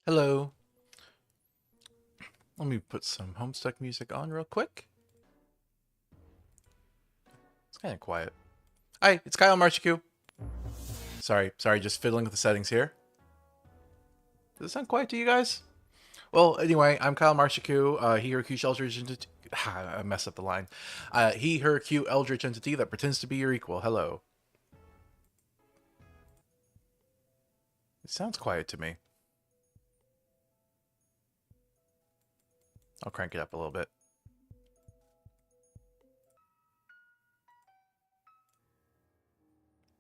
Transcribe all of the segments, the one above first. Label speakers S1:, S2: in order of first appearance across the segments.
S1: Hello. Let me put some Homestuck music on real quick. It's kind of quiet. Hi, it's Kyle Marshiku. Sorry, just fiddling with the settings here. Does it sound quiet to you guys? Well, anyway, I'm Kyle Marshiku. He, her, Q, Eldritch entity. I messed up the line. He, her, Q, Eldritch entity that pretends to be your equal. Hello. It sounds quiet to me. I'll crank it up a little bit.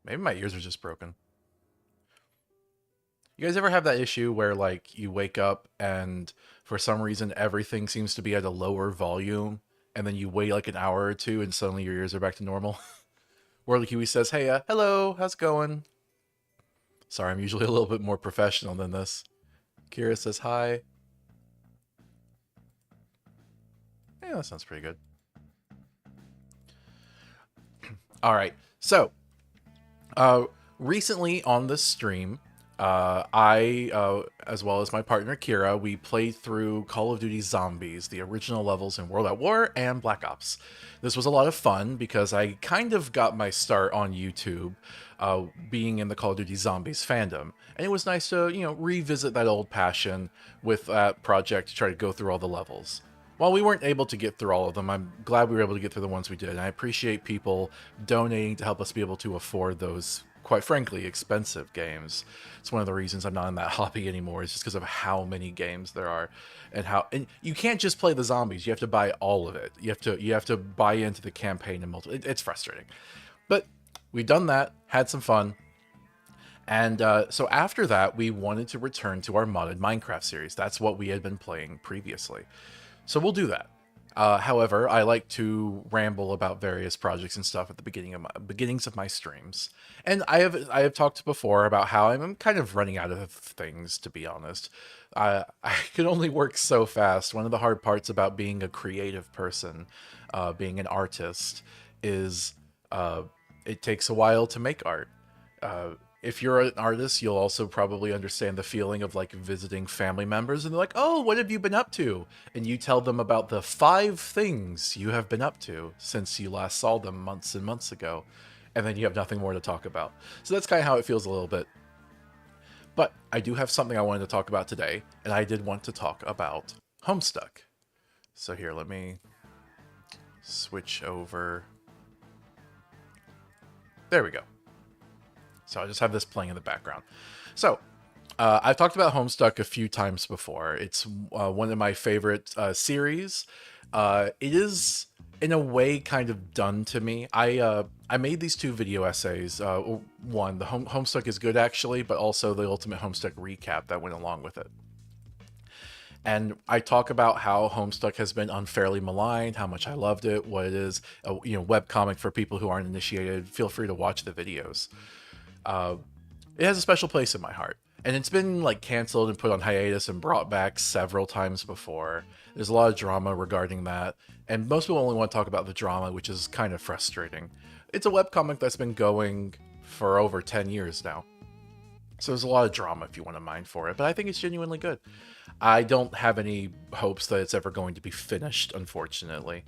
S1: Maybe my ears are just broken. You guys ever have that issue where like you wake up and for some reason everything seems to be at a lower volume and then you wait like an hour or two and suddenly your ears are back to normal? Where like Huey says, "Hey, hello, how's it going?" Sorry, I'm usually a little bit more professional than this. Kira says hi. Yeah, that sounds pretty good. All right. So, uh, recently on this stream, as well as my partner Kira, we played through Call of Duty Zombies, the original levels in World at War and Black Ops. This was a lot of fun because I kind of got my start on YouTube, being in the Call of Duty Zombies fandom, and it was nice to revisit that old passion with that project to try to go through all the levels. While we weren't able to get through all of them, I'm glad we were able to get through the ones we did, and I appreciate people donating to help us be able to afford those, quite frankly, expensive games. It's one of the reasons I'm not in that hobby anymore, is just because of how many games there are, and you can't just play the zombies. You have to buy all of it. You have to buy into the campaign and it's frustrating. But we've done that, had some fun, and so after that, we wanted to return to our modded Minecraft series. That's what we had been playing previously. So we'll do that. However, I like to ramble about various projects and stuff at the beginnings of my streams, and I have talked before about how I'm kind of running out of things. To be honest, I can only work so fast. One of the hard parts about being a creative person, being an artist, is it takes a while to make art. Uh, if you're an artist, you'll also probably understand the feeling of like visiting family members and they're like, "Oh, what have you been up to?" And you tell them about the 5 things you have been up to since you last saw them months and months ago, and then you have nothing more to talk about. So that's kind of how it feels a little bit. But I do have something I wanted to talk about today, and I did want to talk about Homestuck. So here, let me switch over. There we go. So I just have this playing in the background. So I've talked about Homestuck a few times before. It's one of my favorite series. It is, in a way, kind of done to me. I made these 2 video essays. One, the Homestuck is good actually, but also the Ultimate Homestuck recap that went along with it. And I talk about how Homestuck has been unfairly maligned, how much I loved it, what it is, webcomic for people who aren't initiated. Feel free to watch the videos. It has a special place in my heart, and it's been like canceled and put on hiatus and brought back several times before. There's a lot of drama regarding that, and most people only want to talk about the drama, which is kind of frustrating. It's a webcomic that's been going for over 10 years now, so there's a lot of drama if you want to mind for it, but I think it's genuinely good. I don't have any hopes that it's ever going to be finished, unfortunately.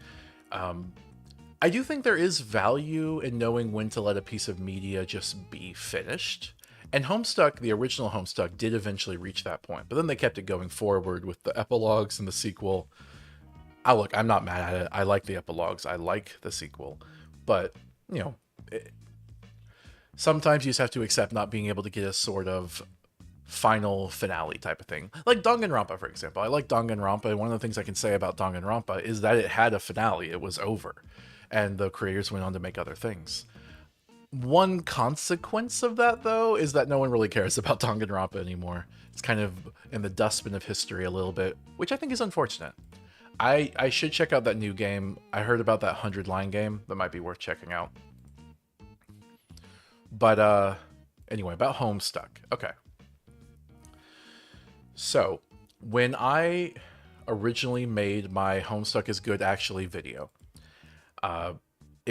S1: I do think there is value in knowing when to let a piece of media just be finished. And Homestuck, the original Homestuck, did eventually reach that point, but then they kept it going forward with the epilogues and the sequel. Look, I'm not mad at it. I like the epilogues. I like the sequel. But, you know, sometimes you just have to accept not being able to get a sort of final finale type of thing. Like Danganronpa, for example. I like Danganronpa, and one of the things I can say about Danganronpa is that it had a finale. It was over. And the creators went on to make other things. One consequence of that, though, is that no one really cares about Danganronpa anymore. It's kind of in the dustbin of history a little bit, which I think is unfortunate. I should check out that new game. I heard about that 100-line game. That might be worth checking out. But, anyway, about Homestuck. Okay. So, when I originally made my Homestuck is Good Actually video, I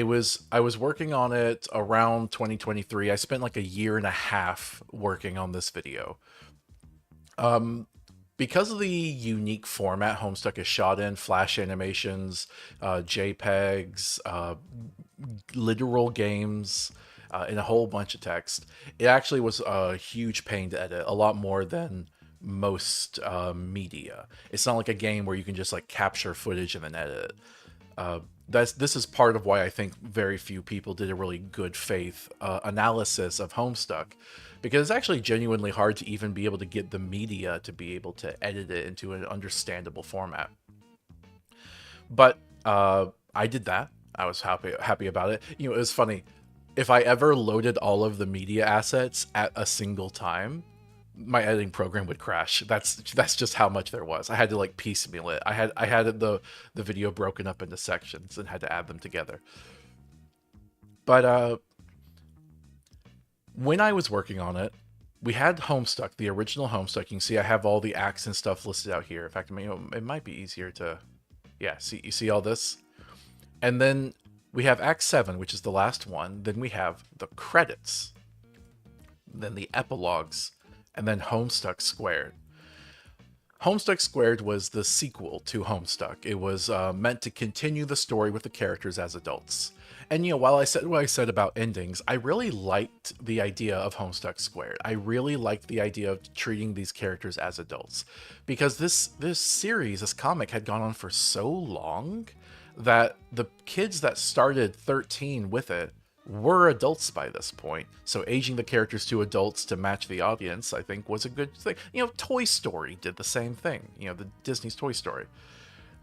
S1: was working on it around 2023. I spent like a year and a half working on this video. because of the unique format Homestuck is shot in, flash animations, JPEGs, literal games, and a whole bunch of text, it actually was a huge pain to edit, a lot more than most media. It's not like a game where you can just like capture footage and then edit it. This is part of why I think very few people did a really good faith analysis of Homestuck, because it's actually genuinely hard to even be able to get the media to be able to edit it into an understandable format. But I did that. I was happy about it. You know, it was funny. If I ever loaded all of the media assets at a single time, my editing program would crash. That's just how much there was. I had to like piecemeal it. I had the video broken up into sections and had to add them together. But when I was working on it, we had Homestuck, the original Homestuck. You can see I have all the acts and stuff listed out here. In fact, I mean, it might be easier to, yeah. See, you see all this, and then we have Act 7, which is the last one. Then we have the credits, then the epilogues, and then Homestuck Squared. Homestuck Squared was the sequel to Homestuck. It was meant to continue the story with the characters as adults. And you know, while I said what I said about endings, I really liked the idea of Homestuck Squared. I really liked the idea of treating these characters as adults, because this series, this comic, had gone on for so long that the kids that started 13 with it were adults by this point. So aging the characters to adults to match the audience, I think, was a good thing. You know, Toy Story did the same thing. You know, the Disney's Toy Story.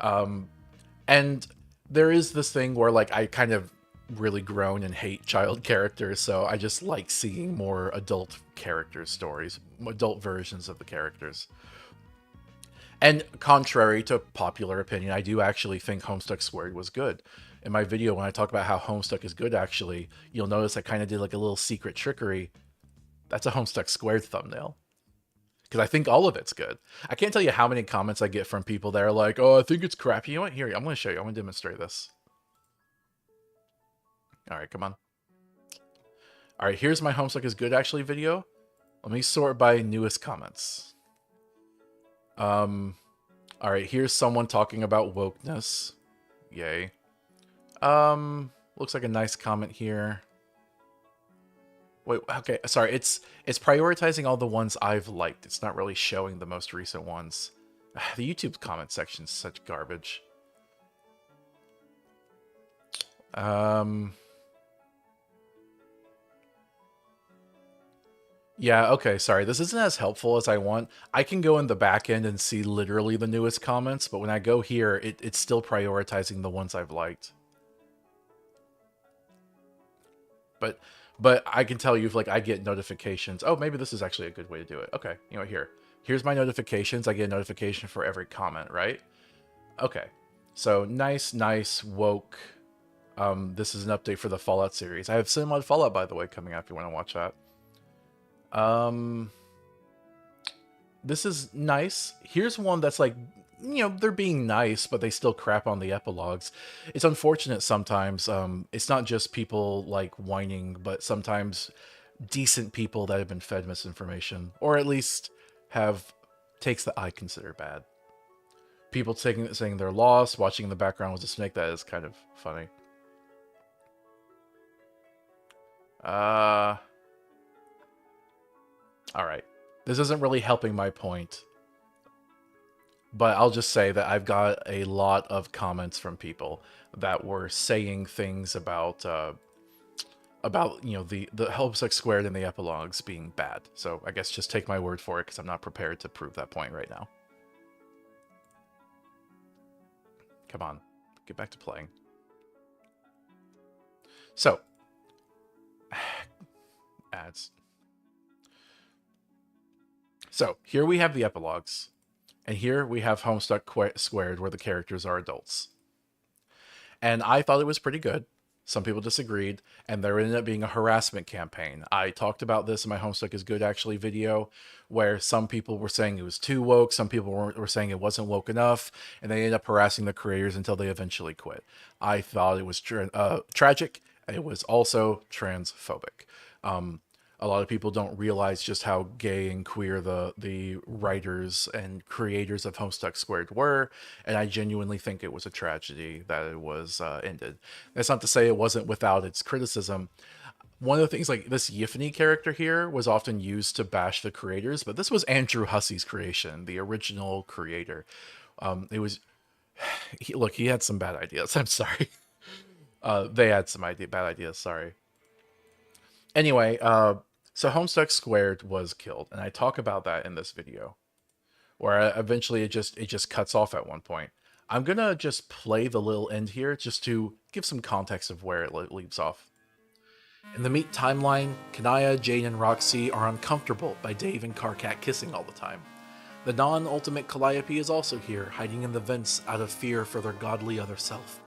S1: And there is this thing where like I kind of really grown and hate child characters, so I just like seeing more adult character stories, adult versions of the characters. And contrary to popular opinion, I do actually think Homestuck Squared was good. In my video, when I talk about how Homestuck is good, actually, you'll notice I kind of did like a little secret trickery. That's a Homestuck Squared thumbnail. Because I think all of it's good. I can't tell you how many comments I get from people that are like, oh, I think it's crappy. You know what? Here, I'm going to show you. I'm going to demonstrate this. All right, come on. All right, here's my Homestuck is good actually video. Let me sort by newest comments. All right, here's someone talking about wokeness. Yay. Looks like a nice comment here. Wait, okay, sorry, it's prioritizing all the ones I've liked. It's not really showing the most recent ones. The YouTube comment section's such garbage. Yeah, okay, sorry. This isn't as helpful as I want. I can go in the back end and see literally the newest comments, but when I go here, it's still prioritizing the ones I've liked. But I can tell you, like, I get notifications. Oh, maybe this is actually a good way to do it. Okay, you know, here's my notifications. I get a notification for every comment, right? Okay, so nice, woke. This is an update for the Fallout series. I have Cinemod Fallout, by the way, coming out if you want to watch that. This is nice. Here's one that's like, you know, they're being nice, but they still crap on the epilogues. It's unfortunate sometimes. It's not just people like whining, but sometimes decent people that have been fed misinformation, or at least have takes that I consider bad. People saying they're lost, watching in the background was a snake. That is kind of funny. All right. This isn't really helping my point, but I'll just say that I've got a lot of comments from people that were saying things about you know, the Homestuck Squared and the epilogues being bad. So I guess just take my word for it, because I'm not prepared to prove that point right now. Come on, get back to playing. So, ads. So here we have the epilogues, and here we have Homestuck Squared, where the characters are adults. And I thought it was pretty good. Some people disagreed, and there ended up being a harassment campaign. I talked about this in my Homestuck is Good actually video, where some people were saying it was too woke, some people were saying it wasn't woke enough, and they ended up harassing the creators until they eventually quit. I thought it was tragic. It was also transphobic. A lot of people don't realize just how gay and queer the writers and creators of Homestuck Squared were, and I genuinely think it was a tragedy that it was ended. That's not to say it wasn't without its criticism. One of the things, like this Yiffany character here, was often used to bash the creators, but this was Andrew Hussey's creation, the original creator. It was look, he had some bad ideas. I'm sorry. They had some bad ideas. Sorry. Anyway, so Homestuck Squared was killed, and I talk about that in this video, where eventually it just cuts off at one point. I'm gonna just play the little end here just to give some context of where it leaves off. In the Meat timeline, Kanaya, Jane, and Roxy are uncomfortable by Dave and Karkat kissing all the time. The non-ultimate Calliope is also here, hiding in the vents out of fear for their godly other self.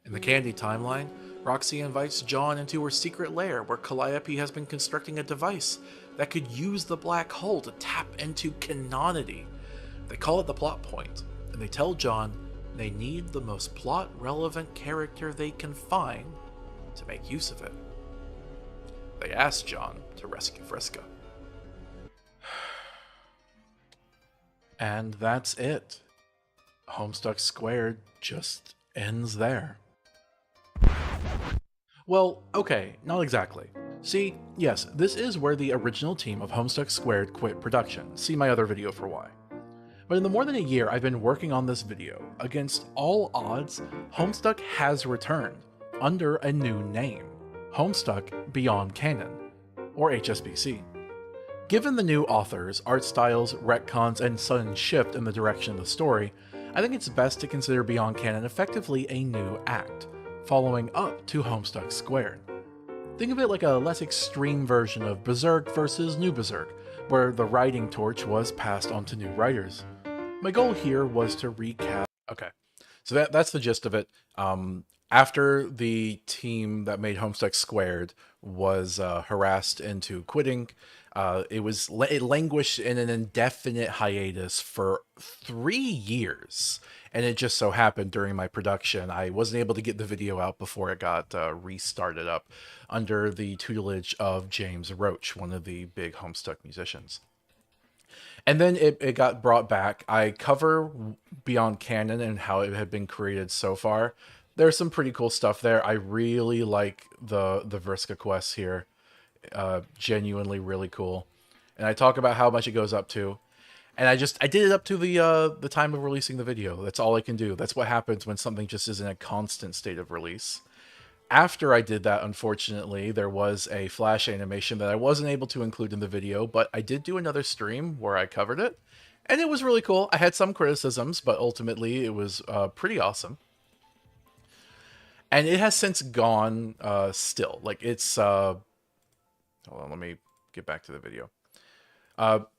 S1: In the Candy timeline, Roxy invites John into her secret lair where Calliope has been constructing a device that could use the black hole to tap into canonity. They call it the plot point, and they tell John they need the most plot-relevant character they can find to make use of it. They ask John to rescue Vriska. And that's it. Homestuck Squared just ends there. Well, okay, not exactly. See, yes, this is where the original team of Homestuck Squared quit production. See my other video for why. But in the more than a year I've been working on this video, against all odds, Homestuck has returned, under a new name, Homestuck Beyond Canon, or HSBC. Given the new authors, art styles, retcons, and sudden shift in the direction of the story, I think it's best to consider Beyond Canon effectively a new act, following up to Homestuck Squared. Think of it like a less extreme version of Berserk versus New Berserk, where the writing torch was passed on to new writers. My goal here was to recap. Okay, so that's the gist of it. After the team that made Homestuck Squared was harassed into quitting, it languished in an indefinite hiatus for 3 years, and it just so happened during my production I wasn't able to get the video out before it got restarted up under the tutelage of James Roach, one of the big Homestuck musicians. And then it got brought back. I cover Beyond Canon and how it had been created so far. There's some pretty cool stuff there. I really like the Vriska quests here. Genuinely really cool. And I talk about how much it goes up to. And I did it up to the time of releasing the video. That's all I can do. That's what happens when something just is in a constant state of release. After I did that, unfortunately, there was a flash animation that I wasn't able to include in the video, but I did do another stream where I covered it, and it was really cool. I had some criticisms, but ultimately it was pretty awesome. And it has since gone still. Like, it's... hold on, let me get back to the video.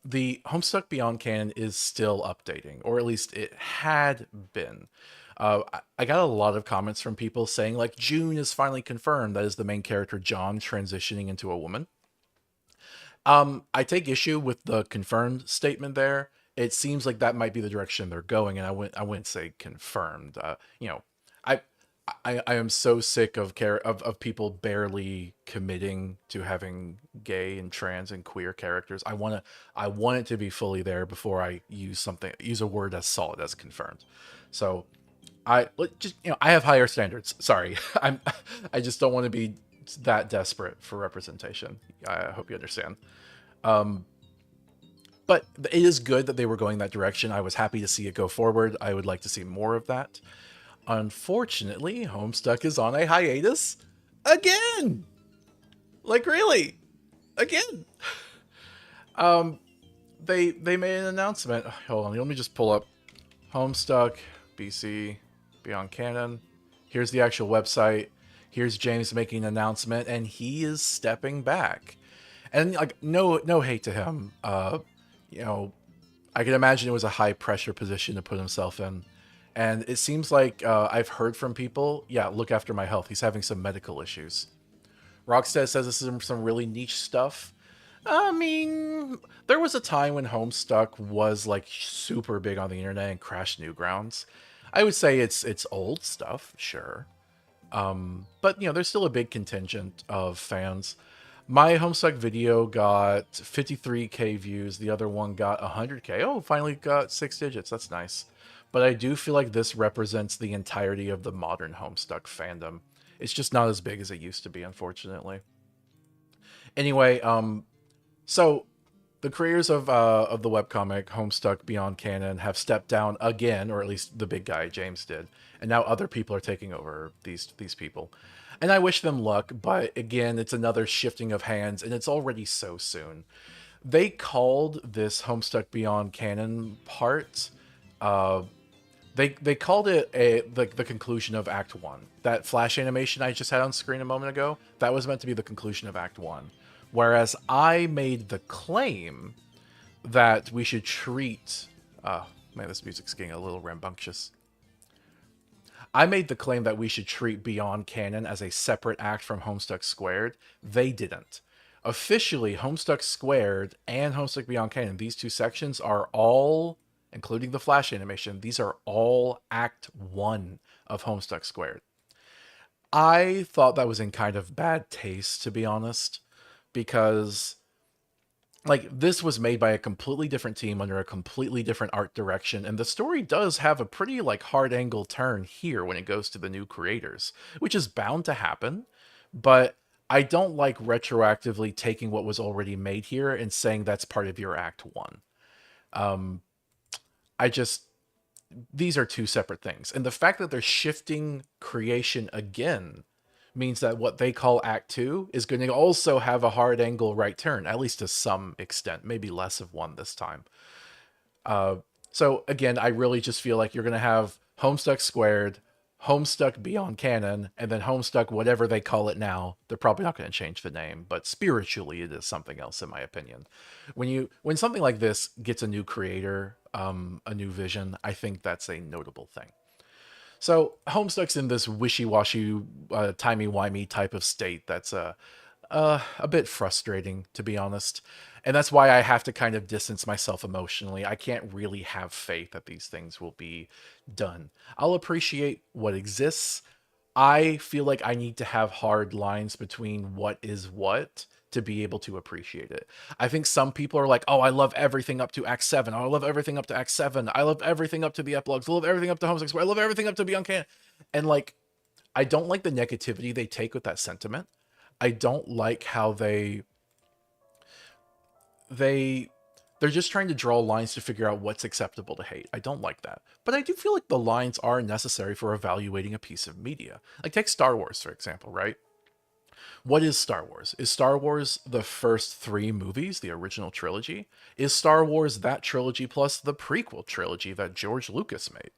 S1: The Homestuck Beyond Canon is still updating, or at least it had been. I got a lot of comments from people saying, like, June is finally confirmed. That is the main character, John, transitioning into a woman. I take issue with the confirmed statement there. It seems like that might be the direction they're going, and I wouldn't say confirmed. You know, I am so sick of people barely committing to having gay and trans and queer characters. I want it to be fully there before I use a word as solid as confirmed. So I have higher standards. Sorry. I just don't want to be that desperate for representation. I hope you understand. But it is good that they were going that direction. I was happy to see it go forward. I would like to see more of that. Unfortunately, Homestuck is on a hiatus again. Like, really? Again. They made an announcement. Hold on, let me just pull up Homestuck BC Beyond Canon. Here's the actual website. Here's James making an announcement, and he is stepping back. And like, no hate to him. You know, I can imagine it was a high pressure position to put himself in. And it seems like I've heard from people, yeah, look after my health. He's having some medical issues. Rockstead says this is some really niche stuff. I mean, there was a time when Homestuck was like super big on the internet and crashed Newgrounds. I would say it's old stuff, sure. But, you know, there's still a big contingent of fans. My Homestuck video got 53K views. The other one got 100K. Oh, finally got 6 digits. That's nice. But I do feel like this represents the entirety of the modern Homestuck fandom. It's just not as big as it used to be, unfortunately. Anyway, so the creators of the webcomic Homestuck Beyond Canon have stepped down again, or at least the big guy James did, and now other people are taking over these people. And I wish them luck, but again, it's another shifting of hands, and it's already so soon. They called this Homestuck Beyond Canon part. Uh, they called it the conclusion of Act One. That flash animation I just had on screen a moment ago, that was meant to be the conclusion of Act One. Whereas I made the claim that we should treat. Man, this music's getting a little rambunctious. I made the claim that we should treat Beyond Canon as a separate act from Homestuck Squared. They didn't. Officially, Homestuck Squared and Homestuck Beyond Canon, these two sections are all, including the flash animation, these are all Act 1 of Homestuck Squared. I thought that was in kind of bad taste, to be honest, because like this was made by a completely different team under a completely different art direction, and the story does have a pretty like hard angle turn here when it goes to the new creators, which is bound to happen. But I don't like retroactively taking what was already made here and saying that's part of your Act One. um I just, these are two separate things, and the fact that they're shifting creation again means that what they call Act Two is going to also have a hard angle right turn, at least to some extent, maybe less of one this time. Uh, so again, I really just feel like you're going to have Homestuck Squared, Homestuck Beyond Canon, and then Homestuck whatever they call it now. They're probably not going to change the name, but spiritually it is something else in my opinion. When something like this gets a new creator, a new vision, I think that's a notable thing. So Homestuck's in this wishy-washy, timey-wimey type of state that's a bit frustrating, to be honest. And that's why I have to kind of distance myself emotionally. I can't really have faith that these things will be done. I'll appreciate what exists. I feel like I need to have hard lines between what is what to be able to appreciate it. I think some people are like, oh, I love everything up to Act 7. Oh, I love everything up to Act 7. I love everything up to the epilogues. I love everything up to Homestuck Square. I love everything up to Beyond Canon. And like, I don't like the negativity they take with that sentiment. I don't like how they they're just trying to draw lines to figure out what's acceptable to hate. I don't like that. But I do feel like the lines are necessary for evaluating a piece of media. Like take Star Wars, for example, right? What is Star Wars? Is Star Wars the first three movies, the original trilogy? Is Star Wars that trilogy plus the prequel trilogy that George Lucas made?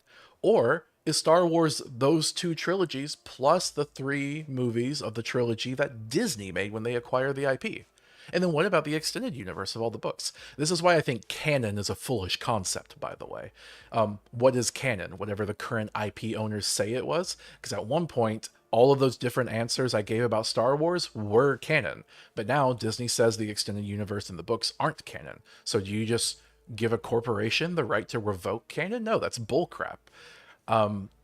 S1: Or is Star Wars those two trilogies plus the three movies of the trilogy that Disney made when they acquired the IP? And then what about the extended universe of all the books? This is why I think canon is a foolish concept, by the way. What is canon? Whatever the current IP owners say it was? Because at one point, all of those different answers I gave about Star Wars were canon. But now Disney says the extended universe and the books aren't canon. So do you just give a corporation the right to revoke canon? No, that's bullcrap.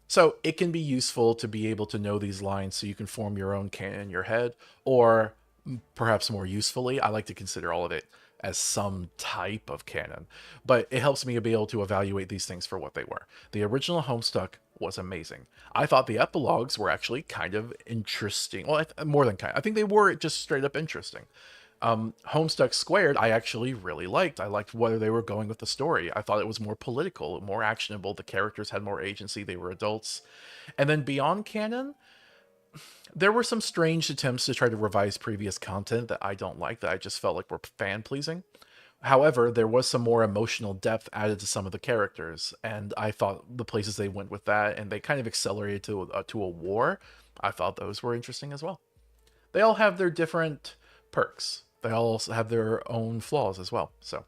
S1: So it can be useful to be able to know these lines so you can form your own canon in your head, or perhaps more usefully, I like to consider all of it as some type of canon. But it helps me to be able to evaluate these things for what they were. The original Homestuck was amazing. I thought the epilogues were actually kind of interesting. Well, more than kind. I think they were just straight up interesting. Homestuck Squared, I actually really liked. I liked where they were going with the story. I thought it was more political, more actionable. The characters had more agency. They were adults. And then Beyond Canon, there were some strange attempts to try to revise previous content that I don't like, that I just felt like were fan pleasing. However, there was some more emotional depth added to some of the characters, and I thought the places they went with that, and they kind of accelerated to a war. I thought those were interesting as well. They all have their different perks. They all have their own flaws as well. So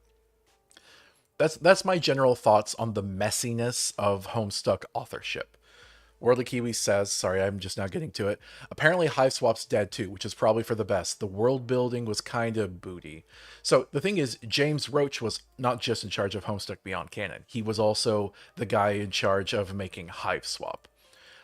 S1: that's my general thoughts on the messiness of Homestuck authorship. Worldly Kiwi says, sorry, I'm just now getting to it. Apparently, Hiveswap's dead too, which is probably for the best. The world building was kind of booty. So the thing is, James Roach was not just in charge of Homestuck Beyond Canon. He was also the guy in charge of making Hiveswap.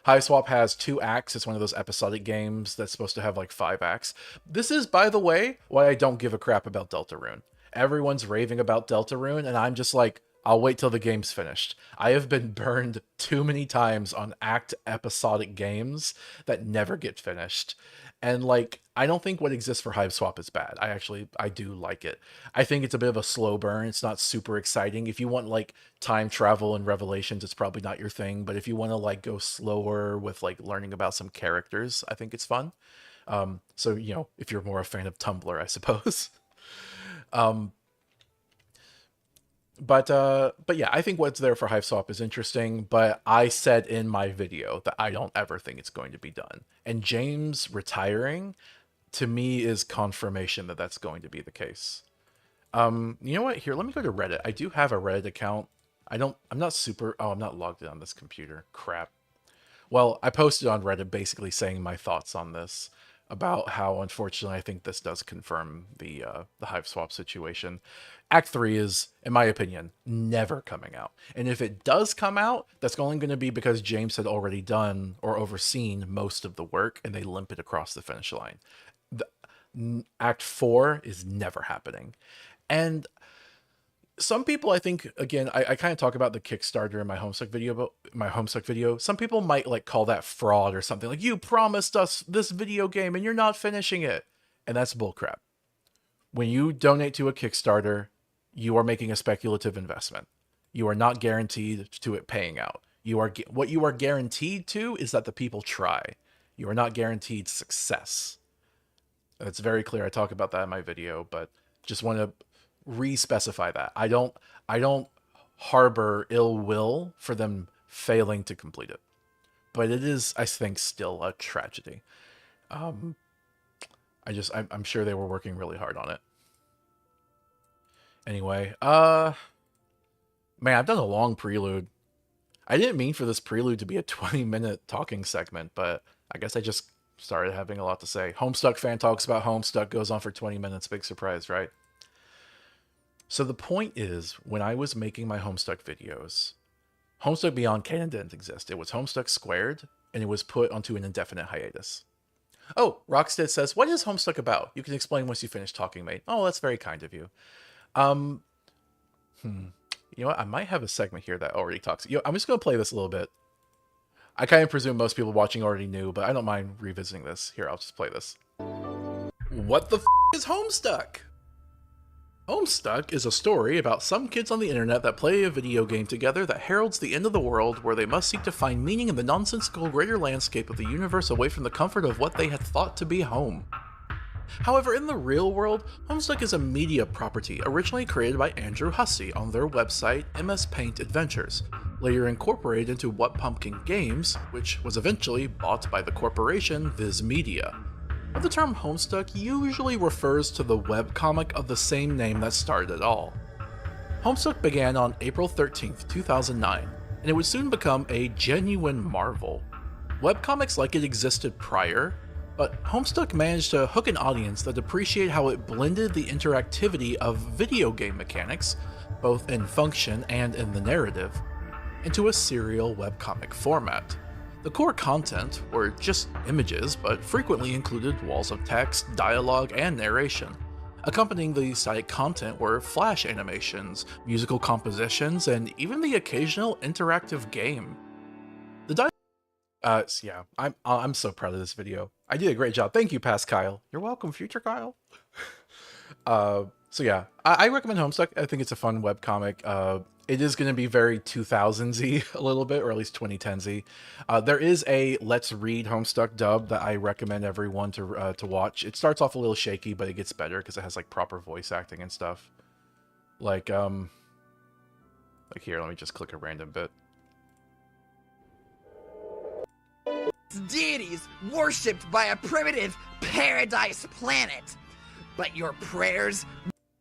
S1: Hiveswap has 2 acts. It's one of those episodic games that's supposed to have like 5 acts. This is, by the way, why I don't give a crap about Deltarune. Everyone's raving about Deltarune, and I'm just like, I'll wait till the game's finished. I have been burned too many times on act episodic games that never get finished. And like, I don't think what exists for Hiveswap is bad. I do like it. I think it's a bit of a slow burn. It's not super exciting. If you want like time travel and revelations, it's probably not your thing. But if you want to like go slower with like learning about some characters, I think it's fun. So, you know, if you're more a fan of Tumblr, I suppose. um, but yeah, I think what's there for Hiveswap is interesting, but I said in my video that I don't ever think it's going to be done. And James retiring to me is confirmation that that's going to be the case. You know what? Here, let me go to Reddit. I do have a Reddit account. I'm not super, oh, I'm not logged in on this computer. Crap. Well, I posted on Reddit basically saying my thoughts on this about how unfortunately I think this does confirm the Hiveswap situation. Act 3 is, in my opinion, never coming out. And if it does come out, that's only going to be because James had already done or overseen most of the work and they limp it across the finish line. Act 4 is never happening. And some people, I think, again, I kind of talk about the Kickstarter in my Homestuck video, but my Homestuck video, some people might like call that fraud or something. Like, you promised us this video game and you're not finishing it. And that's bullcrap. When you donate to a Kickstarter, you are making a speculative investment. You are not guaranteed to it paying out. What you are guaranteed to is that the people try. You are not guaranteed success. It's very clear. I talk about that in my video, but just want to re-specify that. I don't harbor ill will for them failing to complete it. But it is, I think, still a tragedy. I'm sure they were working really hard on it. Anyway, man, I've done a long prelude. I didn't mean for this prelude to be a 20-minute talking segment, but I guess I just started having a lot to say. Homestuck fan talks about Homestuck, goes on for 20 minutes. Big surprise, right? So the point is, when I was making my Homestuck videos, Homestuck Beyond Canon didn't exist. It was Homestuck Squared, and it was put onto an indefinite hiatus. Oh, Rockstead says, what is Homestuck about? You can explain once you finish talking, mate. Oh, that's very kind of you. You know what? I might have a segment here that already talks. I'm just going to play this a little bit. I kind of presume most people watching already knew, but I don't mind revisiting this. Here, I'll just play this. What the f*** is Homestuck? Homestuck is a story about some kids on the internet that play a video game together that heralds the end of the world, where they must seek to find meaning in the nonsensical greater landscape of the universe away from the comfort of what they had thought to be home. However, in the real world, Homestuck is a media property originally created by Andrew Hussey on their website MS Paint Adventures, later incorporated into What Pumpkin Games, which was eventually bought by the corporation Viz Media. But the term Homestuck usually refers to the webcomic of the same name that started it all. Homestuck began on April 13th, 2009, and it would soon become a genuine marvel. Webcomics like it existed prior, but Homestuck managed to hook an audience that appreciated how it blended the interactivity of video game mechanics, both in function and in the narrative, into a serial webcomic format. The core content were just images, but frequently included walls of text, dialogue, and narration. Accompanying the static content were flash animations, musical compositions, and even the occasional interactive game. Yeah, I'm so proud of this video. I did a great job. Thank you, past Kyle. You're welcome, future Kyle. So yeah, I recommend Homestuck. I think it's a fun webcomic. It is going to be very 2000s-y a little bit, or at least 2010s-y. There is a Let's Read Homestuck dub that I recommend everyone to watch. It starts off a little shaky, but it gets better because it has like proper voice acting and stuff. Like here, let me just click a random bit.
S2: Deities worshipped by a primitive paradise planet. But your prayers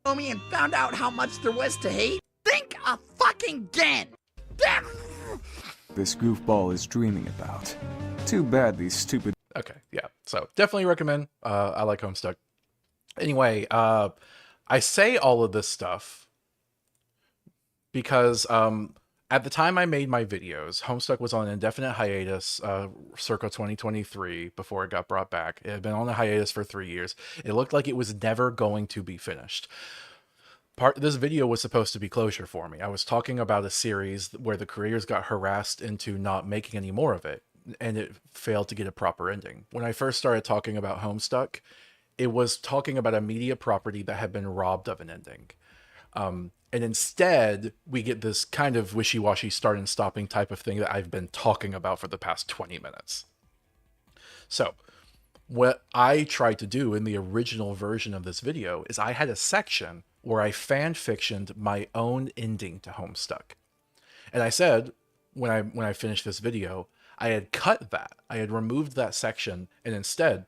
S2: know me and found out how much there was to hate? Think a fucking again!
S3: This goofball is dreaming about. Too bad these stupid...
S1: Okay, yeah, so definitely recommend. I like Homestuck. Anyway, I say all of this stuff because At the time I made my videos, Homestuck was on an indefinite hiatus, circa 2023, before it got brought back. It had been on a hiatus for 3 years. It looked like it was never going to be finished. This video was supposed to be closure for me. I was talking about a series where the creators got harassed into not making any more of it, and it failed to get a proper ending. When I first started talking about Homestuck, it was talking about a media property that had been robbed of an ending. And instead, we get this kind of wishy-washy start and stopping type of thing that I've been talking about for the past 20 minutes. So, what I tried to do in the original version of this video is I had a section where I fan-fictioned my own ending to Homestuck. And I said, when I finished this video, I had cut that. I had removed that section and instead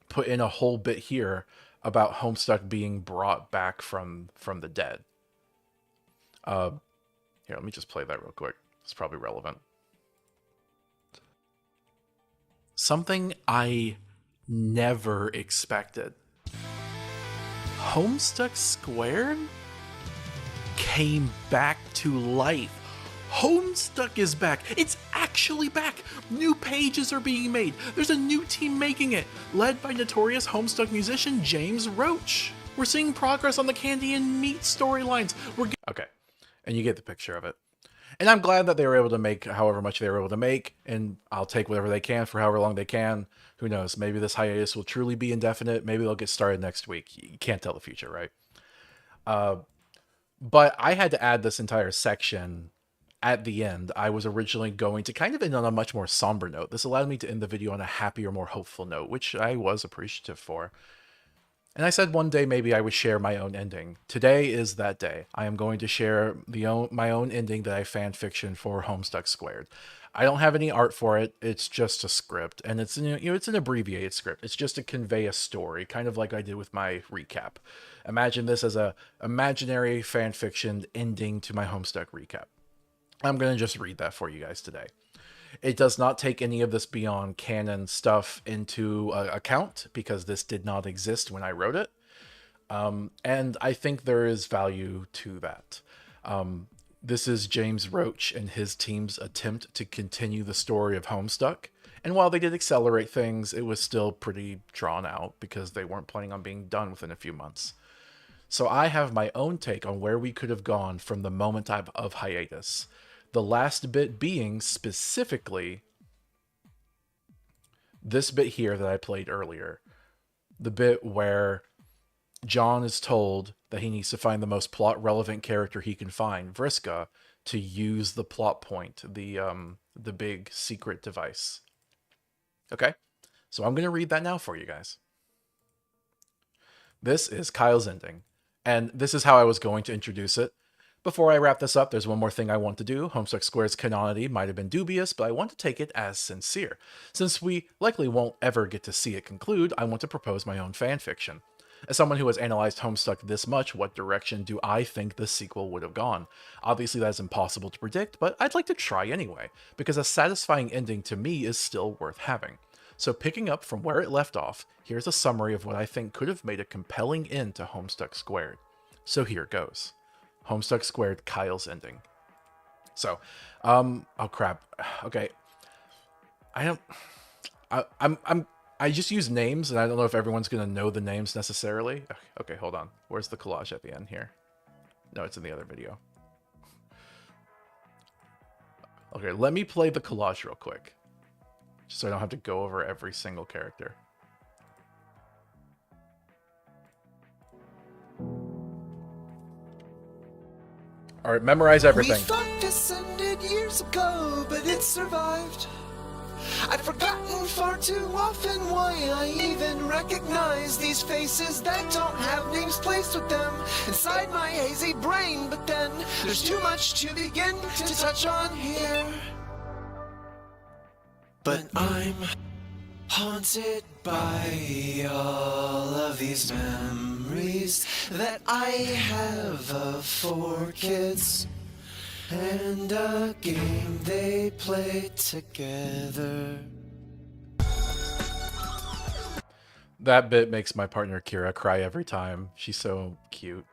S1: put in a whole bit here about Homestuck being brought back from the dead. Here, let me just play that real quick. It's probably relevant. Something I never expected. Homestuck Squared came back to life. Homestuck is back. It's actually back. New pages are being made. There's a new team making it, led by notorious Homestuck musician James Roach. We're seeing progress on the Candy and Meat storylines. Okay, and you get the picture of it. And I'm glad that they were able to make however much they were able to make, and I'll take whatever they can for however long they can. Who knows? Maybe this hiatus will truly be indefinite. Maybe they'll get started next week. You can't tell the future, right? But I had to add this entire section at the end. I was originally going to kind of end on a much more somber note. This allowed me to end the video on a happier, more hopeful note, which I was appreciative for. And I said one day maybe I would share my own ending. Today is that day. I am going to share my own ending that I fan-fiction for Homestuck Squared. I don't have any art for it. It's just a script, and it's it's an abbreviated script. It's just to convey a story, kind of like I did with my recap. Imagine this as a imaginary fan-fiction ending to my Homestuck recap. I'm going to just read that for you guys today. It does not take any of this beyond canon stuff into account because this did not exist when I wrote it. And I think there is value to that. This is James Roach and his team's attempt to continue the story of Homestuck. And while they did accelerate things, it was still pretty drawn out because they weren't planning on being done within a few months. So I have my own take on where we could have gone from the moment of hiatus. The last bit being specifically this bit here that I played earlier. The bit where John is told that he needs to find the most plot-relevant character he can find, Vriska, to use the plot point, the big secret device. Okay? So I'm going to read that now for you guys. This is Kyle's ending, and this is how I was going to introduce it. Before I wrap this up, there's one more thing I want to do. Homestuck Squared's canonity might have been dubious, but I want to take it as sincere. Since we likely won't ever get to see it conclude, I want to propose my own fanfiction. As someone who has analyzed Homestuck this much, what direction do I think the sequel would have gone? Obviously that is impossible to predict, but I'd like to try anyway, because a satisfying ending to me is still worth having. So picking up from where it left off, here's a summary of what I think could have made a compelling end to Homestuck Squared. So here goes. Homestuck Squared, Kyle's ending. So, oh crap. Okay. I just use names, and I don't know if everyone's gonna know the names necessarily. Okay, hold on. Where's the collage at the end here? No, it's in the other video. Okay, let me play the collage real quick, just so I don't have to go over every single character. All right, memorize everything.
S4: We thought this ended years ago, but it survived. I'd forgotten far too often why I even recognize these faces that don't have names placed with them inside my hazy brain. But then there's too much to begin to touch on here. But I'm haunted by all of these memories that I have of 4 kids and a game they play together.
S1: That bit makes my partner Kira cry every time. She's so cute.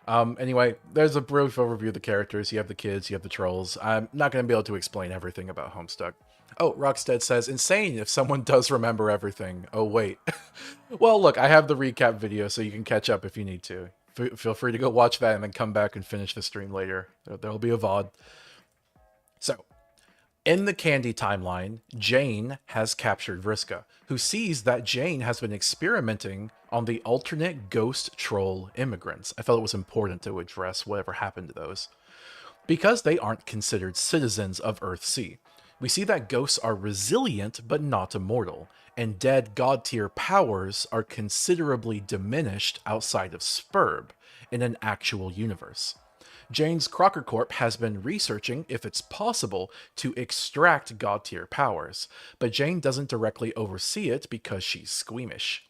S1: Anyway, there's a brief overview of the characters. You have the kids, you have the trolls. I'm not going to be able to explain everything about Homestuck. Oh, Rockstead says, insane if someone does remember everything. Oh, wait. Well, look, I have the recap video, so you can catch up if you need to. Feel free to go watch that and then come back and finish the stream later. There'll be a VOD. So, in the Candy timeline, Jane has captured Vriska, who sees that Jane has been experimenting on the alternate ghost troll immigrants. I felt it was important to address whatever happened to those. Because they aren't considered citizens of Earthsea, we see that ghosts are resilient but not immortal, and dead god tier powers are considerably diminished outside of Spurb in an actual universe. Jane's Crocker Corp has been researching if it's possible to extract god tier powers, but Jane doesn't directly oversee it because she's squeamish.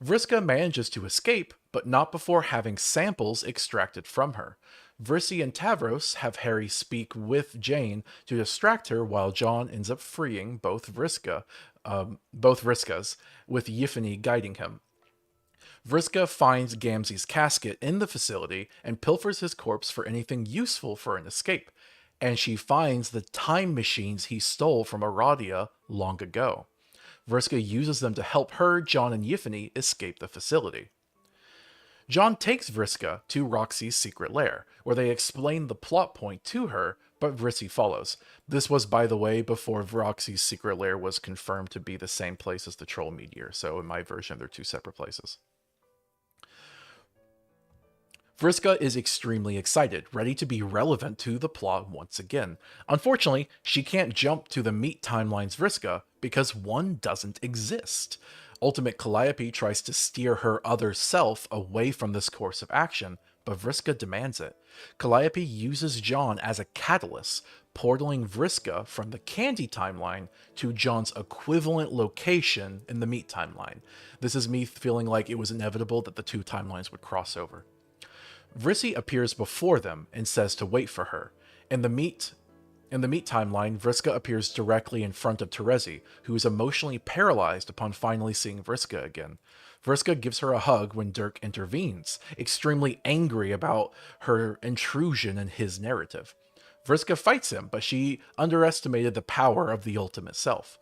S1: Vriska manages to escape, but not before having samples extracted from her. Vrissy and Tavros have Harry speak with Jane to distract her while John ends up freeing both Vriskas, with Yiffany guiding him. Vriska finds Gamzee's casket in the facility and pilfers his corpse for anything useful for an escape, and she finds the time machines he stole from Aradia long ago. Vriska uses them to help her, John, and Yiffany escape the facility. John takes Vriska to Roxy's secret lair, where they explain the plot point to her, but Vrissy follows. This was, by the way, before Roxy's secret lair was confirmed to be the same place as the Troll Meteor, so in my version, they're two separate places. Vriska is extremely excited, ready to be relevant to the plot once again. Unfortunately, she can't jump to the meat timeline's Vriska because one doesn't exist. Ultimate Calliope tries to steer her other self away from this course of action, but Vriska demands it. Calliope uses John as a catalyst, portaling Vriska from the Candy timeline to John's equivalent location in the meat timeline. This is me feeling like it was inevitable that the two timelines would cross over. Vrissy appears before them and says to wait for her. In the meat timeline, Vriska appears directly in front of Terezi, who is emotionally paralyzed upon finally seeing Vriska again. Vriska gives her a hug when Dirk intervenes, extremely angry about her intrusion in his narrative. Vriska fights him, but she underestimated the power of the ultimate self.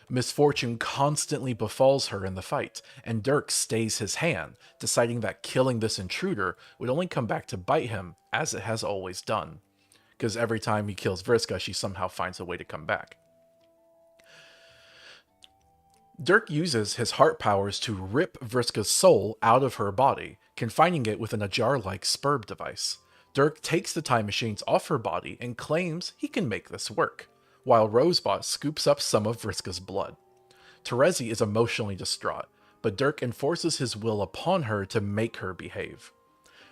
S1: Misfortune constantly befalls her in the fight, and Dirk stays his hand, deciding that killing this intruder would only come back to bite him, as it has always done. Because every time he kills Vriska, she somehow finds a way to come back. Dirk uses his heart powers to rip Vriska's soul out of her body, confining it within a jar-like Spurb device. Dirk takes the time machines off her body and claims he can make this work, while Rosebot scoops up some of Vriska's blood. Terezi is emotionally distraught, but Dirk enforces his will upon her to make her behave.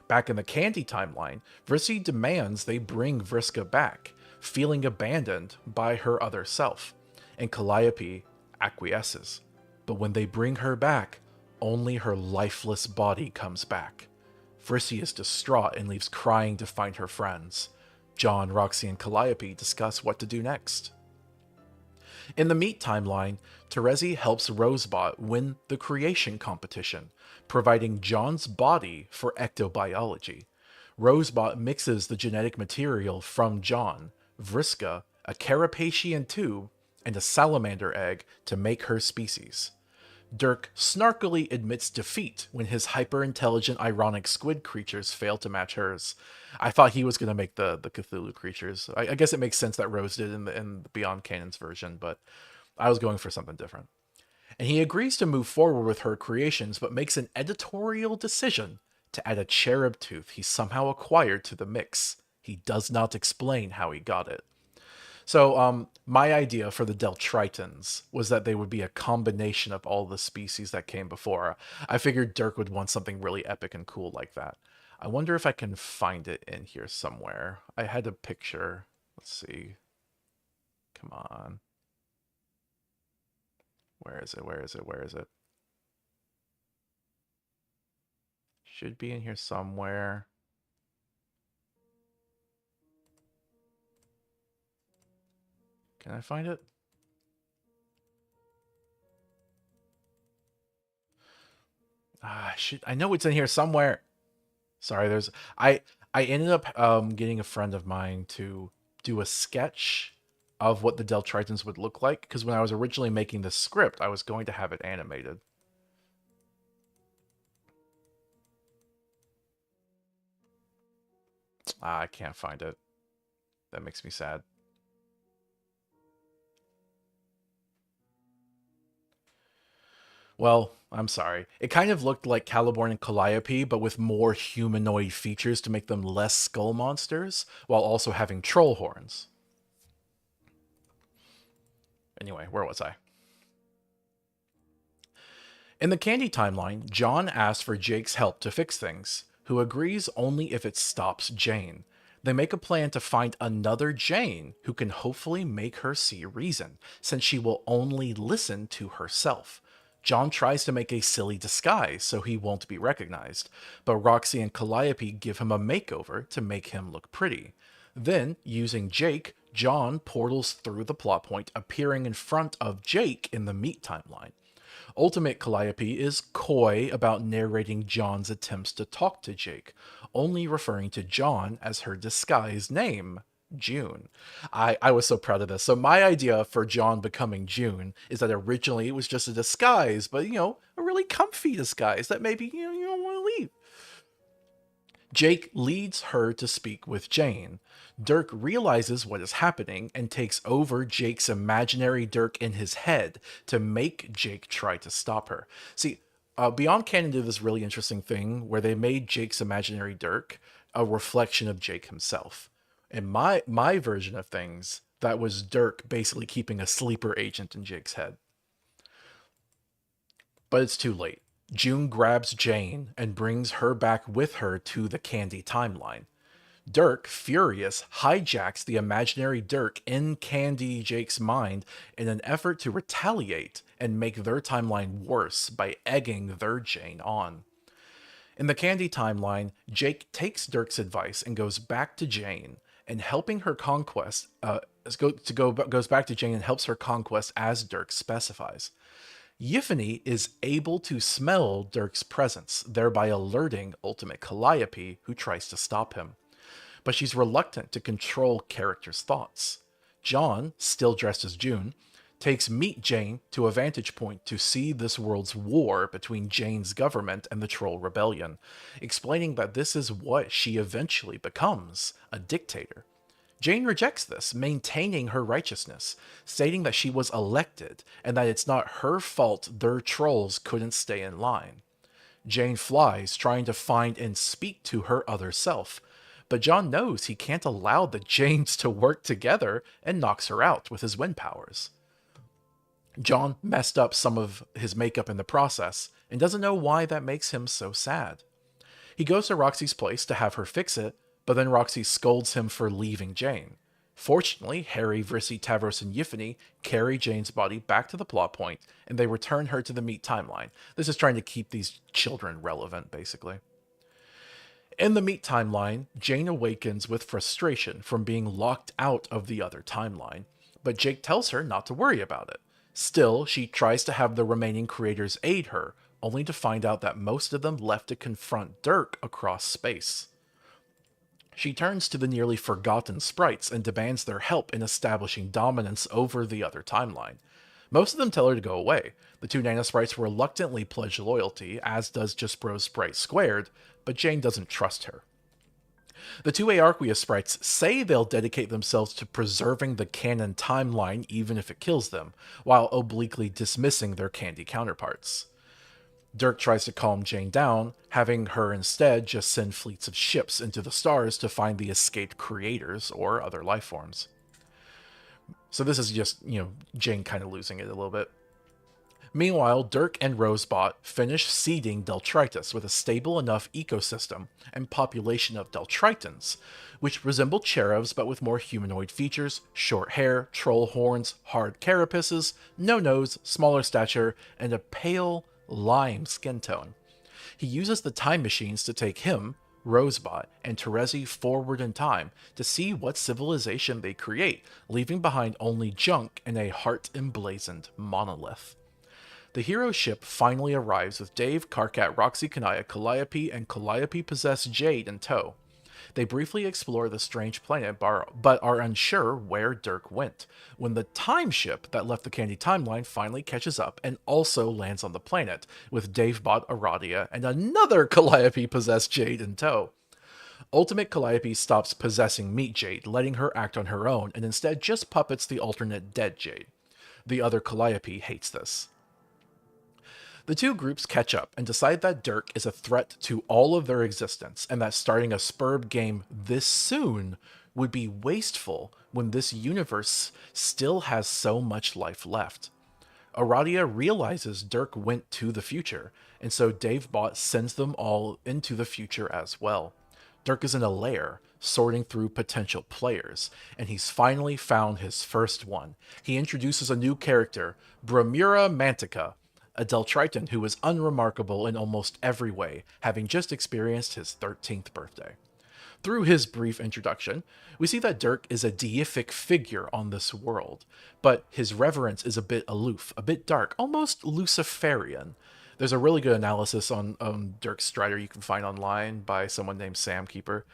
S1: Back in the Candy timeline, Vrissy demands they bring Vriska back, feeling abandoned by her other self, and Calliope acquiesces. But when they bring her back, only her lifeless body comes back. Vrissy is distraught and leaves crying to find her friends. John, Roxy, and Calliope discuss what to do next. In the meat timeline, Terezi helps Rosebot win the creation competition, providing John's body for ectobiology. Rosebot mixes the genetic material from John, Vriska, a carapacian tube, and a salamander egg to make her species. Dirk snarkily admits defeat when his hyper-intelligent ironic squid creatures fail to match hers. I thought he was going to make the Cthulhu creatures. I guess it makes sense that Rose did in the Beyond Canon's version, but I was going for something different. And he agrees to move forward with her creations, but makes an editorial decision to add a cherub tooth he somehow acquired to the mix. He does not explain how he got it. So, my idea for the Deltritons was that they would be a combination of all the species that came before. I figured Dirk would want something really epic and cool like that. I wonder if I can find it in here somewhere. I had a picture. Let's see. Come on. Where is it? Where is it? Where is it? Should be in here somewhere. Can I find it? I know it's in here somewhere. Sorry, there's I ended up getting a friend of mine to do a sketch of what the Deltritons would look like, because when I was originally making the script, I was going to have it animated. I can't find it. That makes me sad. Well, I'm sorry. It kind of looked like Caliborn and Calliope, but with more humanoid features to make them less skull monsters, while also having troll horns. Anyway, where was I? In the Candy timeline, John asks for Jake's help to fix things, who agrees only if it stops Jane. They make a plan to find another Jane who can hopefully make her see reason, since she will only listen to herself. John tries to make a silly disguise so he won't be recognized, but Roxy and Calliope give him a makeover to make him look pretty. Then, using Jake, John portals through the plot point, appearing in front of Jake in the Meat timeline. Ultimate Calliope is coy about narrating John's attempts to talk to Jake, only referring to John as her disguised name, June. I was so proud of this. So my idea for John becoming June is that originally it was just a disguise, but a really comfy disguise that maybe you don't want to leave. Jake leads her to speak with Jane. Dirk realizes what is happening and takes over Jake's imaginary Dirk in his head to make Jake try to stop her. See, Beyond Canon did this really interesting thing where they made Jake's imaginary Dirk a reflection of Jake himself. In my version of things, that was Dirk basically keeping a sleeper agent in Jake's head. But it's too late. June grabs Jane and brings her back with her to the Candy timeline. Dirk, furious, hijacks the imaginary Dirk in Candy Jake's mind in an effort to retaliate and make their timeline worse by egging their Jane on. In the Candy timeline, Jake takes Dirk's advice and goes back to Jane and helping her conquest. Goes back to Jane and helps her conquest as Dirk specifies. Yiffany is able to smell Dirk's presence, thereby alerting Ultimate Calliope, who tries to stop him. But she's reluctant to control characters' thoughts. John, still dressed as June, takes Meet Jane to a vantage point to see this world's war between Jane's government and the Troll Rebellion, explaining that this is what she eventually becomes, a dictator. Jane rejects this, maintaining her righteousness, stating that she was elected and that it's not her fault their trolls couldn't stay in line. Jane flies, trying to find and speak to her other self, but John knows he can't allow the Janes to work together and knocks her out with his wind powers. John messed up some of his makeup in the process and doesn't know why that makes him so sad. He goes to Roxy's place to have her fix it, but then Roxy scolds him for leaving Jane. Fortunately, Harry, Vrissy, Tavros, and Yiffany carry Jane's body back to the plot point, and they return her to the Meat timeline. This is trying to keep these children relevant, basically. In the Meat timeline, Jane awakens with frustration from being locked out of the other timeline, but Jake tells her not to worry about it. Still, she tries to have the remaining creators aid her, only to find out that most of them left to confront Dirk across space. She turns to the nearly forgotten sprites and demands their help in establishing dominance over the other timeline. Most of them tell her to go away. The two nanosprites reluctantly pledge loyalty, as does Just Bro's sprite Squared, but Jane doesn't trust her. The two Aarquia sprites say they'll dedicate themselves to preserving the canon timeline even if it kills them, while obliquely dismissing their candy counterparts. Dirk tries to calm Jane down, having her instead just send fleets of ships into the stars to find the escaped creators or other life forms. So this is just, Jane kind of losing it a little bit. Meanwhile, Dirk and Rosebot finish seeding Deltritus with a stable enough ecosystem and population of Deltritons, which resemble cherubs but with more humanoid features, short hair, troll horns, hard carapaces, no nose, smaller stature, and a pale, lime skin tone. He uses the time machines to take him, Rosebot, and Terezi forward in time to see what civilization they create, leaving behind only junk and a heart-emblazoned monolith. The hero ship finally arrives with Dave, Karkat, Roxy, Kanaya, Calliope, and Calliope-possessed Jade in tow. They briefly explore the strange planet, but are unsure where Dirk went, when the time ship that left the Candy timeline finally catches up and also lands on the planet, with Davebot, Aradia, and another Calliope-possessed Jade in tow. Ultimate Calliope stops possessing Meat Jade, letting her act on her own, and instead just puppets the alternate Dead Jade. The other Calliope hates this. The two groups catch up and decide that Dirk is a threat to all of their existence, and that starting a Spurb game this soon would be wasteful when this universe still has so much life left. Aradia realizes Dirk went to the future, and so Davebot sends them all into the future as well. Dirk is in a lair, sorting through potential players, and he's finally found his first one. He introduces a new character, Bramura Mantica, a Deltritan who is unremarkable in almost every way, having just experienced his 13th birthday. Through his brief introduction, we see that Dirk is a deific figure on this world, but his reverence is a bit aloof, a bit dark, almost Luciferian. There's a really good analysis on Dirk's Strider you can find online by someone named Sam Keeper.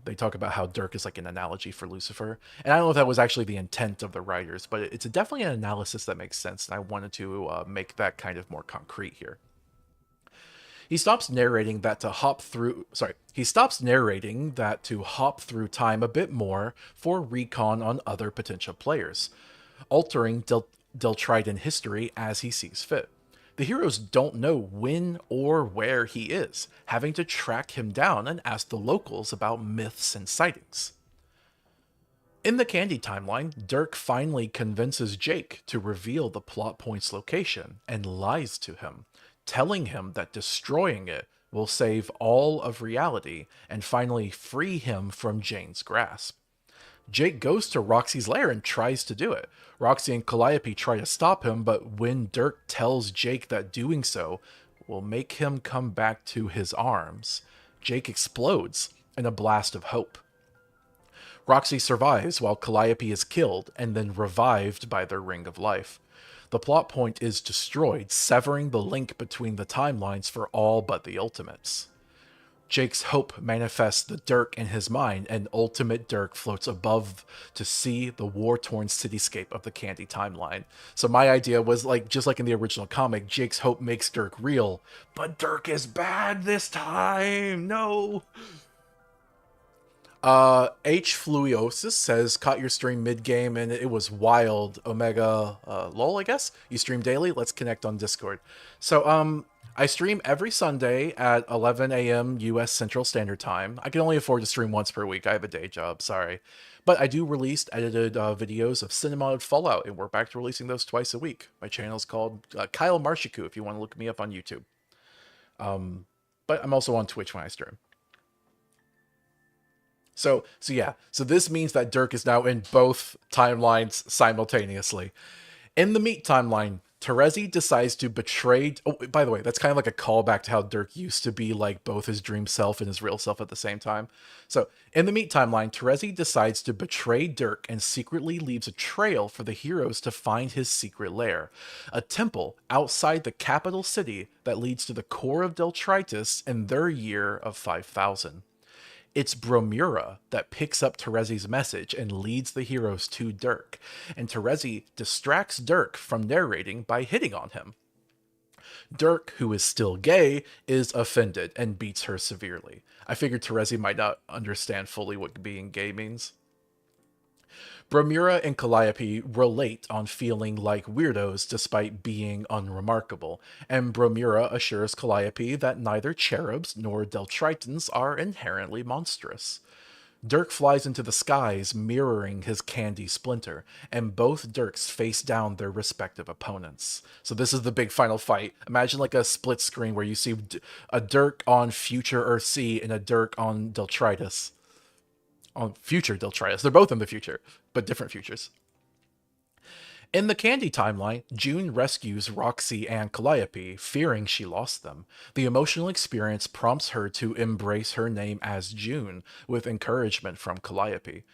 S1: They talk about how Dirk is like an analogy for Lucifer. And I don't know if that was actually the intent of the writers, but it's definitely an analysis that makes sense. And I wanted to make that kind of more concrete here. He stops narrating that to hop through time a bit more for recon on other potential players, altering Deltritan history as he sees fit. The heroes don't know when or where he is, having to track him down and ask the locals about myths and sightings. In the Candy timeline, Dirk finally convinces Jake to reveal the plot point's location and lies to him, telling him that destroying it will save all of reality and finally free him from Jane's grasp. Jake goes to Roxy's lair and tries to do it. Roxy and Calliope try to stop him, but when Dirk tells Jake that doing so will make him come back to his arms, Jake explodes in a blast of hope. Roxy survives while Calliope is killed and then revived by their Ring of Life. The plot point is destroyed, severing the link between the timelines for all but the Ultimates. Jake's hope manifests the Dirk in his mind, and Ultimate Dirk floats above to see the war-torn cityscape of the Candy timeline. So my idea was, like, just like in the original comic, Jake's hope makes Dirk real, but Dirk is bad this time! No! H Fluiosis says, caught your stream mid-game and it was wild. Omega, lol, I guess? You stream daily? Let's connect on Discord. So, I stream every Sunday at 11 a.m. U.S. Central Standard Time. I can only afford to stream once per week. I have a day job, sorry. But I do release edited videos of Cinema and Fallout, and we're back to releasing those twice a week. My channel is called Kyle Marshiku, if you want to look me up on YouTube. But I'm also on Twitch when I stream. So this means that Dirk is now in both timelines simultaneously. In the Meat timeline, Terezi decides to betray... Oh, by the way, that's kind of like a callback to how Dirk used to be like both his dream self and his real self at the same time. So, in the Meat timeline, Terezi decides to betray Dirk and secretly leaves a trail for the heroes to find his secret lair. A temple outside the capital city that leads to the core of Deltritus in their year of 5000. It's Bramura that picks up Terezi's message and leads the heroes to Dirk, and Terezi distracts Dirk from narrating by hitting on him. Dirk, who is still gay, is offended and beats her severely. I figured Terezi might not understand fully what being gay means. Bramura and Calliope relate on feeling like weirdos despite being unremarkable, and Bramura assures Calliope that neither cherubs nor Deltritans are inherently monstrous. Dirk flies into the skies, mirroring his Candy splinter, and both Dirks face down their respective opponents. So this is the big final fight. Imagine like a split screen where you see a Dirk on future Earth-C and a Dirk on Deltritus. On future Deltritus. They're both in the future, but different futures. In the Candy timeline, June rescues Roxy and Calliope, fearing she lost them. The emotional experience prompts her to embrace her name as June, with encouragement from Calliope.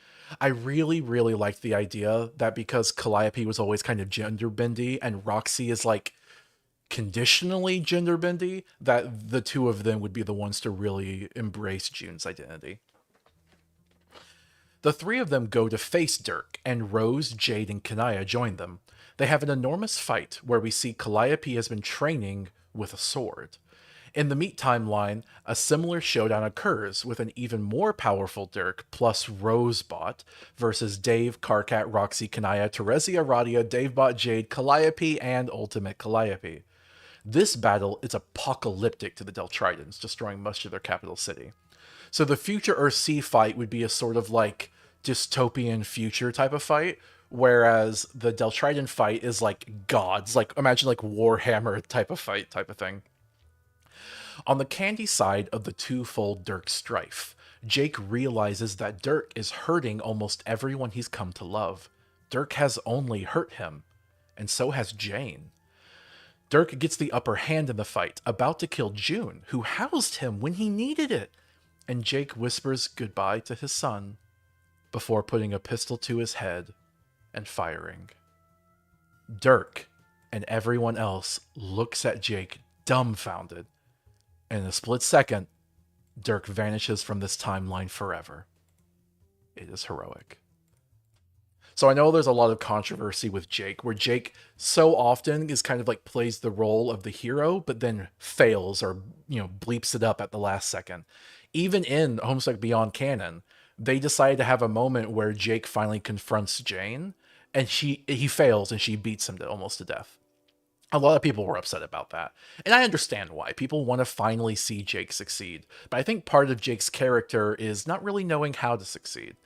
S1: I really, really liked the idea that because Calliope was always kind of gender bendy, and Roxy is like conditionally gender bendy, that the two of them would be the ones to really embrace June's identity. The three of them go to face Dirk, and Rose, Jade, and Kanaya join them. They have an enormous fight where we see Calliope has been training with a sword. In the Meat timeline, a similar showdown occurs with an even more powerful Dirk plus Rosebot versus Dave, Karkat, Roxy, Kanaya, Teresia, Radia, Davebot, Jade, Calliope, and Ultimate Calliope. This battle is apocalyptic to the Deltridans, destroying much of their capital city. So the future Earthsea fight would be a sort of like dystopian future type of fight, whereas the Deltridan fight is like gods, like imagine like Warhammer type of fight type of thing. On the Candy side of the twofold Dirk strife, Jake realizes that Dirk is hurting almost everyone he's come to love. Dirk has only hurt him, and so has Jane. Dirk gets the upper hand in the fight, about to kill June, who housed him when he needed it, and Jake whispers goodbye to his son before putting a pistol to his head and firing. Dirk and everyone else looks at Jake dumbfounded. In a split second, Dirk vanishes from this timeline forever. It is heroic. So I know there's a lot of controversy with Jake, where Jake so often is kind of like plays the role of the hero, but then fails or, bleeps it up at the last second. Even in Homestuck Beyond Canon, they decided to have a moment where Jake finally confronts Jane, and he fails and she beats him almost to death. A lot of people were upset about that. And I understand why. People want to finally see Jake succeed. But I think part of Jake's character is not really knowing how to succeed.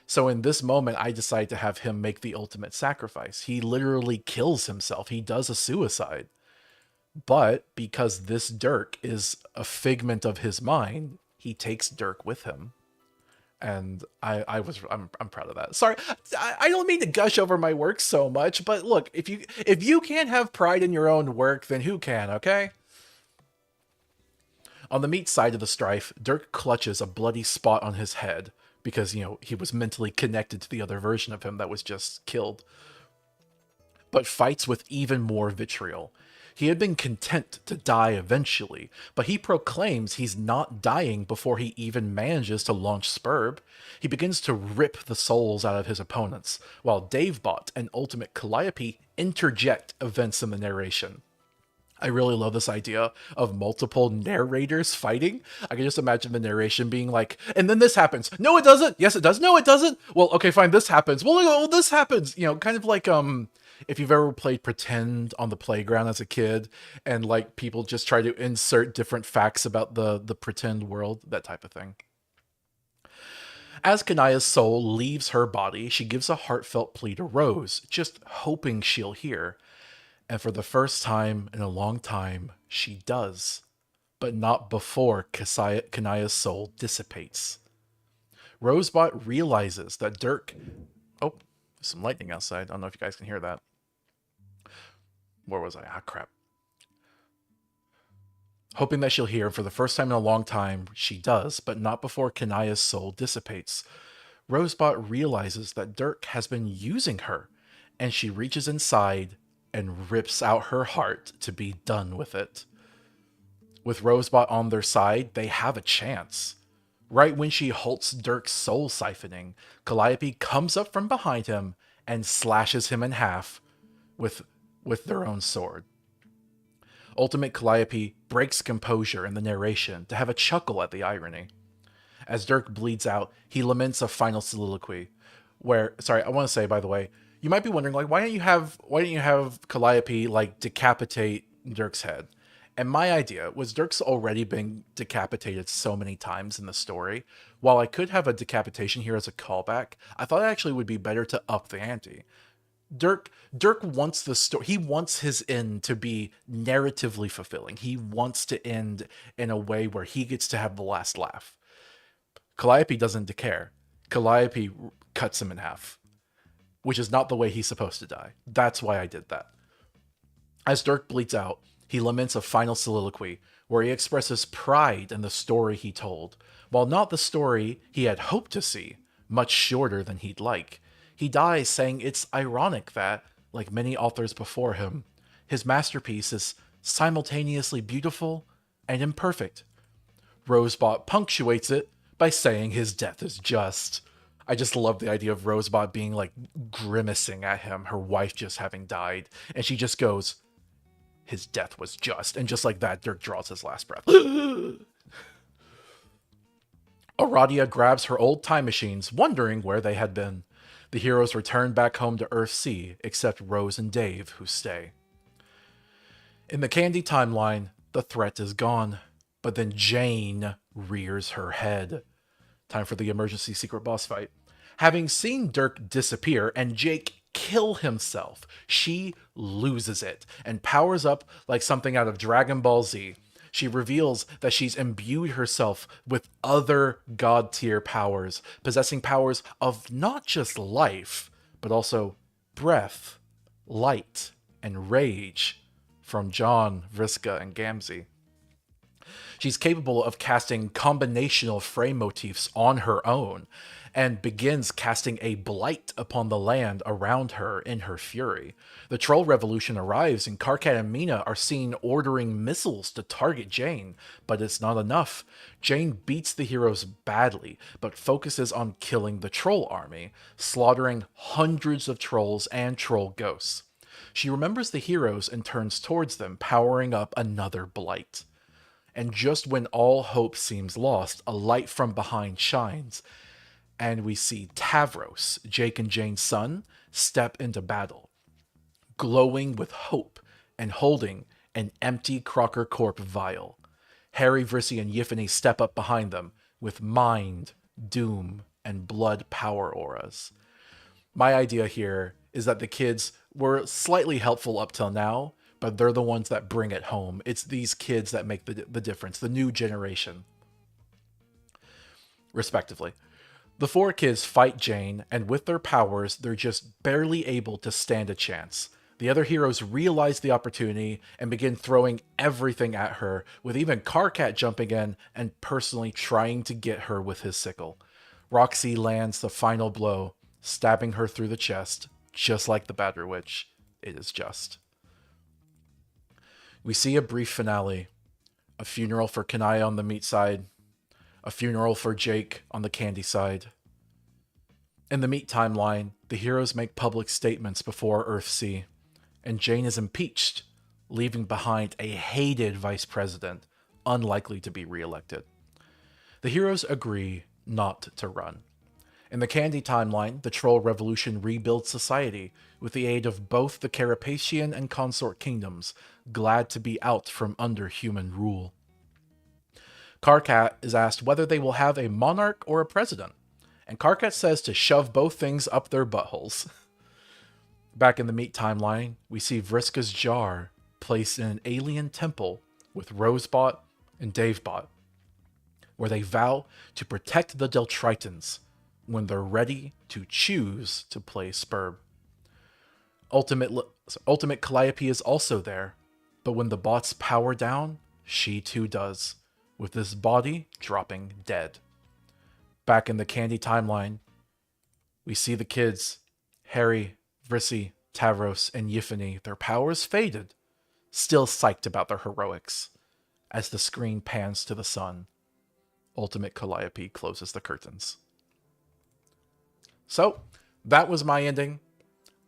S1: So in this moment, I decide to have him make the ultimate sacrifice. He literally kills himself. He does a suicide. But because this Dirk is a figment of his mind, he takes Dirk with him. And I'm proud of that. Sorry, I don't mean to gush over my work so much, but look, if you can't have pride in your own work, then who can, okay? On the Meat side of the strife, Dirk clutches a bloody spot on his head because, he was mentally connected to the other version of him that was just killed. But fights with even more vitriol. He had been content to die eventually, but he proclaims he's not dying before he even manages to launch Spurb. He begins to rip the souls out of his opponents, while Davebot and Ultimate Calliope interject events in the narration. I really love this idea of multiple narrators fighting. I can just imagine the narration being like, and then this happens. No, it doesn't. Yes, it does. No, it doesn't. Well, okay, fine. This happens. Well, this happens. Kind of like, if you've ever played pretend on the playground as a kid and like people just try to insert different facts about the pretend world, that type of thing. As Kanaya's soul leaves her body, she gives a heartfelt plea to Rose, just hoping she'll hear. And for the first time in a long time, she does. But not before Kanaya's soul dissipates. Rosebot realizes that Dirk... Oh, there's some lightning outside. I don't know if you guys can hear that. Where was I? Ah, crap. Hoping that she'll hear, for the first time in a long time, she does, but not before Kanaya's soul dissipates. Rosebot realizes that Dirk has been using her, and she reaches inside and rips out her heart to be done with it. With Rosebot on their side, they have a chance. Right when she halts Dirk's soul siphoning, Calliope comes up from behind him and slashes him in half with their own sword. Ultimate Calliope breaks composure in the narration to have a chuckle at the irony. As Dirk bleeds out, he laments a final soliloquy I want to say, by the way, you might be wondering, like, why don't you have Calliope like decapitate Dirk's head? And my idea was Dirk's already been decapitated so many times in the story. While I could have a decapitation here as a callback, I thought it actually would be better to up the ante. Dirk wants the story. He wants his end to be narratively fulfilling. He wants to end in a way where he gets to have the last laugh. Calliope doesn't care. Calliope cuts him in half, which is not the way he's supposed to die. That's why I did that. As Dirk bleeds out, he laments a final soliloquy where he expresses pride in the story he told, while not the story he had hoped to see, much shorter than he'd like. He dies saying it's ironic that, like many authors before him, his masterpiece is simultaneously beautiful and imperfect. Rosebot punctuates it by saying his death is just. I just love the idea of Rosebot being like grimacing at him, her wife just having died, and she just goes, his death was just. And just like that, Dirk draws his last breath. Aradia grabs her old time machines, wondering where they had been. The heroes return back home to Earthsea, except Rose and Dave, who stay. In the Candy timeline, the threat is gone, but then Jane rears her head. Time for the emergency secret boss fight. Having seen Dirk disappear and Jake kill himself, she loses it and powers up like something out of Dragon Ball Z. She reveals that she's imbued herself with other god tier powers, possessing powers of not just life, but also breath, light, and rage from John, Vriska, and Gamzee. She's capable of casting combinational frame motifs on her own, and begins casting a blight upon the land around her in her fury. The troll revolution arrives, and Karkat and Mina are seen ordering missiles to target Jane, but it's not enough. Jane beats the heroes badly, but focuses on killing the troll army, slaughtering hundreds of trolls and troll ghosts. She remembers the heroes and turns towards them, powering up another blight. And just when all hope seems lost, a light from behind shines, and we see Tavros, Jake and Jane's son, step into battle, glowing with hope and holding an empty Crocker Corp vial. Harry, Vrissy, and Yiffany step up behind them with mind, doom, and blood power auras. My idea here is that the kids were slightly helpful up till now, but they're the ones that bring it home. It's these kids that make the difference, the new generation, respectively. The four kids fight Jane, and with their powers, they're just barely able to stand a chance. The other heroes realize the opportunity and begin throwing everything at her, with even Karkat jumping in and personally trying to get her with his sickle. Roxy lands the final blow, stabbing her through the chest, just like the Badger Witch. It is just. We see a brief finale, a funeral for Kanaya on the meat side, a funeral for Jake on the candy side. In the meat timeline, the heroes make public statements before Earthsea, and Jane is impeached, leaving behind a hated vice president, unlikely to be reelected. The heroes agree not to run. In the Candy timeline, the Troll Revolution rebuilds society with the aid of both the Carapacian and Consort kingdoms, glad to be out from under human rule. Karkat is asked whether they will have a monarch or a president, and Karkat says to shove both things up their buttholes. Back in the meat timeline, we see Vriska's jar placed in an alien temple with Rosebot and Davebot, where they vow to protect the Deltritans when they're ready to choose to play Spurb. Ultimate Calliope is also there, but when the bots power down, she too does, with this body dropping dead. Back in the Candy timeline, we see the kids, Harry, Vrissy, Tavros, and Yiffany, their powers faded, still psyched about their heroics. As the screen pans to the sun, Ultimate Calliope closes the curtains. So, that was my ending.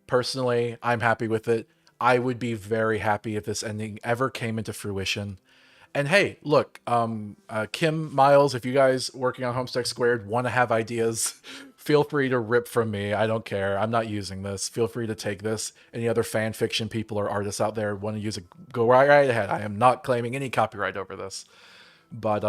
S1: Personally, I'm happy with it. I would be very happy if this ending ever came into fruition. And hey, look, Kim, Miles, if you guys working on Homestuck Squared want to have ideas, feel free to rip from me. I don't care. I'm not using this. Feel free to take this. Any other fan fiction people or artists out there want to use it, go right ahead. I am not claiming any copyright over this. But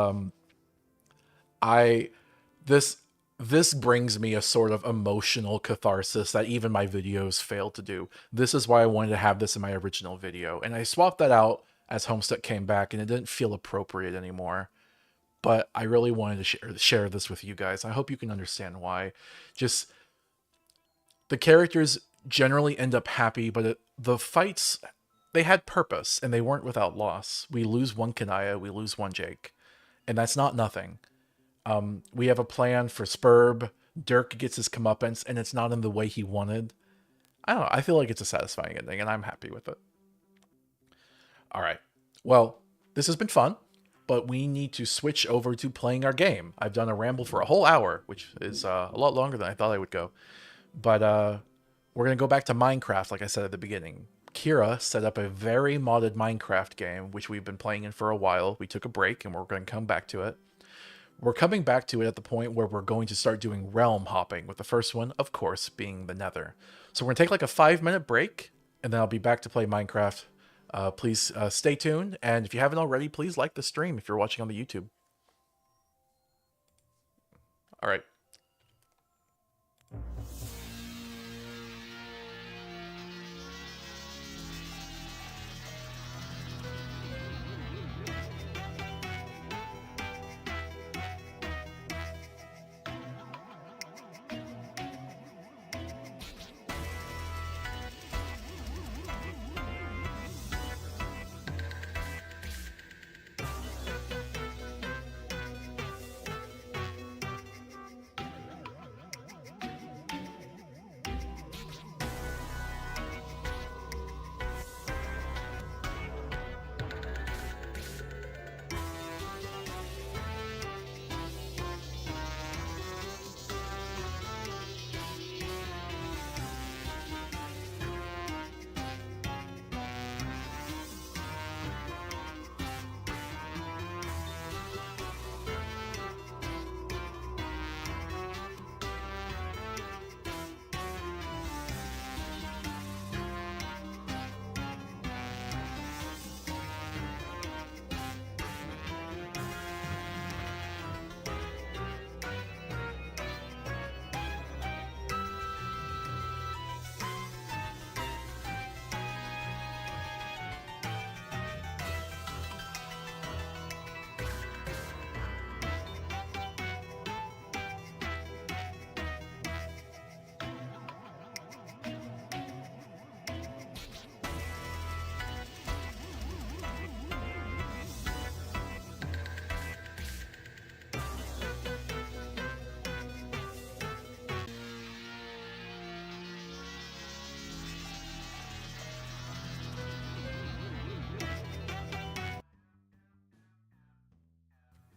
S1: this brings me a sort of emotional catharsis that even my videos fail to do. This is why I wanted to have this in my original video. And I swapped that out as Homestuck came back, and it didn't feel appropriate anymore. But I really wanted to share this with you guys. I hope you can understand why. Just, the characters generally end up happy, but the fights, they had purpose, and they weren't without loss. We lose one Kanaya, we lose one Jake. And that's not nothing. We have a plan for Spurb. Dirk gets his comeuppance, and it's not in the way he wanted. I don't know. I feel like it's a satisfying ending, and I'm happy with it. All right. Well, this has been fun, but we need to switch over to playing our game. I've done a ramble for a whole hour, which is a lot longer than I thought I would go. But we're going to go back to Minecraft, like I said at the beginning. Kira set up a very modded Minecraft game, which we've been playing in for a while. We took a break, and we're going to come back to it. We're coming back to it at the point where we're going to start doing realm hopping, with the first one, of course, being the Nether. So we're going to take like a 5-minute break, and then I'll be back to play Minecraft. Please stay tuned, and if you haven't already, please like the stream if you're watching on the YouTube. All right.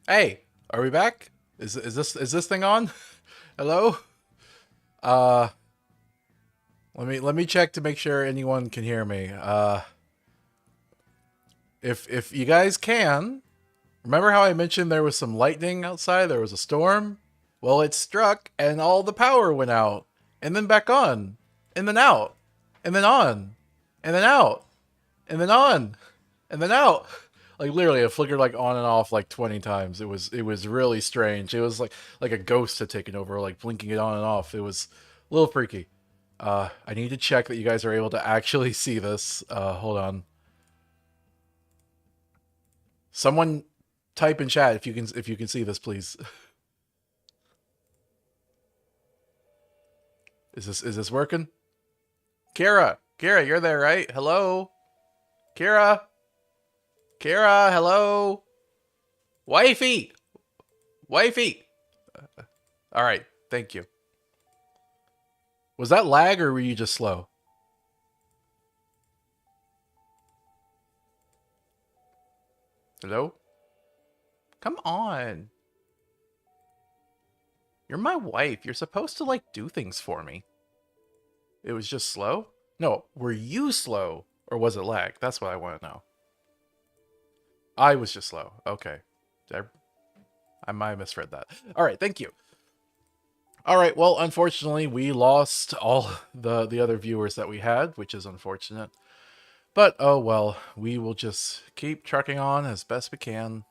S1: Hey, are we back? Is this thing on? Hello? Uh let me check to make sure anyone can hear me. If you guys can, remember how I mentioned there was some lightning outside? There was a storm? Well, it struck and all the power went out. And then back on. And then out. And then on. And then out. And then on. And then out. Like literally it flickered like on and off like 20 times. It was really strange. It was like a ghost had taken over, like blinking it on and off. It was a little freaky. I need to check that you guys are able to actually see this. Hold on. Someone type in chat if you can see this, please. Is this working? Kira, you're there, right? Hello? Kira? Hello? Wifey! All right, thank you. Was that lag or were you just slow? Hello? Come on. You're my wife. You're supposed to, like, do things for me. It was just slow? No, were you slow? Or was it lag? That's what I want to know. I was just slow. Okay. I might have misread that. All right, thank you. All right, well, unfortunately, we lost all the other viewers that we had, which is unfortunate. But, oh well, we will just keep trucking on as best we can.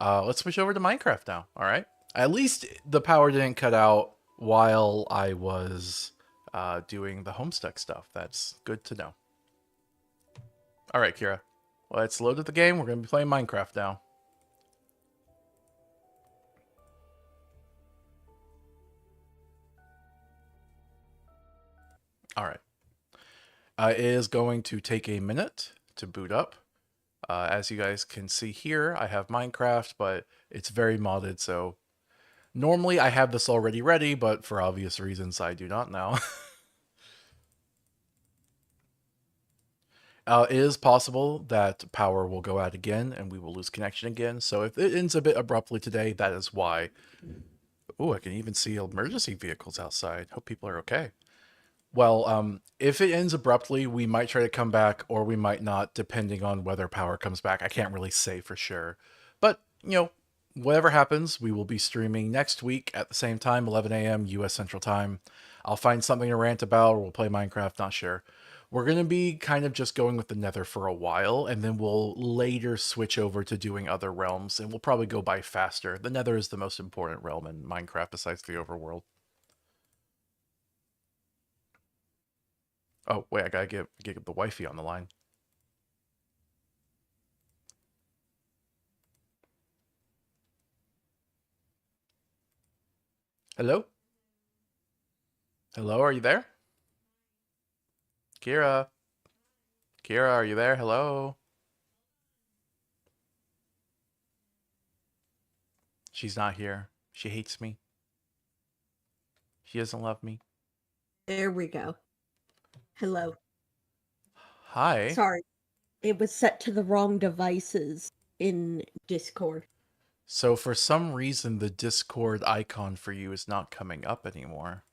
S1: Let's switch over to Minecraft now, all right? At least the power didn't cut out while I was doing the Homestuck stuff. That's good to know. All right, Kira. Let's load up the game. We're going to be playing Minecraft now. All right. It is going to take a minute to boot up. As you guys can see here, I have Minecraft, but it's very modded, so normally I have this already ready, but for obvious reasons I do not now. It is possible that power will go out again and we will lose connection again. So if it ends a bit abruptly today, that is why. Oh, I can even see emergency vehicles outside. Hope people are okay. Well, if it ends abruptly, we might try to come back or we might not, depending on whether power comes back. I can't really say for sure. But, whatever happens, we will be streaming next week at the same time, 11 a.m. US Central Time. I'll find something to rant about or we'll play Minecraft, not sure. We're going to be kind of just going with the Nether for a while, and then we'll later switch over to doing other realms, and we'll probably go by faster. The Nether is the most important realm in Minecraft besides the overworld. Oh, wait, I gotta get the wifey on the line. Hello? Hello, are you there? Kira? Kira, are you there? Hello? She's not here. She hates me. She doesn't love me.
S5: There we go. Hello.
S1: Hi.
S5: Sorry, it was set to the wrong devices in Discord.
S1: So for some reason, the Discord icon for you is not coming up anymore.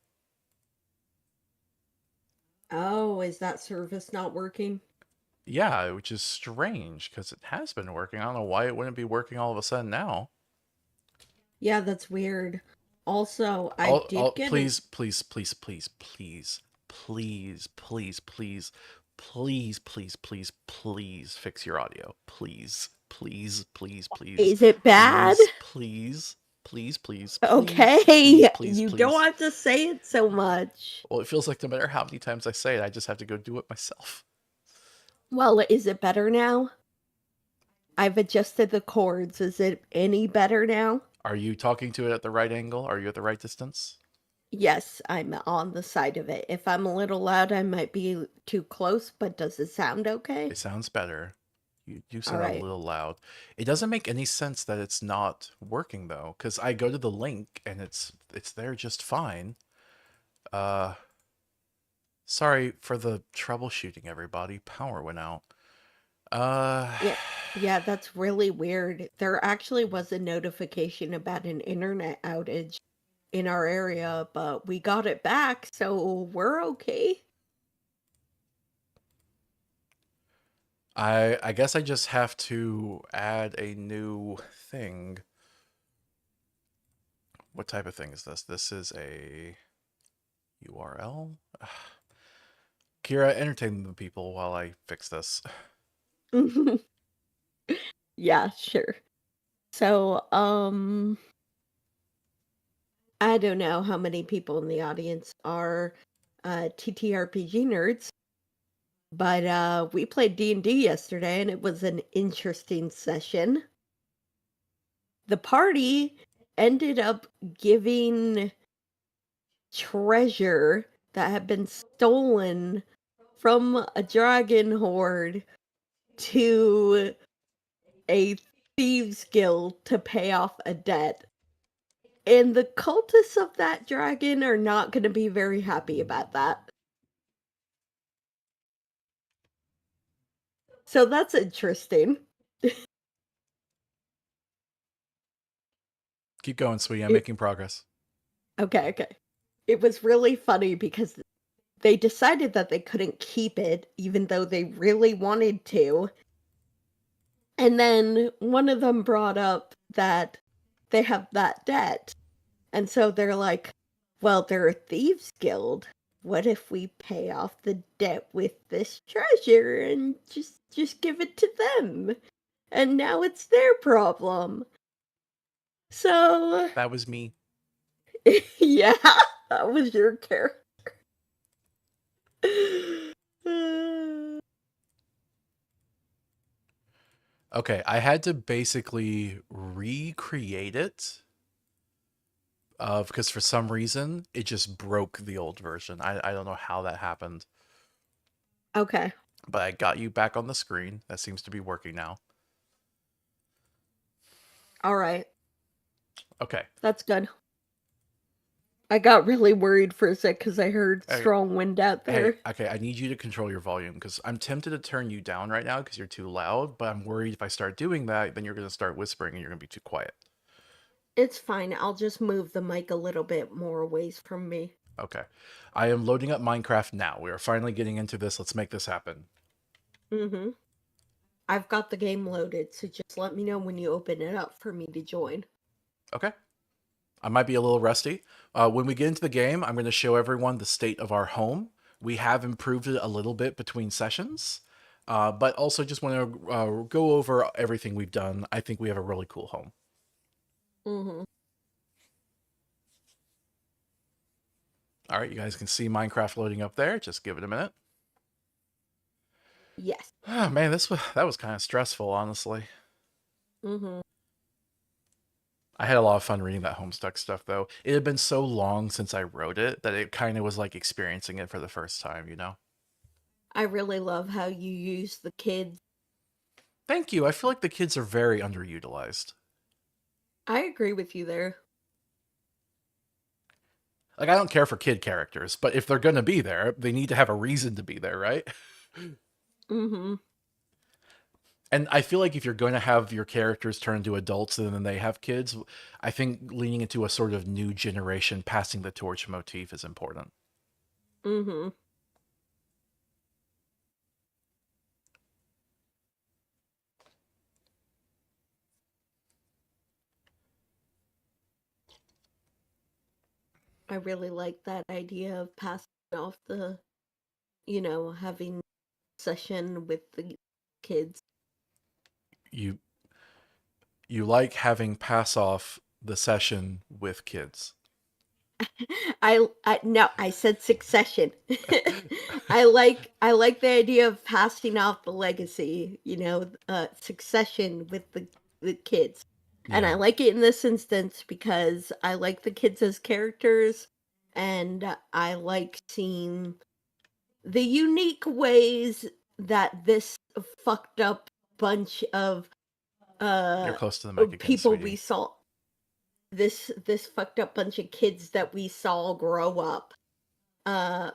S5: Oh, is that service not working?
S1: Yeah, which is strange because it has been working. I don't know why it wouldn't be working all of a sudden now.
S5: Yeah, that's weird. Also, I did get an...
S1: Please, please, please, please, please, please, please, please, please, please, please, please fix your audio. Please, please, please, please,
S5: Is it bad?
S1: please, please, please, please,
S5: Okay,
S1: please, please,
S5: you don't
S1: please.
S5: have to say it so much.
S1: Well, it feels like no matter how many times I say it, I just have to go do it myself.
S5: Well, is it better now? I've adjusted the cords. Is it any better now?
S1: Are you talking to it at the right angle? Are you at the right distance?
S5: Yes, I'm on the side of it. If I'm a little loud, I might be too close, but does it sound okay?
S1: It sounds better. You said
S5: All
S1: a
S5: right.
S1: little loud. It doesn't make any sense that it's not working though, because I go to the link and it's there just fine. Uh, sorry for the troubleshooting, everybody. Power went out. Uh,
S5: Yeah, that's really weird. There actually was a notification about an internet outage in our area, but we got it back, so we're okay.
S1: I guess I just have to add a new thing. What type of thing is this? This is a URL? Kira, entertain the people while I fix this.
S5: Yeah, sure. So, I don't know how many people in the audience are TTRPG nerds, but we played D&D yesterday and it was an interesting session. The party ended up giving treasure that had been stolen from a dragon horde to a thieves guild to pay off a debt. And the cultists of that dragon are not going to be very happy about that. So that's interesting.
S1: Keep going, sweetie. I'm making progress.
S5: Okay. It was really funny because they decided that they couldn't keep it, even though they really wanted to. And then one of them brought up that they have that debt. And so they're like, well, they're a thieves guild. What if we pay off the debt with this treasure and just give it to them? And now it's their problem. So,
S1: That was me.
S5: yeah, that was your character.
S1: Okay, I had to basically recreate it because for some reason it just broke the old version. I don't know how that happened,
S5: Okay.
S1: but I got you back on the screen. That seems to be working now.
S5: All right.
S1: Okay.
S5: That's good. I got really worried for a sec because I heard
S1: Hey,
S5: strong wind out
S1: hey,
S5: there.
S1: okay, I need you to control your volume because I'm tempted to turn you down right now because you're too loud, but I'm worried if I start doing that, then you're going to start whispering and you're going to be too quiet.
S5: It's fine. I'll just move the mic a little bit more away from me.
S1: Okay. I am loading up Minecraft now. We are finally getting into this. Let's make this happen.
S5: Mm-hmm. I've got the game loaded, so just let me know when you open it up for me to join.
S1: Okay. I might be a little rusty. When we get into the game, I'm going to show everyone the state of our home. We have improved it a little bit between sessions, but also just want to go over everything we've done. I think we have a really cool home.
S5: Mm-hmm.
S1: All right, you guys can see Minecraft loading up there. Just give it a minute.
S5: Yes.
S1: Oh, man, that was kind of stressful, honestly.
S5: Mm-hmm.
S1: I had a lot of fun reading that Homestuck stuff, though. It had been so long since I wrote it that it kind of was like experiencing it for the first time, you know?
S5: I really love how you use the kids.
S1: Thank you. I feel like the kids are very underutilized.
S5: I agree with you there.
S1: Like, I don't care for kid characters, but if they're gonna be there, they need to have a reason to be there, right?
S5: Mm-hmm.
S1: And I feel like if you're going to have your characters turn into adults and then they have kids, I think leaning into a sort of new generation passing the torch motif is important.
S5: Mm-hmm. I really like that idea of passing off the, having session with the kids.
S1: You you like having pass off the session with kids.
S5: I no, I said succession. I like the idea of passing off the legacy, succession with the kids. And I
S1: Yeah.
S5: like it in this instance because I like the kids as characters and I like seeing the unique ways that this fucked up bunch of
S1: You're
S5: uh
S1: close to the mic again,
S5: people we
S1: sweetie.
S5: saw this fucked up bunch of kids that we saw grow up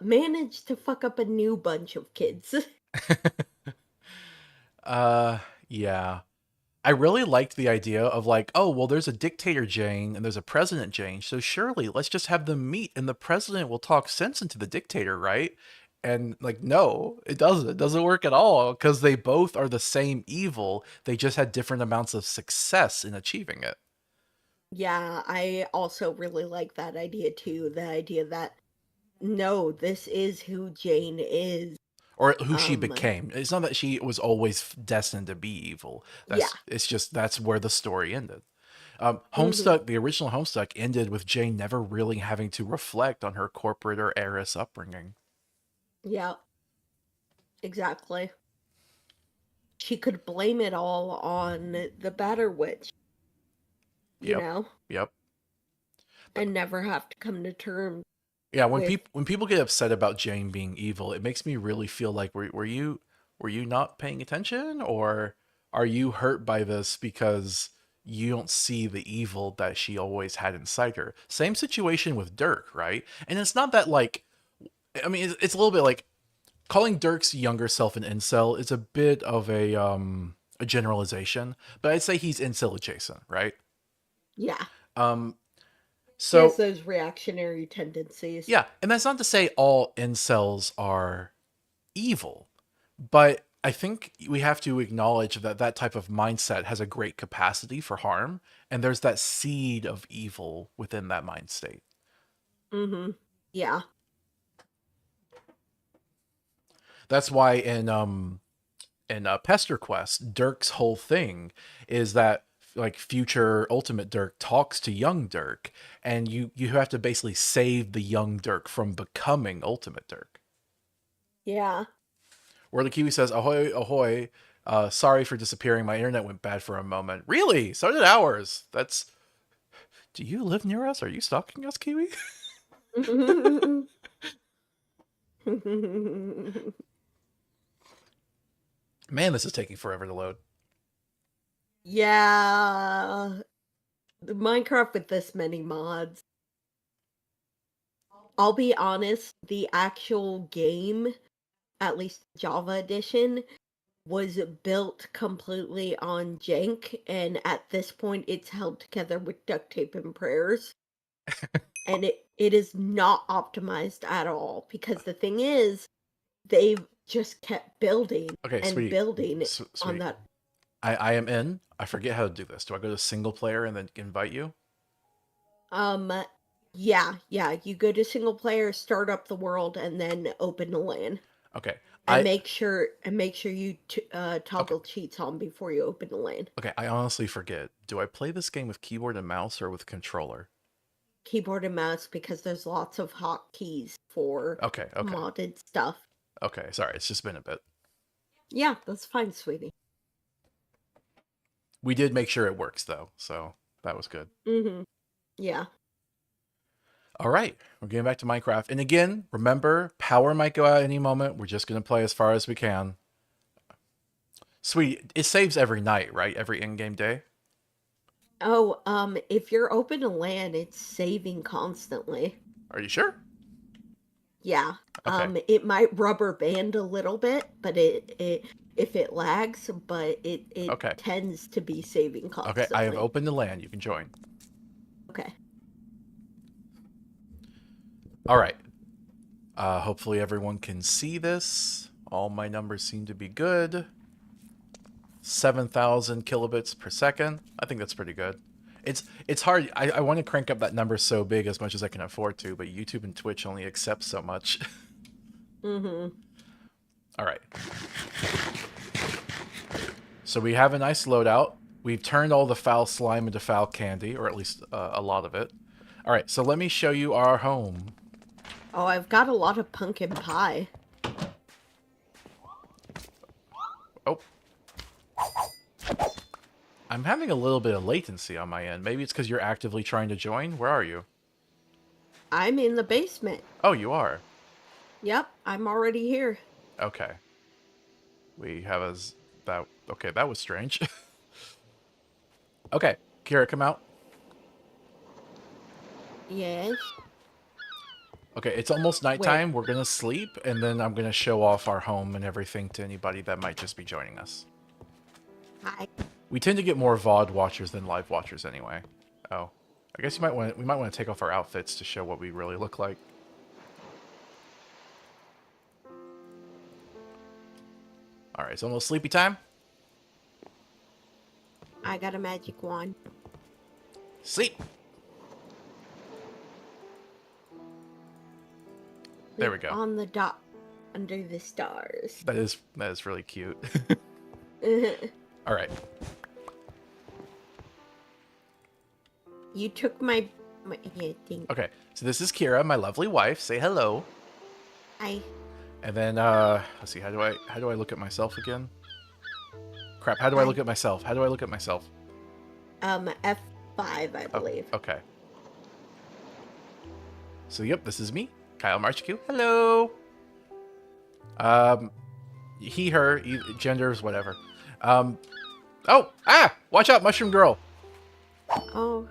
S5: managed to fuck up a new bunch of kids.
S1: uh yeah. I really liked the idea of like, oh, well, there's a dictator Jane and there's a president Jane, so surely let's just have them meet and the president will talk sense into the dictator, right? And like, no, it doesn't. It doesn't work at all because they both are the same evil. They just had different amounts of success in achieving it,
S5: Yeah, I also really like that idea too. The idea that no, this is who Jane is.
S1: or who she
S5: Um,
S1: became. It's not that she was always destined to be evil.
S5: yeah.
S1: It's just that's where the story ended.
S5: Hmm.
S1: Homestuck, the original Homestuck, ended with Jane never really having to reflect on her corporate or heiress upbringing.
S5: Yeah, exactly. She could blame it all on the Batter Witch, you
S1: Yep,
S5: know,
S1: yep.
S5: and never have to come to terms
S1: Yeah,
S5: with,
S1: when people get upset about Jane being evil, it makes me really feel like were you not paying attention, or are you hurt by this because you don't see the evil that she always had inside her? Same situation with Dirk, right? And it's not that like I mean it's a little bit like calling Dirk's younger self an incel is a bit of a generalization, but I'd say he's incel adjacent, right?
S5: yeah,
S1: Um
S5: he has
S1: so
S5: those reactionary tendencies.
S1: yeah, and that's not to say all incels are evil, but I think we have to acknowledge that that type of mindset has a great capacity for harm, and there's that seed of evil within that mind state.
S5: Mm-hmm. Yeah.
S1: That's why in Pester Quest, Dirk's whole thing is that like future Ultimate Dirk talks to young Dirk, and you have to basically save the young Dirk from becoming Ultimate Dirk.
S5: Yeah.
S1: Where the Kiwi says, "Ahoy, ahoy! Sorry for disappearing. My internet went bad for a moment. Really? So did ours. That's. Do you live near us? Are you stalking us, Kiwi? Man, this is taking forever to load.
S5: Yeah. The Minecraft with this many mods. I'll be honest, the actual game, at least Java edition, was built completely on jank, and at this point, it's held together with duct tape and prayers. And it is not optimized at all, because the thing is, they've just kept building
S1: Okay,
S5: and
S1: sweetie.
S5: building on
S1: Sweetie.
S5: that.
S1: I am in. I forget how to do this. Do I go to single player and then invite you?
S5: Um, yeah, you go to single player, start up the world, and then open the LAN.
S1: Okay.
S5: And
S1: I
S5: make sure you
S1: okay.
S5: toggle cheats on before you open the LAN.
S1: Okay, I honestly forget. Do I play this game with keyboard and mouse or with controller?
S5: Keyboard and mouse, because there's lots of hotkeys for
S1: Okay.
S5: modded stuff.
S1: Okay, sorry. It's just been a bit.
S5: Yeah, that's fine, sweetie.
S1: We did make sure it works though, so that was good.
S5: Yeah.
S1: All right, we're getting back to Minecraft. And again, remember, power might go out any moment. We're just going to play as far as we can. Sweet, it saves every night, right? Every in-game day?
S5: Oh, if you're open to LAN, it's saving constantly.
S1: Are you sure?
S5: Yeah.
S1: Okay.
S5: It might rubber band a little bit, but it if it lags, but it
S1: Okay.
S5: tends to be saving constantly.
S1: Okay, I have opened the LAN. You can join.
S5: Okay.
S1: All right. Hopefully everyone can see this. All my numbers seem to be good. 7,000 kilobits per second. I think that's pretty good. It's hard. I want to crank up that number so big as much as I can afford to, but YouTube and Twitch only accept so much. All right. So we have a nice loadout. We've turned all the foul slime into foul candy, or at least a lot of it. All right, so let me show you our home.
S5: Oh, I've got a lot of pumpkin pie.
S1: Oh. I'm having a little bit of latency on my end. Maybe it's because you're actively trying to join. Where are you?
S5: I'm in the basement.
S1: Oh, you are.
S5: Yep, I'm already here.
S1: Okay. We have that. Okay, that was strange. Okay, Kira, come out.
S5: Yes.
S1: Okay, it's almost nighttime. We're gonna sleep, and then I'm gonna show off our home and everything to anybody that might just be joining us.
S5: Hi.
S1: We tend to get more VOD watchers than live watchers anyway. Oh, I guess we might want to take off our outfits to show what we really look like. All right, it's almost sleepy time.
S5: I got a magic wand.
S1: Sleep. There we go.
S5: On the dot, under the stars.
S1: That is really cute. All right.
S5: You took my yeah, thing.
S1: Okay, so this is Kira, my lovely wife. Say hello.
S5: Hi.
S1: And then let's see, how do I look at myself again? Crap, how do I look at myself? How do I look at myself?
S5: F5, I believe.
S1: Oh, okay. So yep, this is me, Kyle Marchq. Hello. He, her, genders, whatever. Oh, watch out, Mushroom Girl.
S5: Oh.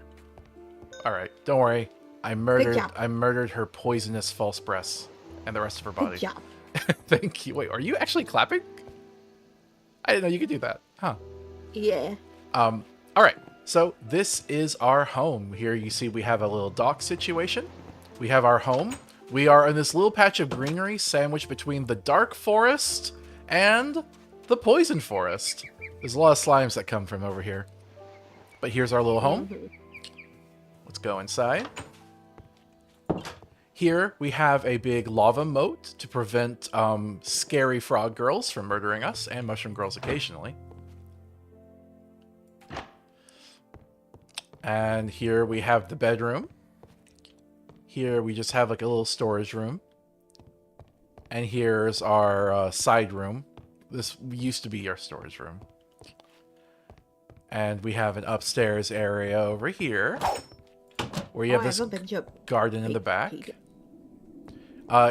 S1: All right, don't worry. I murdered her poisonous false breasts and the rest of her body.
S5: Good job.
S1: Thank you. Wait, are you actually clapping? I didn't know you could do that. Huh.
S5: Yeah.
S1: All right. So this is our home. Here you see we have a little dock situation. We have our home. We are in this little patch of greenery sandwiched between the dark forest and the poison forest. There's a lot of slimes that come from over here. But here's our little home. Let's go inside. Here we have a big lava moat to prevent scary frog girls from murdering us, and mushroom girls occasionally. And here we have the bedroom. Here we just have like a little storage room. And here's our side room. This used to be our storage room. And we have an upstairs area over here, where you have this garden in the back.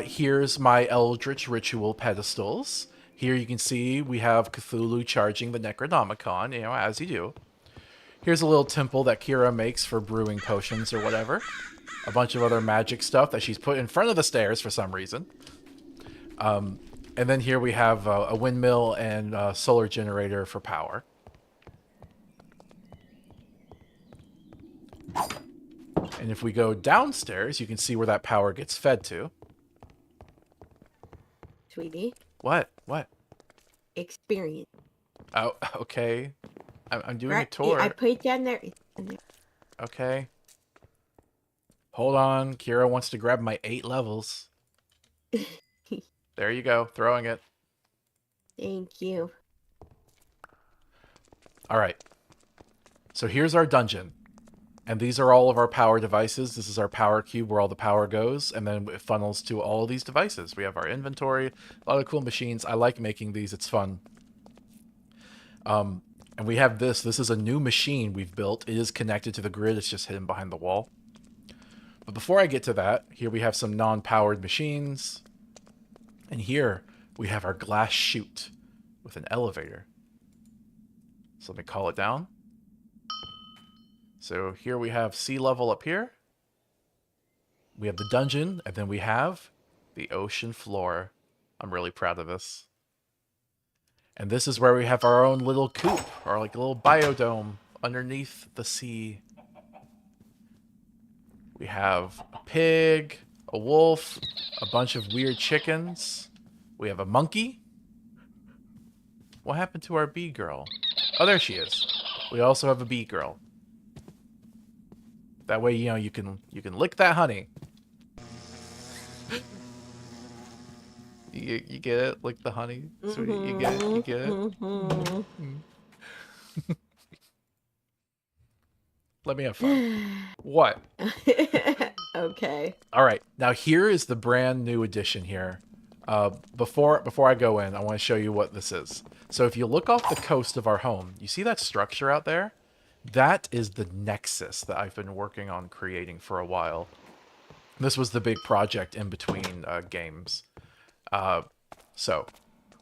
S1: Here's my Eldritch Ritual pedestals. Here you can see we have Cthulhu charging the Necronomicon, as you do. Here's a little temple that Kira makes for brewing potions or whatever. a bunch of other magic stuff that she's put in front of the stairs for some reason. And then here we have a windmill and a solar generator for power. And if we go downstairs, you can see where that power gets fed to.
S5: Sweetie,
S1: What? What?
S5: experience.
S1: Oh, okay. I'm doing a
S5: Right,
S1: tour.
S5: I put it down there. It's down there.
S1: Okay. Hold on. Kira wants to grab my 8 levels. There you go. Throwing it.
S5: Thank you.
S1: All right. So here's our dungeon. And these are all of our power devices. This is our power cube where all the power goes. And then it funnels to all of these devices. We have our inventory. A lot of cool machines. I like making these. It's fun. And we have this. This is a new machine we've built. It is connected to the grid. It's just hidden behind the wall. But before I get to that, here we have some non-powered machines. And here we have our glass chute with an elevator. So let me call it down. So here we have sea level up here. We have the dungeon, and then we have the ocean floor. I'm really proud of this. And this is where we have our own little coop, or like a little biodome underneath the sea. We have a pig, a wolf, a bunch of weird chickens. We have a monkey. What happened to our bee girl? Oh, there she is. We also have a bee girl. That way, you know, you can lick that honey. You get it? Lick the honey? Sweetie, you get it? You get it?
S5: Mm-hmm.
S1: Let me have fun. What?
S5: Okay.
S1: All right. Now here is the brand new addition here. Before I go in, I want to show you what this is. So if you look off the coast of our home, you see that structure out there? That is the Nexus that I've been working on creating for a while. This was the big project in between games. So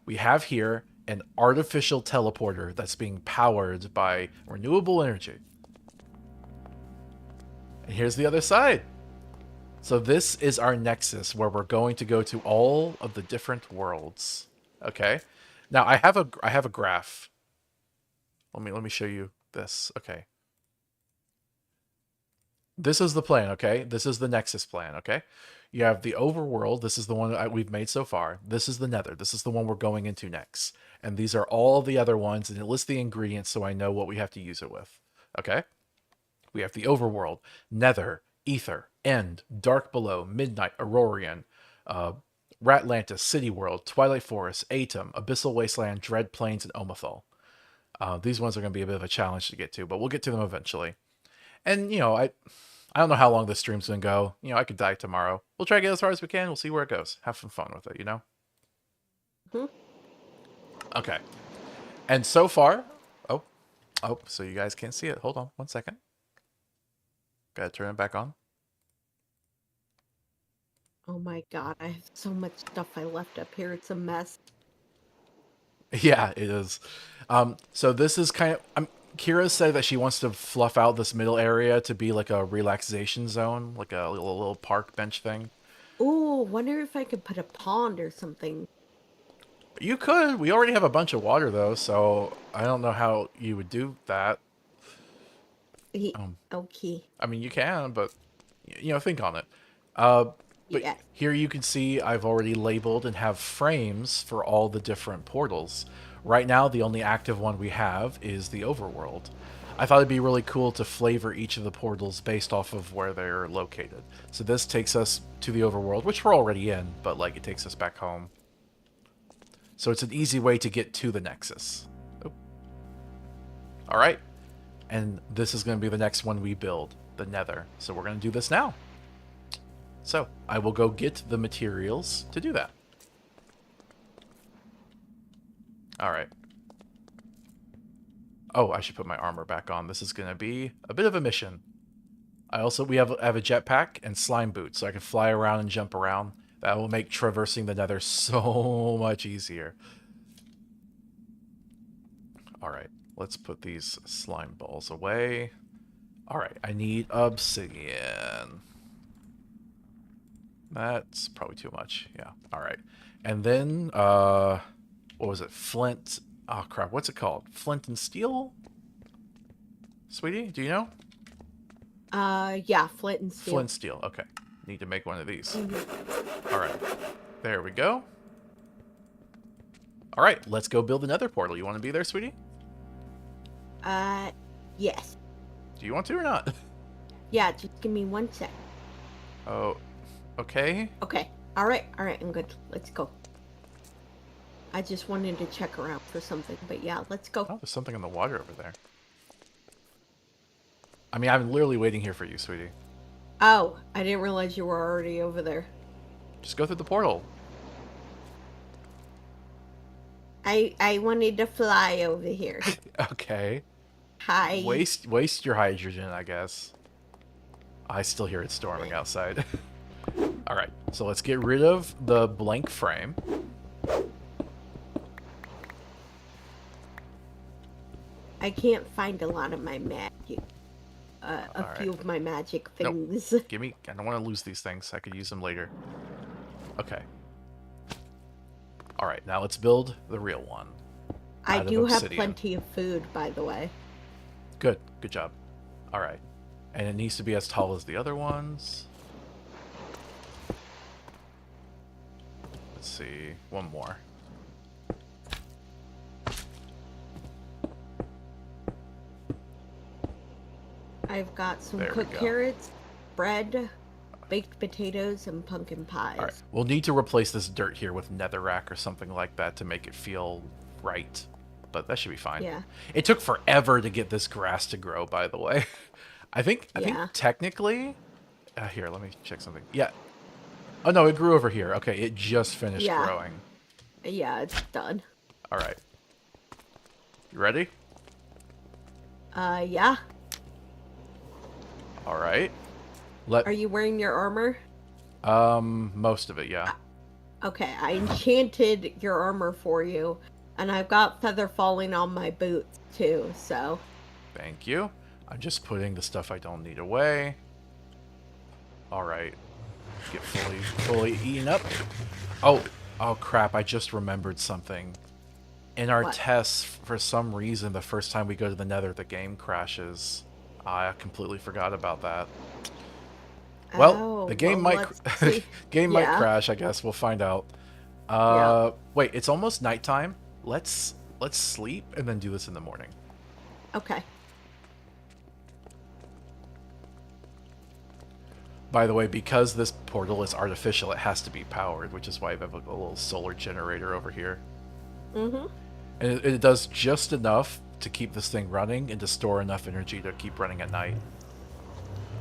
S1: we have here an artificial teleporter that's being powered by renewable energy. And here's the other side. So this is our Nexus where we're going to go to all of the different worlds. Okay. Now I have a graph. Let me show you this. Okay. This is the plan, okay? This is the Nexus plan, okay? You have the overworld. This is the one that we've made so far. This is the Nether. This is the one we're going into next. And these are all the other ones, and it lists the ingredients so I know what we have to use it with. Okay? We have the overworld, Nether, Ether, End, Dark Below, Midnight, Aurorian, Ratlantis, City World, Twilight Forest, Atom, Abyssal Wasteland, Dread Plains, and Omathal. These ones are going to be a bit of a challenge to get to, but we'll get to them eventually. And, you know, I don't know how long this stream's going to go. You know, I could die tomorrow. We'll try to get as far as we can. We'll see where it goes. Have some fun with it, you know? Okay. And so far... Oh, so you guys can't see it. Hold on 1 second. Gotta turn it back on.
S5: Oh my god, I have so much stuff I left up here. It's a mess.
S1: Yeah, it is. So this is kind of... Kira said that she wants to fluff out this middle area to be like a relaxation zone, like a little park bench thing.
S5: Ooh, wonder if I could put a pond or something.
S1: You could. We already have a bunch of water, though, so I don't know how you would do that.
S5: Okay.
S1: I mean, you can, but, you know, think on it. But
S5: Yeah.
S1: here you can see I've already labeled and have frames for all the different portals. Right now, the only active one we have is the overworld. I thought it'd be really cool to flavor each of the portals based off of where they're located. So this takes us to the overworld, which we're already in, but like it takes us back home. So it's an easy way to get to the Nexus. Oh. All right. And this is going to be the next one we build, the Nether. So we're going to do this now. So I will go get the materials to do that. All right. Oh, I should put my armor back on. This is going to be a bit of a mission. We have a jetpack and slime boots, so I can fly around and jump around. That will make traversing the Nether so much easier. All right, let's put these slime balls away. All right, I need obsidian. That's probably too much. Yeah. All right. And then, what was it? Flint. Oh, crap. What's it called? Flint and steel? Sweetie, do you know?
S5: Yeah, flint and steel.
S1: Flint steel. Okay. Need to make one of these.
S5: Mhm.
S1: All right. There we go. All right. Let's go build another portal. You want to be there, sweetie?
S5: Uh, yes.
S1: Do you want to or not?
S5: Yeah, just give me 1 sec.
S1: Oh, okay.
S5: Okay. All right, I'm good. Let's go. I just wanted to check around for something, but yeah, let's go.
S1: Oh, there's something in the water over there. I mean, I'm literally waiting here for you, sweetie.
S5: Oh, I didn't realize you were already over there.
S1: Just go through the portal.
S5: I wanted to fly over here.
S1: Okay.
S5: Hi.
S1: Waste your hydrogen, I guess. I still hear it storming outside. All right, so let's get rid of the blank frame.
S5: I can't find a lot of my magic. A
S1: All
S5: few
S1: right.
S5: of my magic
S1: Nope.
S5: things.
S1: Give me. I don't want to lose these things. I could use them later. Okay. All right, now let's build the real one.
S5: I
S1: Out of
S5: do have
S1: obsidian.
S5: plenty of food, by the way.
S1: Good. Good job. All right. And it needs to be as tall as the other ones. Let's see. One more.
S5: I've got some
S1: There we
S5: cooked
S1: go.
S5: carrots, bread, baked potatoes, and pumpkin pies.
S1: All right. We'll need to replace this dirt here with netherrack or something like that to make it feel right. But that should be fine.
S5: Yeah.
S1: It took forever to get this grass to grow, by the way. I think
S5: Yeah.
S1: technically here, let me check something. Yeah. Oh no, it grew over here. Okay, it just finished
S5: Yeah.
S1: growing.
S5: Yeah, it's done.
S1: All right. You ready?
S5: Yeah.
S1: All right.
S5: Are you wearing your armor?
S1: Most of it, yeah.
S5: Okay, I enchanted your armor for you, and I've got feather falling on my boots too, so.
S1: Thank you. I'm just putting the stuff I don't need away. All right. Get fully eaten up. Oh crap, I just remembered something. In our
S5: What?
S1: tests, for some reason, the first time we go to the Nether, the game crashes. I completely forgot about that. Well,
S5: Oh,
S1: the game
S5: well,
S1: might
S5: let's see.
S1: might
S5: Yeah.
S1: crash, I guess. We'll find out.
S5: Yeah.
S1: Wait, it's almost nighttime. Let's sleep and then do this in the morning.
S5: Okay.
S1: By the way, because this portal is artificial, it has to be powered, which is why I have a little solar generator over here.
S5: Mm-hmm.
S1: And it does just enough to keep this thing running and to store enough energy to keep running at night.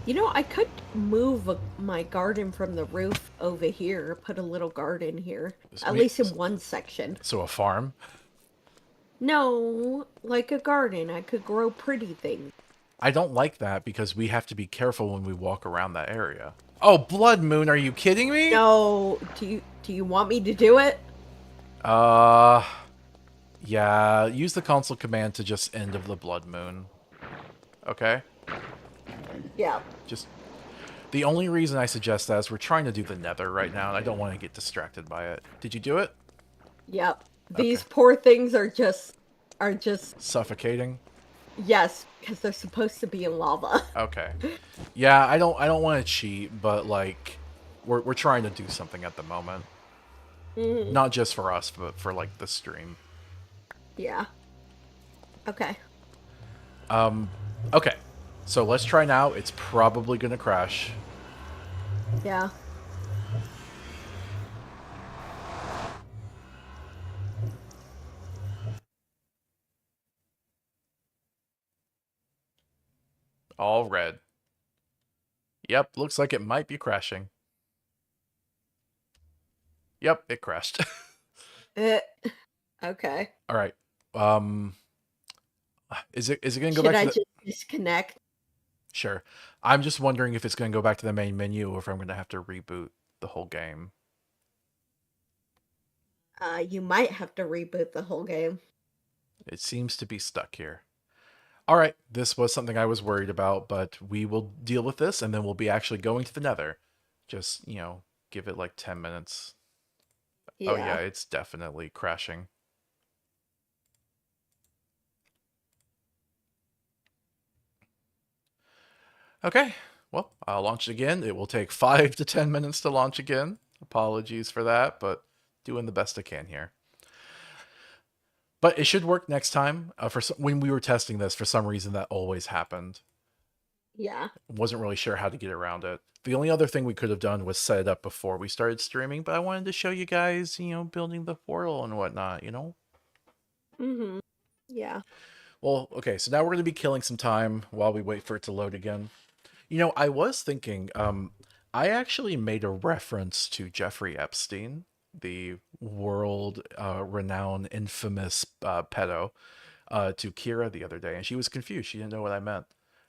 S5: You know, I could move my garden from the roof over here, put a little garden here, at least in one section.
S1: So a farm?
S5: No, like a garden. I could grow pretty things.
S1: I don't like that because we have to be careful when we walk around that area. Oh, Blood Moon, are you kidding me?
S5: No, do you want me to do it?
S1: Yeah, use the console command to just end of the Blood Moon. Okay?
S5: Yeah.
S1: Just the only reason I suggest that is we're trying to do the Nether right now, and I don't want to get distracted by it. Did you do it?
S5: Yep. These poor things are just
S1: Suffocating?
S5: yes, because they're supposed to be in lava.
S1: Okay. Yeah, I don't want to cheat, but like we're trying to do something at the moment.
S5: Mhm.
S1: Not just for us, but for like the stream.
S5: Yeah. Okay.
S1: Okay. So let's try now. It's probably going to crash.
S5: Yeah.
S1: All red. Yep, looks like it might be crashing. Yep, it crashed.
S5: Okay.
S1: All right. Is it going to go
S5: Should
S1: back
S5: I
S1: to the...
S5: just disconnect?
S1: Sure. I'm just wondering if it's going to go back to the main menu or if I'm going to have to reboot the whole game.
S5: You might have to reboot the whole game.
S1: It seems to be stuck here. All right, this was something I was worried about, but we will deal with this, and then we'll be actually going to the Nether. Just, give it like 10 minutes. Oh yeah,
S5: Yeah.
S1: it's definitely crashing. Okay, well, I'll launch again. It will take 5 to 10 minutes to launch again. Apologies for that, but doing the best I can here. But it should work next time. When we were testing this, for some reason that always happened.
S5: Yeah.
S1: Wasn't really sure how to get around it. The only other thing we could have done was set it up before we started streaming, but I wanted to show you guys, building the portal and whatnot.
S5: Mhm. Yeah.
S1: Well, okay, so now we're going to be killing some time while we wait for it to load again. I was thinking, I actually made a reference to Jeffrey Epstein, the world renowned, infamous pedo, to Kira the other day, and she was confused. She didn't know what I meant.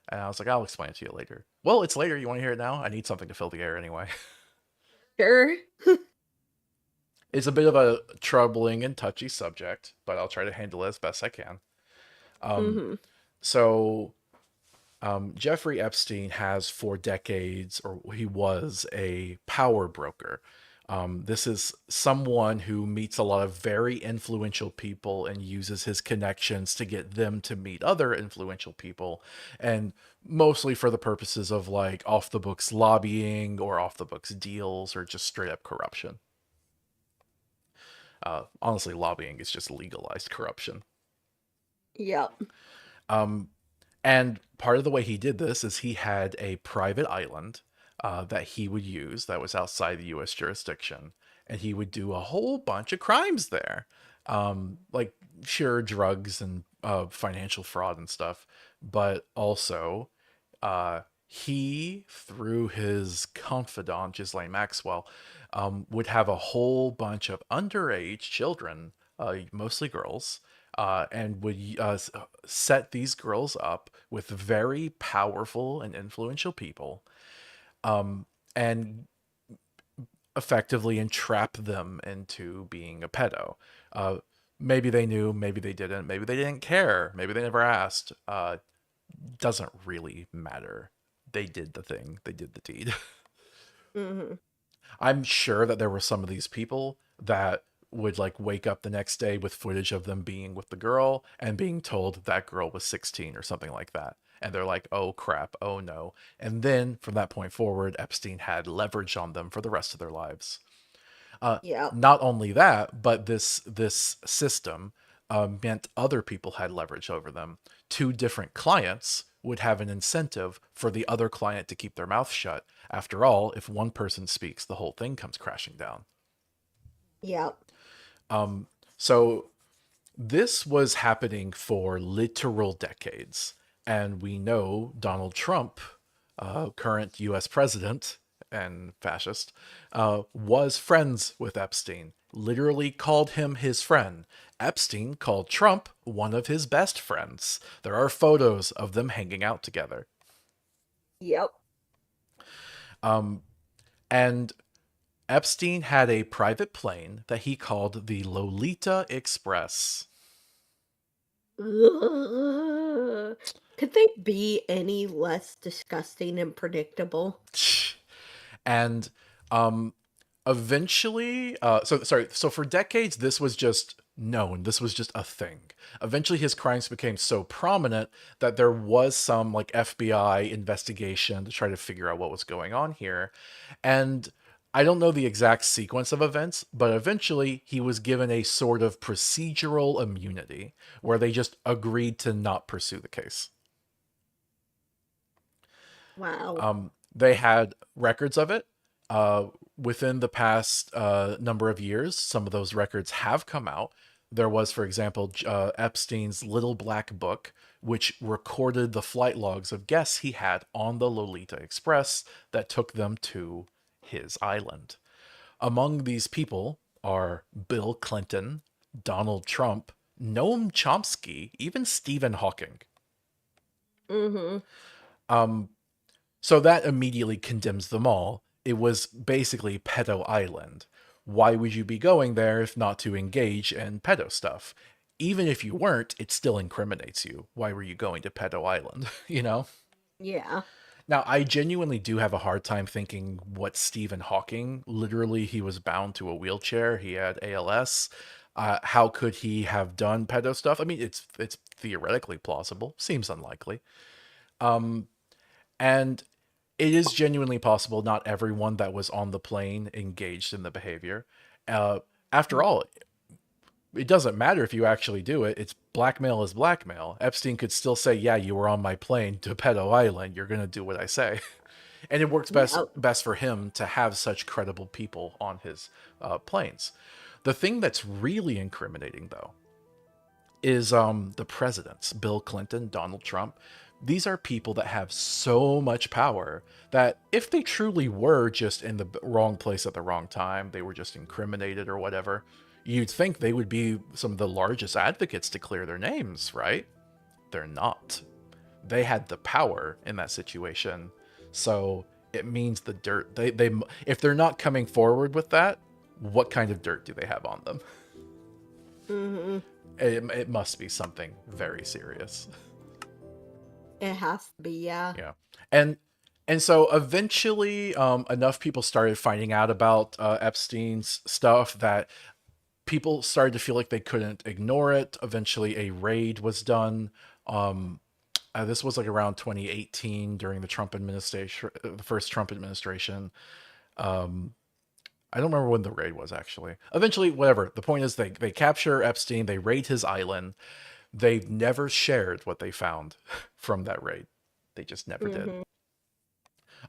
S1: And I was like, I'll explain it to you later. Well, it's later. You want to hear it now? I need something to fill the air anyway.
S5: Sure.
S1: It's a bit of a troubling and touchy subject, but I'll try to handle it as best I can. Um,
S5: Mhm.
S1: so Jeffrey Epstein has for decades, or he was a power broker. This is someone who meets a lot of very influential people and uses his connections to get them to meet other influential people, and mostly for the purposes of like off the books lobbying or off the books deals or just straight up corruption. Honestly, lobbying is just legalized corruption.
S5: Yep.
S1: Um, And part of the way he did this is he had a private island that he would use that was outside the U.S. jurisdiction, and he would do a whole bunch of crimes there, like sure drugs and financial fraud and stuff, but also he, through his confidant Ghislaine Maxwell, would have a whole bunch of underage children, mostly girls, and would set these girls up with very powerful and influential people, and effectively entrap them into being a pedo. Uh, Maybe they knew, maybe maybe they didn't care, maybe they never asked. Doesn't really matter. They did the thing, they did the deed.
S5: Mhm.
S1: I'm sure that there were some of these people that would like wake up the next day with footage of them being with the girl and being told that girl was 16 or something like that. And they're like, oh crap, oh no. And then from that point forward, Epstein had leverage on them for the rest of their lives. Uh,
S5: Yep.
S1: Not only that, but this system meant other people had leverage over them. Two different clients would have an incentive for the other client to keep their mouth shut. After all, if one person speaks, the whole thing comes crashing down.
S5: Yep.
S1: So this was happening for literal decades. And we know Donald Trump, current US president and fascist, was friends with Epstein, literally called him his friend. Epstein called Trump one of his best friends. There are photos of them hanging out together.
S5: Yep.
S1: And Epstein had a private plane that he called the Lolita Express.
S5: Ugh. Could they be any less disgusting and predictable?
S1: And eventually, so for decades this was just known, this was just a thing. Eventually his crimes became so prominent that there was some like FBI investigation to try to figure out what was going on here. And I don't know the exact sequence of events, but eventually he was given a sort of procedural immunity where they just agreed to not pursue the case.
S5: Wow.
S1: They had records of it. Within the past number of years, some of those records have come out. There was, for example, Epstein's Little Black Book, which recorded the flight logs of guests he had on the Lolita Express that took them to his island. Among these people are Bill Clinton, Donald Trump, Noam Chomsky, even Stephen Hawking.
S5: Mm-hmm.
S1: So that immediately condemns them all. It was basically Pedo Island. Why would you be going there if not to engage in pedo stuff? Even if you weren't, it still incriminates you. Why were you going to Pedo Island? You know?
S5: Yeah.
S1: Now, I genuinely do have a hard time thinking what Stephen Hawking, literally, he was bound to a wheelchair. He had ALS. How could he have done pedo stuff? I mean, it's theoretically plausible. Seems unlikely. And it is genuinely possible not everyone that was on the plane engaged in the behavior. Uh, After all, it doesn't matter if you actually do it. It's blackmail is blackmail. Epstein could still say, "Yeah, you were on my plane to Pedo Island. You're gonna do what I say," and it works
S5: Yeah.
S1: best for him to have such credible people on his planes. The thing that's really incriminating, though, is the presidents, Bill Clinton, Donald Trump. These are people that have so much power that if they truly were just in the wrong place at the wrong time, they were just incriminated or whatever, you'd think they would be some of the largest advocates to clear their names, right? They're not. They had the power in that situation. So it means the dirt, they if they're not coming forward with that, what kind of dirt do they have on them?
S5: Mm-hmm.
S1: It must be something very serious.
S5: It has to be, yeah.
S1: Yeah. And so eventually enough people started finding out about Epstein's stuff that people started to feel like they couldn't ignore it. Eventually a raid was done. This was like around 2018 during the Trump administration, the first Trump administration. I don't remember when the raid was actually. Eventually, whatever. The point is they capture Epstein, they raid his island. They've never shared what they found from that raid. They just never did.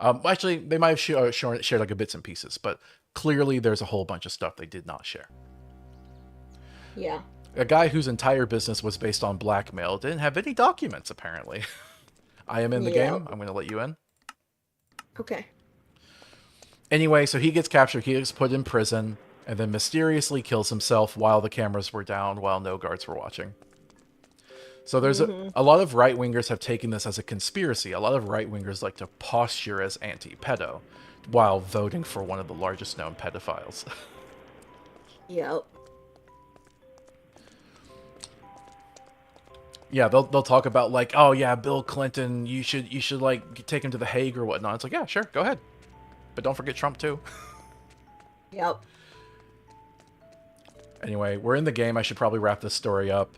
S1: Actually, they might have shared like a bits and pieces, but clearly there's a whole bunch of stuff they did not share.
S5: Yeah.
S1: A guy whose entire business was based on blackmail didn't have any documents, apparently. I am in the game. I'm going to let you in.
S5: Okay.
S1: Anyway, so he gets captured. He gets put in prison and then mysteriously kills himself while the cameras were down, while no guards were watching. So there's a lot of right-wingers have taken this as a conspiracy. A lot of right-wingers like to posture as anti-pedo while voting for one of the largest known pedophiles.
S5: Yep.
S1: Yeah, they'll talk about like, oh yeah, Bill Clinton, you should like take him to the Hague or whatnot. It's like, yeah, sure, go ahead. But don't forget Trump too.
S5: Yep.
S1: Anyway, we're in the game. I should probably wrap this story up.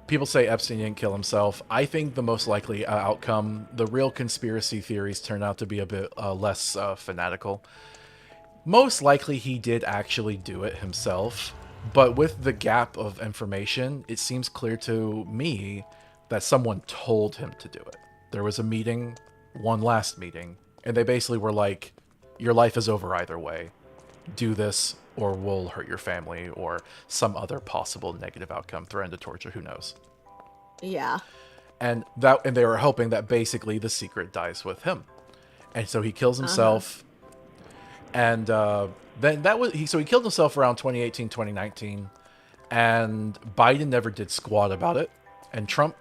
S1: People say Epstein didn't kill himself. I think the most likely outcome, the real conspiracy theories turn out to be a bit less fanatical. Most likely he did actually do it himself, but with the gap of information, it seems clear to me that someone told him to do it. There was a meeting, one last meeting, and they basically were like, your life is over either way. Do this or we'll hurt your family or some other possible negative outcome, threaten to torture, who knows.
S5: Yeah.
S1: And they were hoping that basically the secret dies with him. And so he kills himself. And then so he killed himself around 2018, 2019, and Biden never did squat about it. And Trump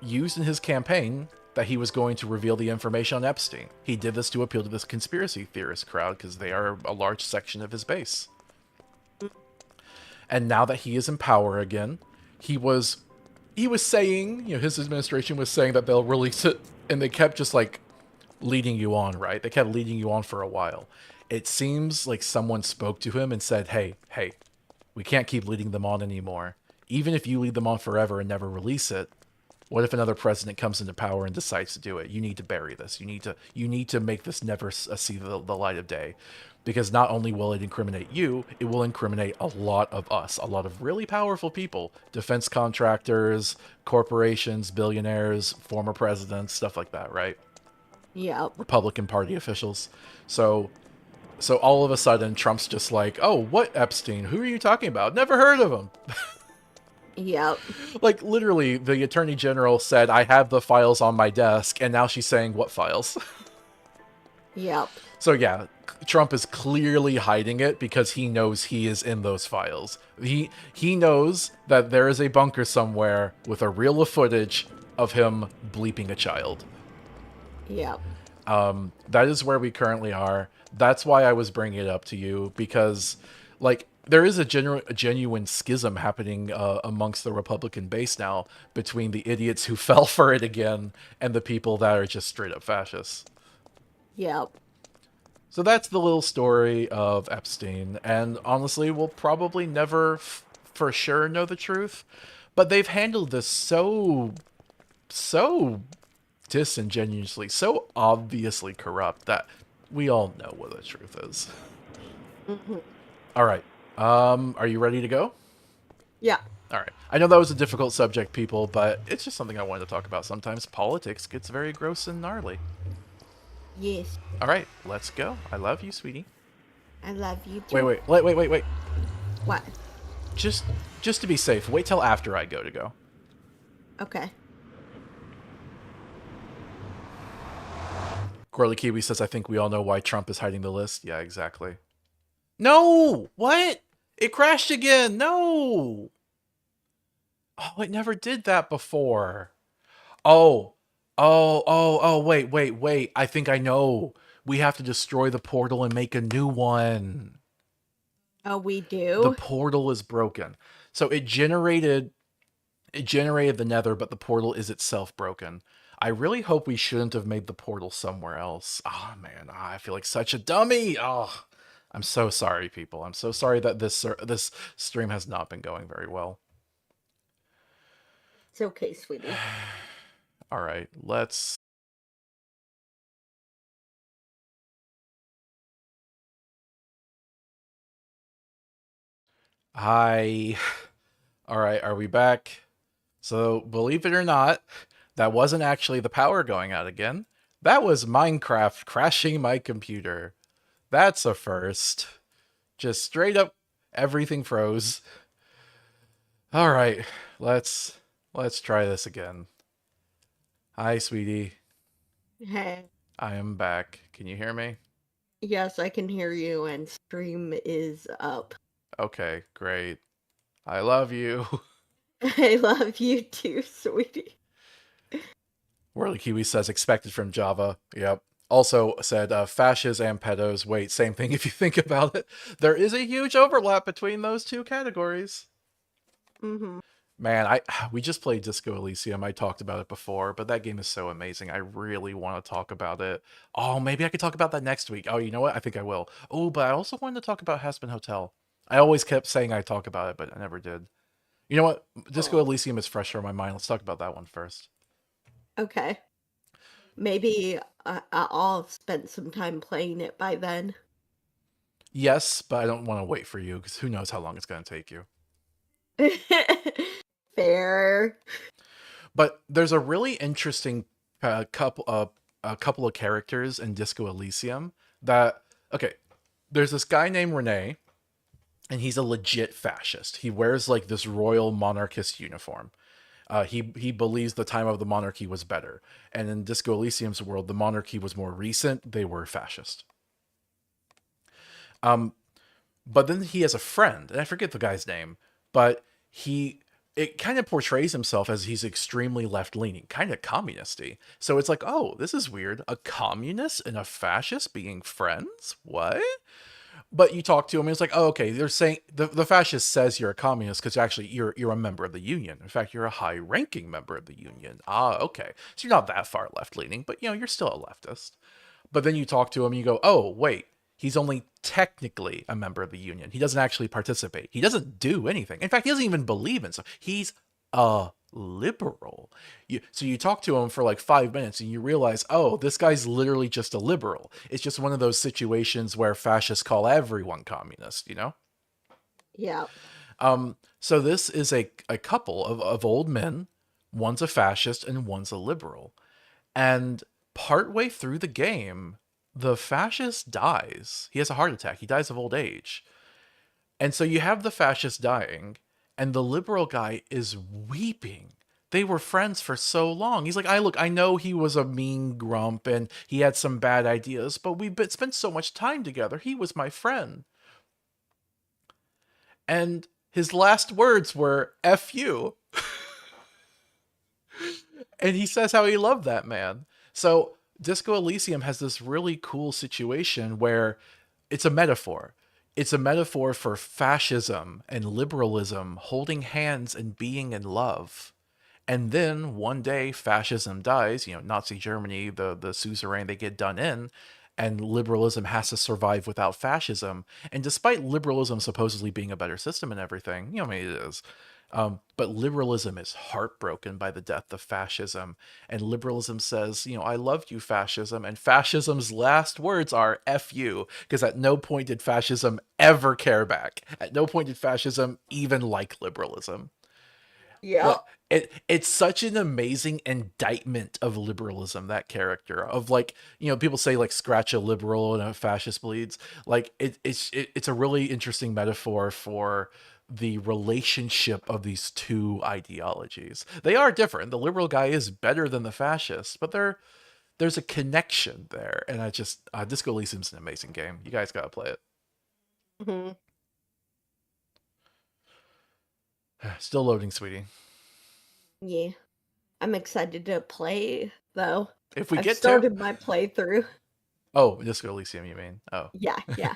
S1: used in his campaign that he was going to reveal the information on Epstein. He did this to appeal to this conspiracy theorist crowd because they are a large section of his base. And now that he is in power again, he was saying, his administration was saying that they'll release it, and they kept just like leading you on, right? They kept leading you on for a while. It seems like someone spoke to him and said, hey, we can't keep leading them on anymore. Even if you lead them on forever and never release it, what if another president comes into power and decides to do it? You need to bury this. You need to make this never see the light of day. Because not only will it incriminate you, it will incriminate a lot of us, a lot of really powerful people, defense contractors, corporations, billionaires, former presidents, stuff like that, right?
S5: Yep.
S1: Republican Party officials. So all of a sudden, Trump's just like, oh, what Epstein? Who are you talking about? Never heard of him.
S5: Yep.
S1: Like, literally, the Attorney General said, I have the files on my desk, and now she's saying, what files?
S5: Yep.
S1: So yeah, Trump is clearly hiding it because he knows he is in those files. He knows that there is a bunker somewhere with a reel of footage of him bleeping a child.
S5: Yep.
S1: That is where we currently are. That's why I was bringing it up to you, because, like, There is a genuine schism happening amongst the Republican base now between the idiots who fell for it again and the people that are just straight up fascists.
S5: Yep.
S1: So that's the little story of Epstein, and honestly, we'll probably never for sure know the truth, but they've handled this so disingenuously, so obviously corrupt that we all know what the truth is.
S5: Hmm.
S1: All right. Are you ready to go?
S5: Yeah.
S1: All right. I know that was a difficult subject, people, but it's just something I wanted to talk about. Sometimes politics gets very gross and gnarly.
S5: Yes.
S1: All right, let's go. I love you, sweetie.
S5: I love you too.
S1: Wait.
S5: What?
S1: Just to be safe, wait till after I go to go.
S5: Okay.
S1: Gorley Kiwi says, I think we all know why Trump is hiding the list. Yeah, exactly. No! What? It crashed again! No! Oh, it never did that before. Oh. Wait. I think I know. We have to destroy the portal and make a new one.
S5: Oh, we
S1: The
S5: do?
S1: portal is broken. So it generated the Nether, but the portal is itself broken. I really hope we shouldn't have made the portal somewhere else. Oh man, I feel like such a dummy. Oh, I'm so sorry, people. I'm so sorry that this stream has not been going very well.
S5: It's okay, sweetie.
S1: All right, let's. Hi. All right, are we back? So, believe it or not, that wasn't actually the power going out again. That was Minecraft crashing my computer. That's a first. Just straight up everything froze. All right, let's try this again. Hi, sweetie.
S5: Hey.
S1: I am back. Can you hear me?
S5: Yes, I can hear you, and stream is up.
S1: Okay, great. I love you.
S5: I love you too, sweetie.
S1: Whirly Kiwi says expected from Java. Yep. Also said fascists and pedos. Wait, same thing if you think about it. There is a huge overlap between those two categories.
S5: Mm-hmm.
S1: Man, we just played Disco Elysium. I talked about it before, but that game is so amazing. I really want to talk about it. Oh, maybe I could talk about that next week. Oh, you know what? I think I will. Oh, but I also wanted to talk about Hazbin Hotel. I always kept saying I'd talk about it, but I never did. You know what? Disco
S5: Oh.
S1: Elysium is fresher on my mind. Let's talk about that one first.
S5: Okay. Maybe I'll spend some time playing it by then.
S1: Yes, but I don't want to wait for you because who knows how long it's going to take you.
S5: Fair.
S1: But there's a really interesting couple of characters in Disco Elysium that okay. There's this guy named Rene, and he's a legit fascist. He wears like this royal monarchist uniform. He believes the time of the monarchy was better, and in Disco Elysium's world, the monarchy was more recent. They were fascist. But then he has a friend, and I forget the guy's name, but it kind of portrays himself as he's extremely left-leaning, kind of communisty. So it's like, oh, this is weird. A communist and a fascist being friends? What? But you talk to him, and it's like, oh, okay. They're saying the fascist says you're a communist because actually you're a member of the union. In fact, you're a high-ranking member of the union. Ah, okay. So you're not that far left-leaning, but you're still a leftist. But then you talk to him, and you go, oh, wait. He's only technically a member of the union. He doesn't actually participate. He doesn't do anything. In fact, he doesn't even believe in stuff. He's a liberal. So you talk to him for like 5 minutes and you realize, oh, this guy's literally just a liberal. It's just one of those situations where fascists call everyone communist,
S5: Yeah.
S1: So this is a couple of old men. One's a fascist and one's a liberal. And partway through the game, the fascist dies. He has a heart attack. He dies of old age. And so you have the fascist dying, and the liberal guy is weeping. They were friends for so long. He's like, I know he was a mean grump and he had some bad ideas, but we've spent so much time together. He was my friend. And his last words were, F you. And he says how he loved that man. So Disco Elysium has this really cool situation where it's a metaphor. It's a metaphor for fascism and liberalism holding hands and being in love. And then one day fascism dies, Nazi Germany, the suzerain they get done in, and liberalism has to survive without fascism. And despite liberalism supposedly being a better system and everything, I mean, it is. But liberalism is heartbroken by the death of fascism. And liberalism says, I loved you, fascism. And fascism's last words are F you. Because at no point did fascism ever care back. At no point did fascism even like liberalism.
S5: Yep.
S1: Like it's such an amazing indictment of liberalism, that character of like, people say like scratch a liberal and a fascist bleeds. Like it's a really interesting metaphor for the relationship of these two ideologies. They are different. The liberal guy is better than the fascist, but there's a connection there. And I just Disco Elysium's an amazing game. You guys gotta play it.
S5: Hmm.
S1: Still loading, sweetie.
S5: Yeah. I'm excited to play, though.
S1: If we
S5: I've
S1: get to
S5: started my playthrough.
S1: Oh, Disco Elysium, you mean? Oh.
S5: Yeah, yeah.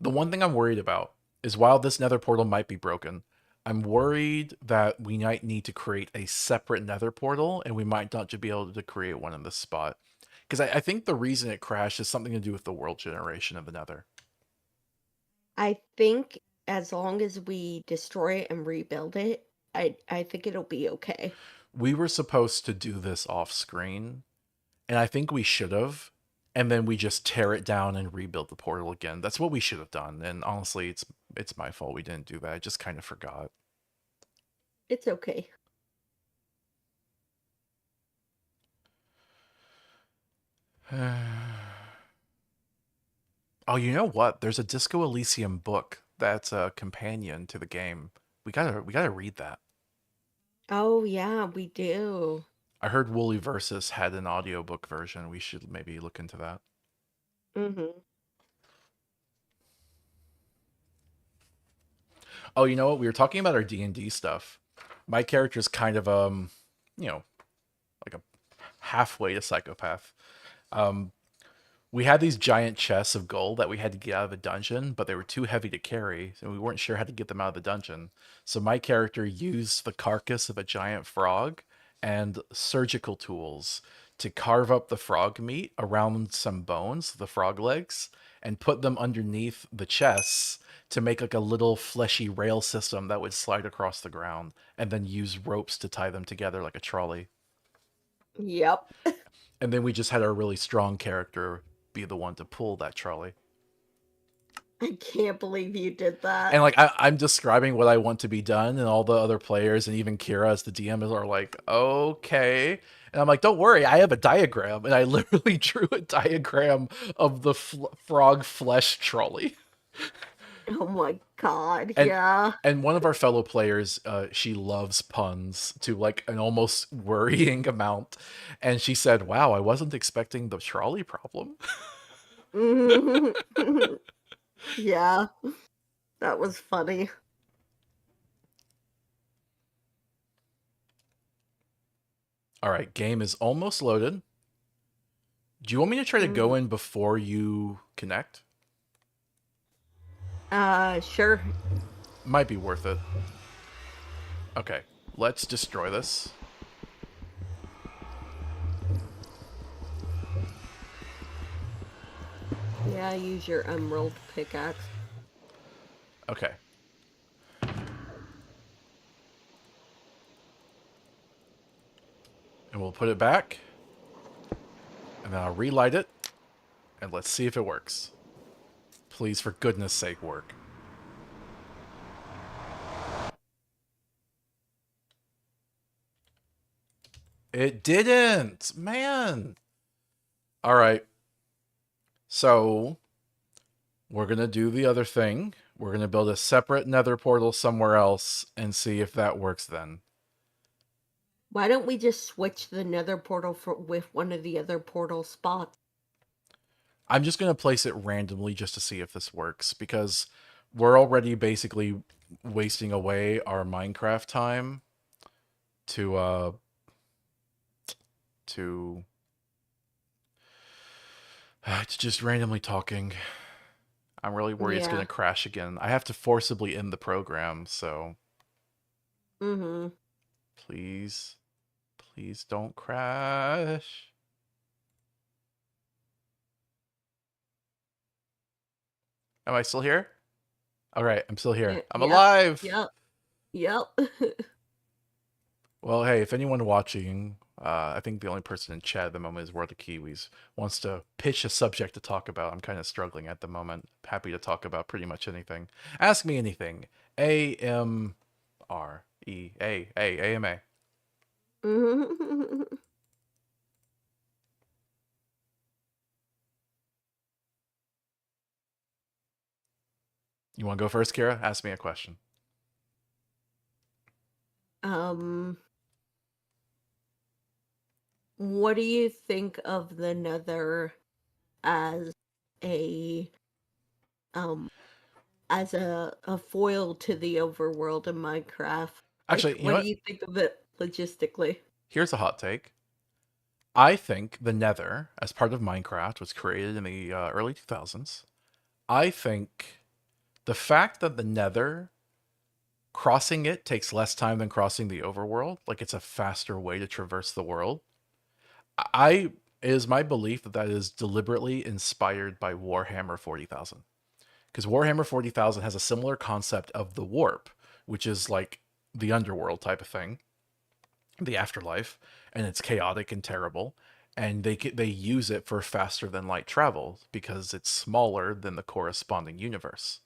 S1: The one thing I'm worried about is while this nether portal might be broken, I'm worried that we might need to create a separate nether portal and we might not be able to create one in this spot. Because I think the reason it crashed is something to do with the world generation of the nether.
S5: I think as long as we destroy it and rebuild it, I think it'll be okay.
S1: We were supposed to do this off screen, and I think we should have. And then we just tear it down and rebuild the portal again. That's what we should have done. And honestly, it's my fault we didn't do that. I just kind of forgot.
S5: It's okay.
S1: Oh, you know what? There's a Disco Elysium book that's a companion to the game. We gotta read that.
S5: Oh, yeah, we do.
S1: I heard Woolly Versus had an audiobook version. We should maybe look into that.
S5: Mm-hmm.
S1: Oh, you know what? We were talking about our D&D stuff. My character's kind of you know, like a halfway to psychopath. Um, we had these giant chests of gold that we had to get out of the dungeon, but they were too heavy to carry, so we weren't sure how to get them out of the dungeon. So my character used the carcass of a giant frog and surgical tools to carve up the frog meat around some bones, the frog legs, and put them underneath the chests to make like a little fleshy rail system that would slide across the ground, and then use ropes to tie them together like a trolley.
S5: Yep.
S1: And then we just had our really strong character be the one to pull that trolley.
S5: I can't believe you did that.
S1: And like I'm describing what I want to be done, and all the other players and even Kira as the DM are like, okay. And I'm like, don't worry, I have a diagram, and I literally drew a diagram of the frog flesh trolley.
S5: Oh my god,
S1: And
S5: yeah.
S1: and one of our fellow players, she loves puns to like an almost worrying amount, and she said, "Wow, I wasn't expecting the trolley problem."
S5: Yeah, that was funny.
S1: All right, game is almost loaded. Do you want me to try to go in before you connect?
S5: Sure.
S1: Might be worth it. Okay, let's destroy this.
S5: Yeah, use your emerald pickaxe.
S1: Okay. And we'll put it back. And then I'll relight it. And let's see if it works. Please, for goodness sake, work. It didn't! Man! Alright. So, we're going to do the other thing. We're going to build a separate nether portal somewhere else and see if that works then.
S5: Why don't we just switch the nether portal with one of the other portal spots?
S1: I'm just going to place it randomly just to see if this works, because we're already basically wasting away our Minecraft time to It's just randomly talking. I'm really worried it's
S5: Yeah.
S1: gonna crash again. I have to forcibly end the program, so
S5: Mm-hmm.
S1: please, please don't crash. Am I still here? All right, I'm still here. I'm
S5: Yep.
S1: alive.
S5: Yep. Yep.
S1: Well, hey, if anyone watching, I think the only person in chat at the moment is World of Kiwis, wants to pitch a subject to talk about. I'm kind of struggling at the moment. Happy to talk about pretty much anything. Ask me anything. AMREA. You want to go first, Kira? Ask me a question.
S5: um, what do you think of the Nether as a um a foil to the overworld in Minecraft? Like,
S1: Actually, you know
S5: what do
S1: what?
S5: you think of it logistically?
S1: Here's a hot take. I think the Nether, as part of Minecraft, was created in the early 2000s. I think the fact that the Nether crossing it takes less time than crossing the overworld, like it's a faster way to traverse the world. I It is my belief that that is deliberately inspired by Warhammer 40,000, because Warhammer 40,000 has a similar concept of the warp, which is like the underworld type of thing, the afterlife, and it's chaotic and terrible. And they use it for faster than light travel because it's smaller than the corresponding universe.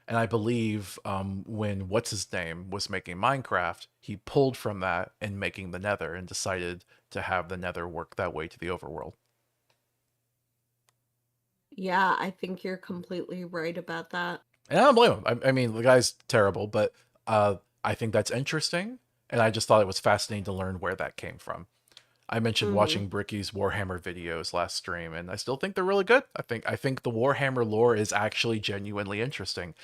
S1: And I believe when what's his name was making Minecraft, he pulled from that in making the Nether and decided to have the Nether work that way to the overworld.
S5: Yeah, I think you're completely right about that.
S1: And I don't blame him. I mean, the guy's terrible, but I think that's interesting, and I just thought it was fascinating to learn where that came from. I mentioned
S5: Mm-hmm.
S1: watching Bricky's Warhammer videos last stream, and I still think they're really good. I think the Warhammer lore is actually genuinely interesting.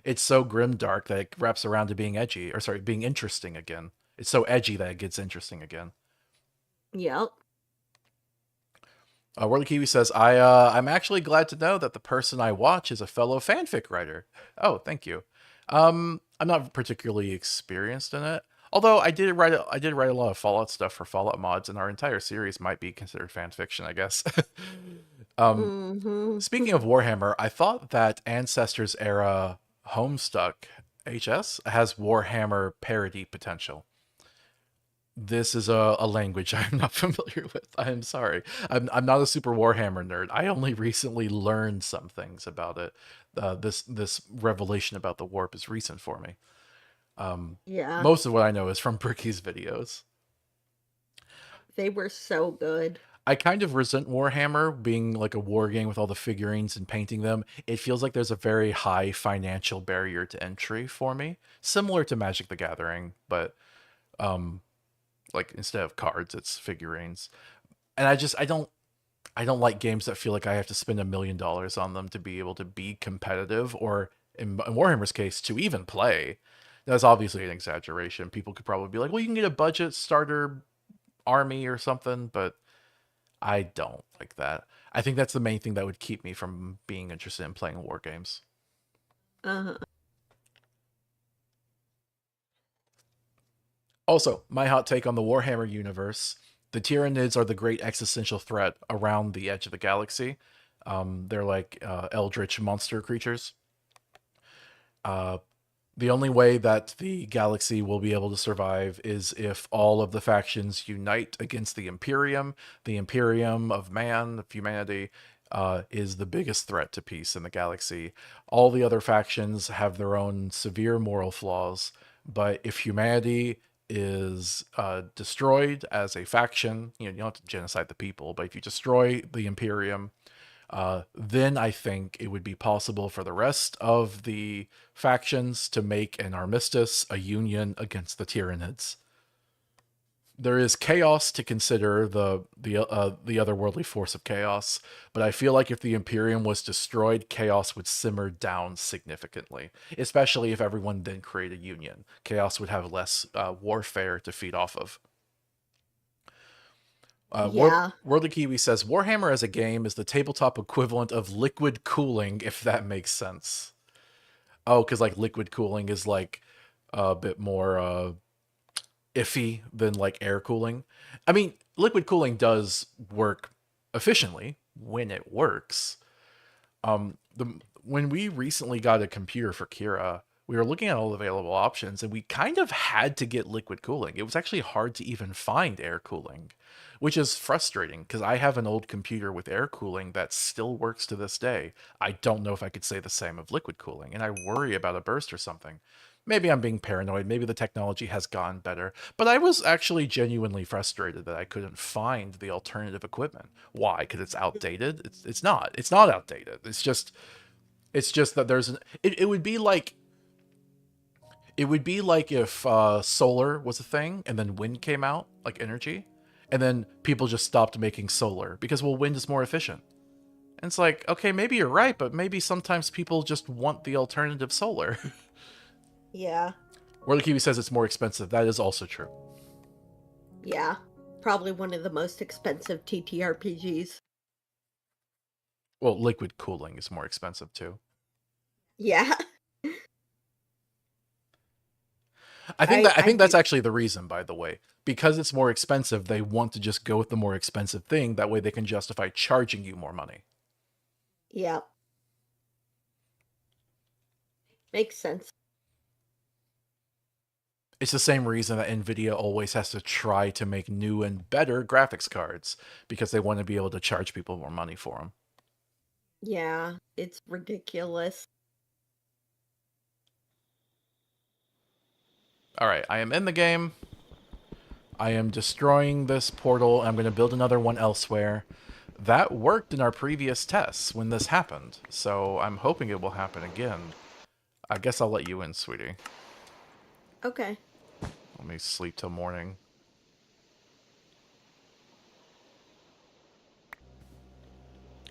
S1: It's so grim dark that it wraps around to being edgy, or sorry, being interesting again. It's so edgy that it gets interesting again.
S5: Yep.
S1: World Kiwi says, I'm actually glad to know that the person I watch is a fellow fanfic writer. Oh, thank you. I'm not particularly experienced in it. Although I did write a lot of Fallout stuff for Fallout mods, and our entire series might be considered fan fiction, I guess. um,
S5: Mm-hmm.
S1: Speaking of Warhammer, I thought that Ancestors era Homestuck HS has Warhammer parody potential. This is a language I'm not familiar with. I'm sorry. I'm not a super Warhammer nerd. I only recently learned some things about it. This revelation about the warp is recent for me. Um,
S5: Yeah,
S1: Most of what I know is from Bricky's videos.
S5: they were so good.
S1: I kind of resent Warhammer being like a war game with all the figurines and painting them. It feels like there's a very high financial barrier to entry for me, similar to Magic the Gathering, but um, like instead of cards, it's figurines. And I don't like games that feel like I have to spend $1 million on them to be able to be competitive, or in Warhammer's case, to even play. That's obviously an exaggeration. People could probably be like, well, you can get a budget starter army or something, but I don't like that. I think that's the main thing that would keep me from being interested in playing war games.
S5: Uh,
S1: Also, my hot take on the Warhammer universe: the Tyranids are the great existential threat around the edge of the galaxy. They're like eldritch monster creatures. Uh, the only way that the galaxy will be able to survive is if all of the factions unite against the Imperium. The Imperium of man, of humanity, is the biggest threat to peace in the galaxy. All the other factions have their own severe moral flaws, but if humanity is destroyed as a faction, you don't have to genocide the people, but if you destroy the Imperium, then I think it would be possible for the rest of the factions to make an armistice, a union against the Tyranids. There is chaos to consider, the otherworldly force of chaos, but I feel like if the Imperium was destroyed, chaos would simmer down significantly. Especially if everyone then created a union, chaos would have less warfare to feed off of.
S5: Yeah.
S1: World of Kiwi says Warhammer as a game is the tabletop equivalent of liquid cooling, if that makes sense. Oh, because like liquid cooling is like a bit more iffy than like air cooling. I mean, liquid cooling does work efficiently when it works. The When we recently got a computer for Kira, we were looking at all the available options and we kind of had to get liquid cooling. It was actually hard to even find air cooling, which is frustrating because I have an old computer with air cooling that still works to this day. I don't know if I could say the same of liquid cooling, and I worry about a burst or something. Maybe I'm being paranoid, maybe the technology has gotten better, but I was actually genuinely frustrated that I couldn't find the alternative equipment. Why? Because it's outdated? It's not. It's not outdated. It's just that there's an it would be like if solar was a thing and then wind came out, like energy, and then people just stopped making solar because, well, wind is more efficient. And it's like, okay, maybe you're right, but maybe sometimes people just want the alternative solar.
S5: Yeah.
S1: Where the Kiwi says it's more expensive. That is also true.
S5: Yeah. Probably one of the most expensive TTRPGs.
S1: Well, liquid cooling is more expensive too.
S5: Yeah.
S1: I think that's
S5: do.
S1: actually the reason, by the way. Because it's more expensive, they want to just go with the more expensive thing. That way they can justify charging you more money.
S5: Yeah. Makes sense.
S1: It's the same reason that Nvidia always has to try to make new and better graphics cards, because they want to be able to charge people more money for them.
S5: Yeah. It's ridiculous.
S1: Alright, I am in the game. I am destroying this portal. I'm going to build another one elsewhere. That worked in our previous tests when this happened, so I'm hoping it will happen again. I guess I'll let you in, sweetie.
S5: Okay.
S1: Let me sleep till morning.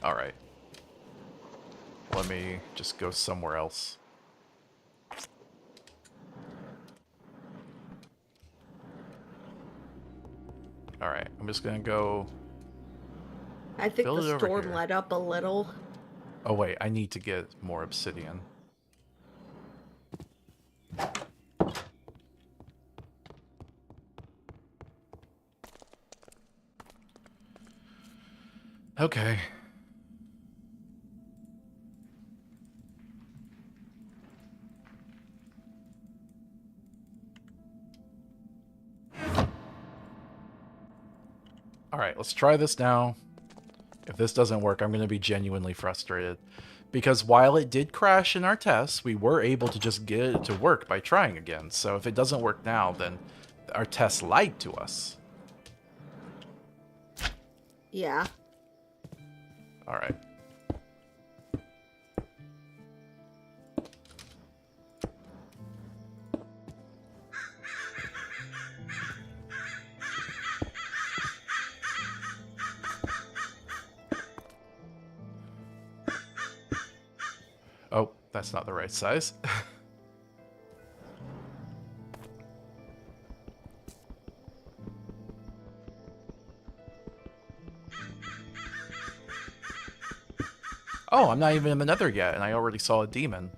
S1: Alright. Let me just go somewhere else. Alright, I'm just gonna go
S5: I think
S1: build
S5: the
S1: it over
S5: storm
S1: here.
S5: let up a little.
S1: Oh wait, I need to get more obsidian. Okay. Alright, let's try this now. If this doesn't work, I'm going to be genuinely frustrated. Because while it did crash in our tests, we were able to just get it to work by trying again. So if it doesn't work now, then our tests lied to us.
S5: Yeah.
S1: Alright. Oh, that's not the right size. Oh, I'm not even in the Nether yet, and I already saw a demon.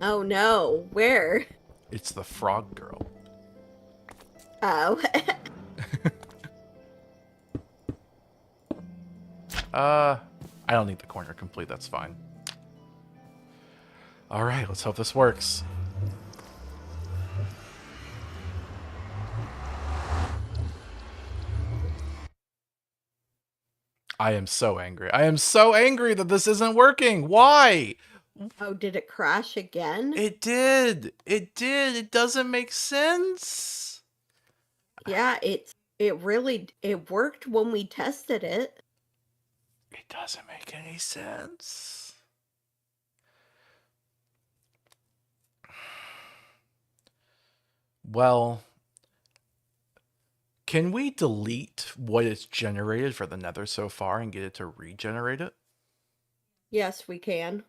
S5: Oh no. Where?
S1: It's the frog girl.
S5: Oh.
S1: I don't need the corner complete, that's fine. Alright, let's hope this works. I am so angry. I am so angry that this isn't working. Why?
S5: Oh, did it crash again?
S1: It did. It did. It doesn't make sense.
S5: Yeah, it worked when we tested it.
S1: It doesn't make any sense. Well, can we delete what it's generated for the Nether so far and get it to regenerate it?
S5: Yes, we can.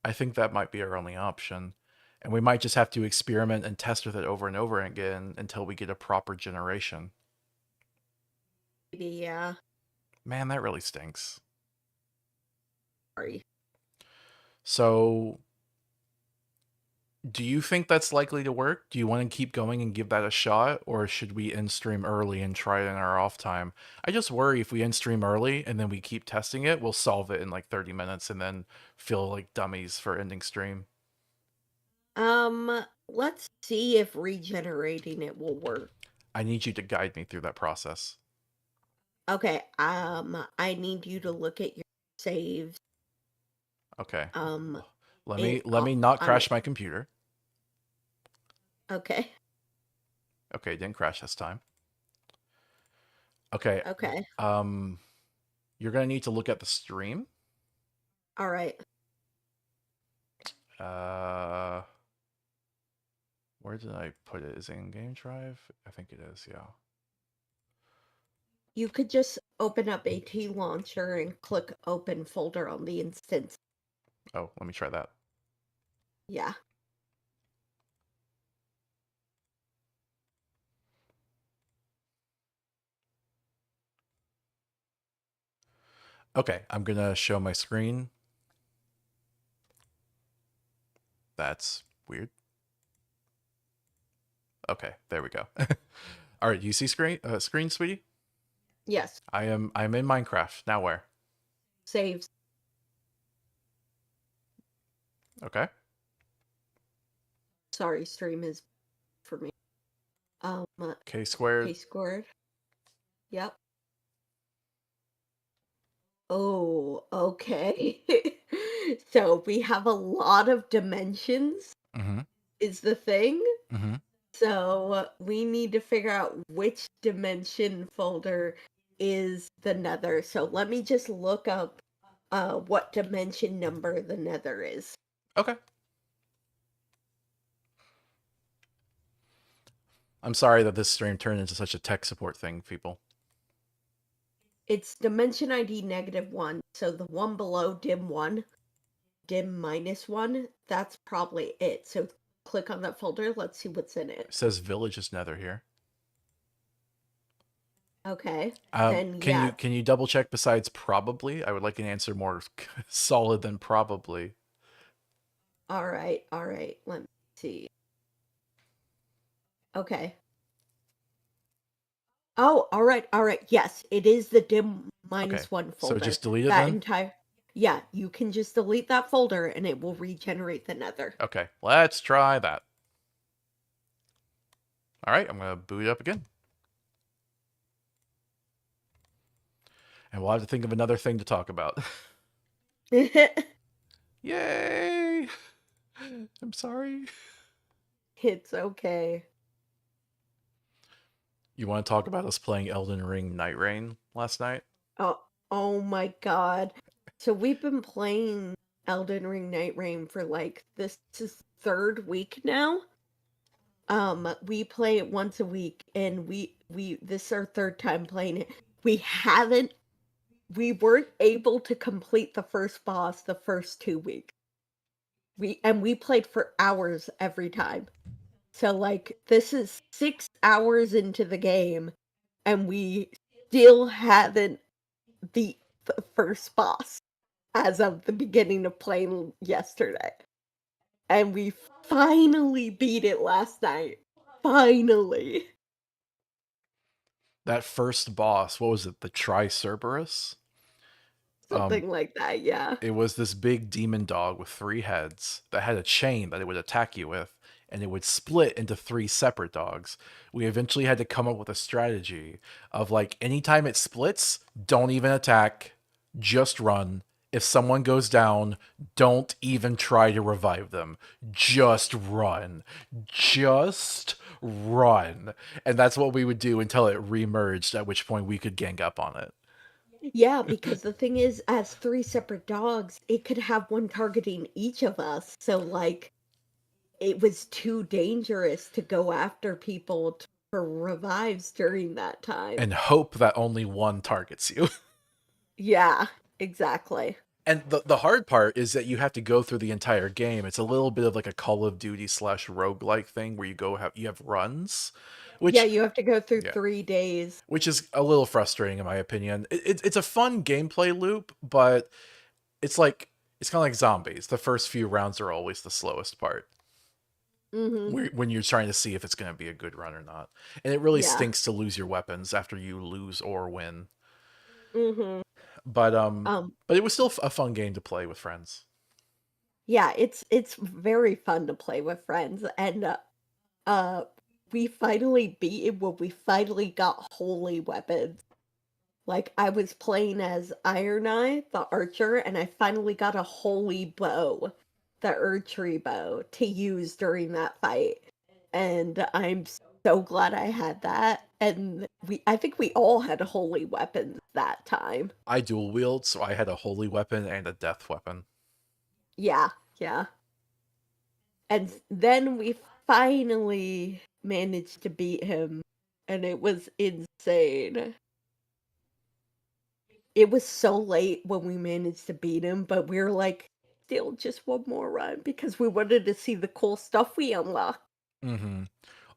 S1: I think that might be our only option. And we might just have to experiment and test with it over and over again until we get a proper generation.
S5: Yeah.
S1: Man, that really stinks.
S5: Sorry.
S1: So, do you think that's likely to work? Do you want to keep going and give that a shot, or should we end stream early and try it in our off time? I just worry if we end stream early and then we keep testing it, we'll solve it in like 30 minutes and then feel like dummies for ending stream.
S5: Let's see if regenerating it will work.
S1: I need you to guide me through that process.
S5: Okay, I need you to look at your saves.
S1: Okay.
S5: Um,
S1: Let me
S5: it
S1: let me not
S5: on
S1: crash
S5: it.
S1: my computer.
S5: Okay.
S1: Okay, didn't crash this time. Okay.
S5: Okay.
S1: You're gonna need to look at the stream.
S5: All right.
S1: Uh, where did I put it? Is it in game drive? I think it is, yeah.
S5: You could just open up AT Launcher and click open folder on the instance.
S1: Oh, let me try that.
S5: Yeah.
S1: Okay, I'm gonna show my screen. That's weird. Okay, there we go. All right, you see screen, sweetie?
S5: Yes.
S1: I'm in Minecraft. Now where?
S5: Saves.
S1: Okay.
S5: Sorry, stream is for me.
S1: K squared.
S5: K squared. Yep. Oh, okay. So we have a lot of dimensions
S1: Mm-hmm.
S5: is the thing.
S1: Mm-hmm.
S5: So we need to figure out which dimension folder is the Nether. So let me just look up what dimension number the Nether is.
S1: Okay. I'm sorry that this stream turned into such a tech support thing, people.
S5: It's dimension ID -1. So the one below dim1, dim -1, that's probably it. So click on that folder. Let's see what's in
S1: It
S5: it.
S1: says village is Nether here.
S5: Okay. Then
S1: Can
S5: yeah.
S1: you double check besides probably? I would like an answer more solid than probably.
S5: All right. All right. Let me see. Okay. Oh, all right. All right. Yes, it is the dim
S1: Okay.
S5: -1
S1: So
S5: folder.
S1: just delete it
S5: That
S1: then?
S5: entire Yeah, you can just delete that folder and it will regenerate the Nether.
S1: Okay. Let's try that. All right, I'm going to boot it up again. And we'll have to think of another thing to talk about. Yay! I'm sorry.
S5: It's okay.
S1: You want to talk about us playing Elden Ring Night Rain last night?
S5: Oh, oh my God. So we've been playing Elden Ring Night Rain for like this is third week now. We play it once a week and we this is our third time playing it. We weren't able to complete the first boss the first 2 weeks. We played for hours every time. So like this is 6 hours into the game and we still haven't beat the first boss as of the beginning of playing yesterday. And we finally beat it last night. Finally.
S1: That first boss, what was it? The Tricerberus?
S5: Something like that, yeah.
S1: It was this big demon dog with 3 heads that had a chain that it would attack you with, and it would split into 3 separate dogs. We eventually had to come up with a strategy of like, anytime it splits, don't even attack, just run. If someone goes down, don't even try to revive them. Just run. Just run. And that's what we would do until it remerged, at which point we could gang up on it.
S5: Yeah, because the thing is, as 3 separate dogs, it could have one targeting each of us. So, like, it was too dangerous to go after people for revives during that time.
S1: And hope that only one targets you.
S5: Yeah, exactly.
S1: And the hard part is that you have to go through the entire game. It's a little bit of like a Call of Duty / roguelike thing where you have runs. which
S5: Yeah, you have to go through
S1: yeah,
S5: 3 days.
S1: which is a little frustrating in my opinion. It's a fun gameplay loop, but it's like it's kind of like zombies. The first few rounds are always the slowest part.
S5: Mm-hmm.
S1: When you're trying to see if it's going to be a good run or not. And it really
S5: Yeah.
S1: stinks to lose your weapons after you lose or win.
S5: Mm-hmm.
S1: But
S5: Um,
S1: but it was still a fun game to play with friends.
S5: yeah, it's very fun to play with friends, and uh, we finally beat it when we finally got holy weapons. Like, I was playing as Iron Eye, the archer, and I finally got a holy bow, the archery bow, to use during that fight. And I'm so glad I had that. And I think we all had holy weapons that time.
S1: I dual wield, so I had a holy weapon and a death weapon.
S5: Yeah, yeah. And then we finally managed to beat him, and it was insane. It was so late when we managed to beat him, but we were like, still just one more run because we wanted to see the cool stuff we unlocked.
S1: Mm-hmm.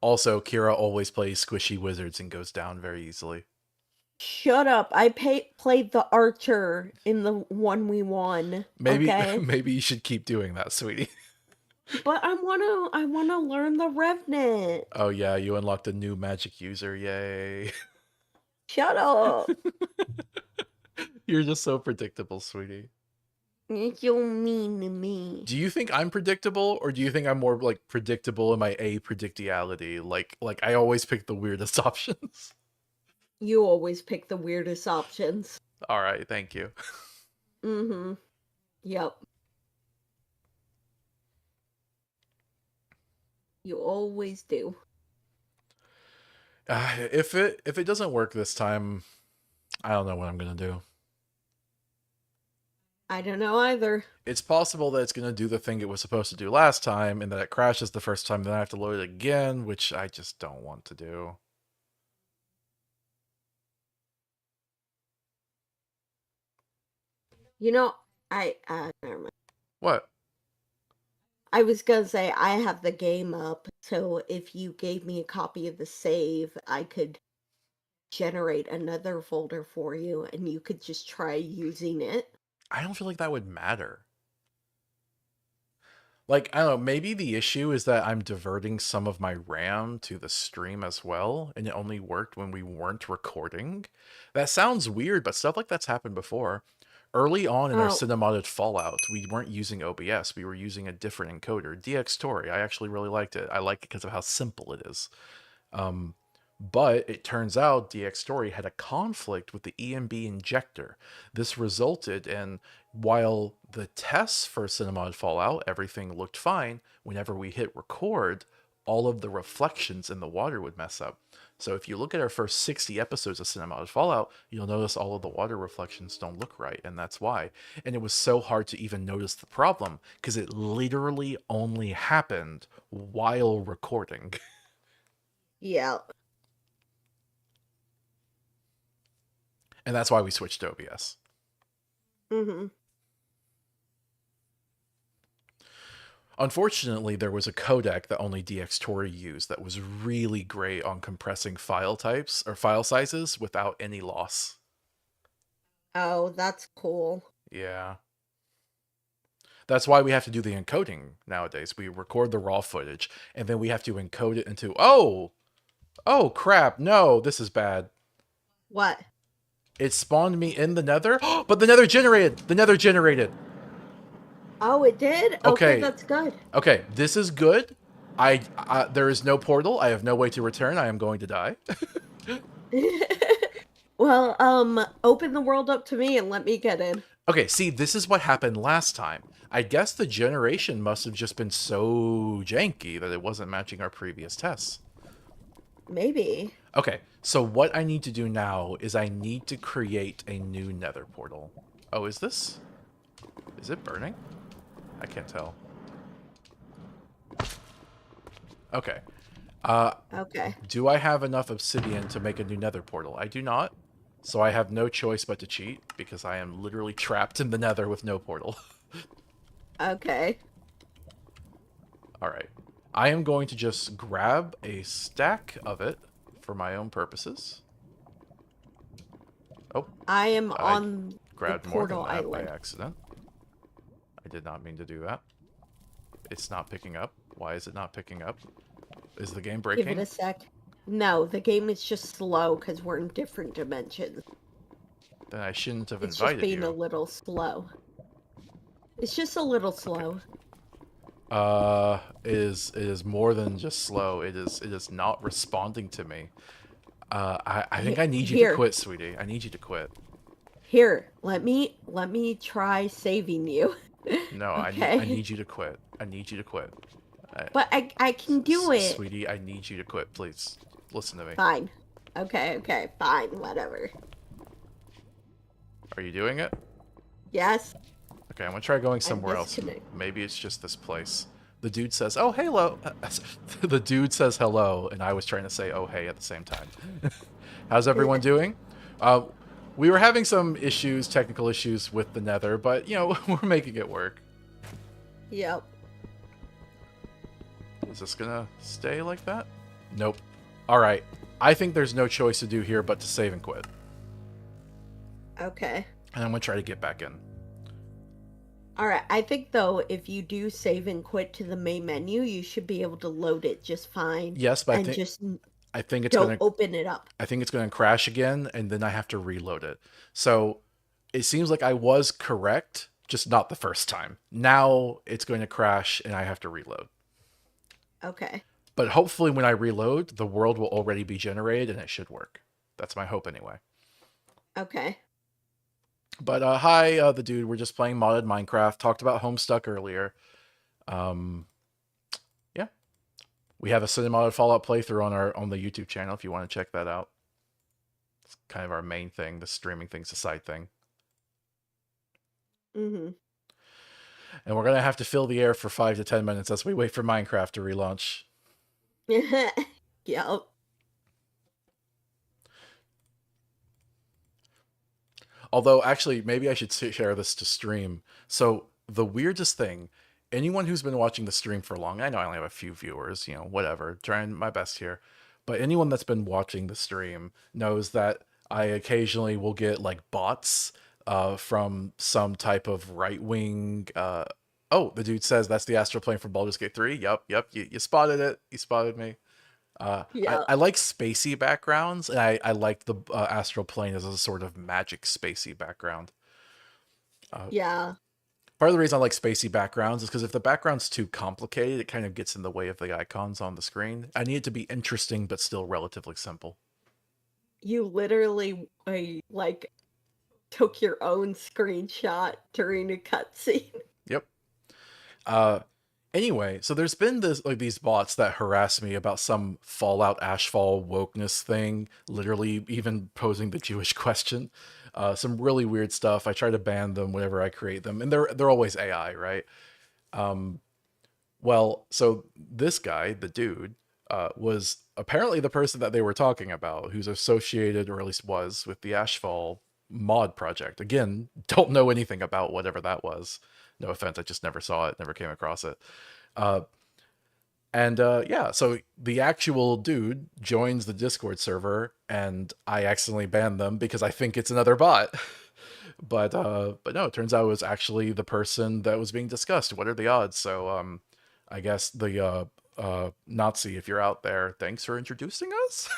S1: Also, Kira always plays squishy wizards and goes down very easily.
S5: Shut up. I played the archer in the one we won,
S1: Maybe
S5: okay?
S1: maybe you should keep doing that, sweetie.
S5: But I wanna learn the revenant.
S1: Oh yeah, you unlocked a new magic user, yay.
S5: Shut up.
S1: You're just so predictable, sweetie.
S5: You're so mean to me.
S1: Do you think I'm predictable, or do you think I'm more like predictable in my predictiality? Like I always pick the weirdest options.
S5: You always pick the weirdest options.
S1: All right, thank you.
S5: Mm-hmm. Yep. You always do.
S1: If it doesn't work this time, I don't know what I'm gonna do.
S5: I don't know either.
S1: It's possible that it's gonna do the thing it was supposed to do last time, and that it crashes the first time, then I have to load it again, which I just don't want to do.
S5: You know, never mind.
S1: What?
S5: I was gonna say I have the game up, so if you gave me a copy of the save, I could generate another folder for you and you could just try using it.
S1: I don't feel like that would matter. Like, I don't know, maybe the issue is that I'm diverting some of my RAM to the stream as well, and it only worked when we weren't recording. That sounds weird, but stuff like that's happened before. Early on in our
S5: Oh,
S1: cinemodded Fallout, we weren't using OBS, we were using a different encoder, DxTory. I actually really liked it. I like it because of how simple it is. Um, but it turns out DxStory had a conflict with the EMB injector. This resulted in, while the tests for Cinemod Fallout, everything looked fine, whenever we hit record, all of the reflections in the water would mess up. So if you look at our first 60 episodes of Cinemod Fallout, you'll notice all of the water reflections don't look right, and that's why. And it was so hard to even notice the problem, because it literally only happened while recording.
S5: yeah.
S1: And that's why we switched to OBS.
S5: Mm-hmm.
S1: Unfortunately, there was a codec that only DxTory used that was really great on compressing file types or file sizes without any loss.
S5: Oh, that's cool.
S1: Yeah. That's why we have to do the encoding nowadays. We record the raw footage, and then we have to encode it into, oh crap, no, this is bad.
S5: What?
S1: It spawned me in the nether, but the nether generated.
S5: Oh, it did?
S1: Okay.
S5: That's good.
S1: Okay, this is good. There is no portal. I have no way to return. I am going to die.
S5: Well, open the world up to me and let me get in.
S1: Okay, see, this is what happened last time. I guess the generation must have just been so janky that it wasn't matching our previous tests.
S5: Maybe.
S1: Okay, so what I need to do now is I need to create a new nether portal. Oh, is it burning? I can't tell. Okay.
S5: Okay.
S1: Do I have enough obsidian to make a new nether portal? I do not. So I have no choice but to cheat, because I am literally trapped in the nether with no portal.
S5: Okay.
S1: Alright. I am going to just grab a stack of it, for my own purposes. Oh,
S5: I am
S1: I
S5: on the
S1: grabbed more than
S5: portal
S1: that by
S5: island.
S1: accident. I did not mean to do that. It's not picking up. Why is it not picking up? Is the game
S5: Give it
S1: breaking?
S5: a sec. No, the game is just slow because we're in different dimensions.
S1: Then I shouldn't have
S5: It's just
S1: invited
S5: being a
S1: you.
S5: little slow. It's just a little
S1: Okay.
S5: slow.
S1: It is more than just slow. It is not responding to me. I think I need you to
S5: Here,
S1: quit, sweetie. I need you to quit.
S5: here. Let me try saving you.
S1: No, I
S5: Okay,
S1: need you to quit. I need you to quit.
S5: but I can do it.
S1: Sweetie, I need you to quit, please. Listen to me.
S5: Fine. Okay, fine, whatever.
S1: Are you doing it?
S5: Yes,
S1: Okay, I'm gonna try going
S5: I'm
S1: somewhere else.
S5: disconnected.
S1: Maybe it's just this place. The dude says, "Oh, hello." The dude says hello, and I was trying to say, "Oh, hey," at the same time. How's everyone doing? Uh, we were having some issues, technical issues with the Nether, but you know we're making it work.
S5: Yep.
S1: Is this gonna stay like that? Nope. All right. I think there's no choice to do here but to save and quit,
S5: Okay.
S1: and I'm gonna try to get back in.
S5: All right. I think though, if you do save and quit to the main menu, you should be able to load it just fine.
S1: Yes, but
S5: And just
S1: I think it's
S5: don't
S1: gonna
S5: open it up.
S1: I think it's going to crash again, and then I have to reload it. So it seems like I was correct, just not the first time. Now it's going to crash, and I have to reload.
S5: Okay.
S1: But hopefully, when I reload, the world will already be generated, and it should work. That's my hope, anyway.
S5: Okay.
S1: But hi, the dude. We're just playing modded Minecraft. Talked about Homestuck earlier. Um, yeah, we have a cinemodded Fallout playthrough on the YouTube channel if you want to check that out. It's kind of our main thing. The streaming thing's a side thing.
S5: Mm-hmm.
S1: And we're gonna have to fill the air for 5 to 10 minutes as we wait for Minecraft to relaunch.
S5: Yep.
S1: Although, actually, maybe I should share this to stream. So, the weirdest thing, anyone who's been watching the stream for long, I know I only have a few viewers, you know, whatever, trying my best here. But anyone that's been watching the stream knows that I occasionally will get like bots from some type of right wing. Oh, the dude says that's the astral plane from Baldur's Gate 3. Yep, you spotted it. You spotted me.
S5: Yep.
S1: I like spacey backgrounds, and I like the astral plane as a sort of magic spacey background.
S5: Yeah.
S1: Part of the reason I like spacey backgrounds is because if the background's too complicated, it kind of gets in the way of the icons on the screen. I need it to be interesting, but still relatively simple.
S5: You literally like took your own screenshot during a cutscene.
S1: Yep. Anyway, so there's been these bots that harass me about some Fallout Ashfall wokeness thing, literally even posing the Jewish question. Some really weird stuff. I try to ban them whenever I create them, and they're always AI, right? Well, so this guy, the dude, was apparently the person that they were talking about, who's associated, or at least was, with the Ashfall mod project. Again, don't know anything about whatever that was. No offense, I just never saw it, never came across it. Uh, yeah, so the actual dude joins the Discord server, and I accidentally banned them because I think it's another bot. But no, it turns out it was actually the person that was being discussed. What are the odds? So I guess the Nazi, if you're out there, thanks for introducing us.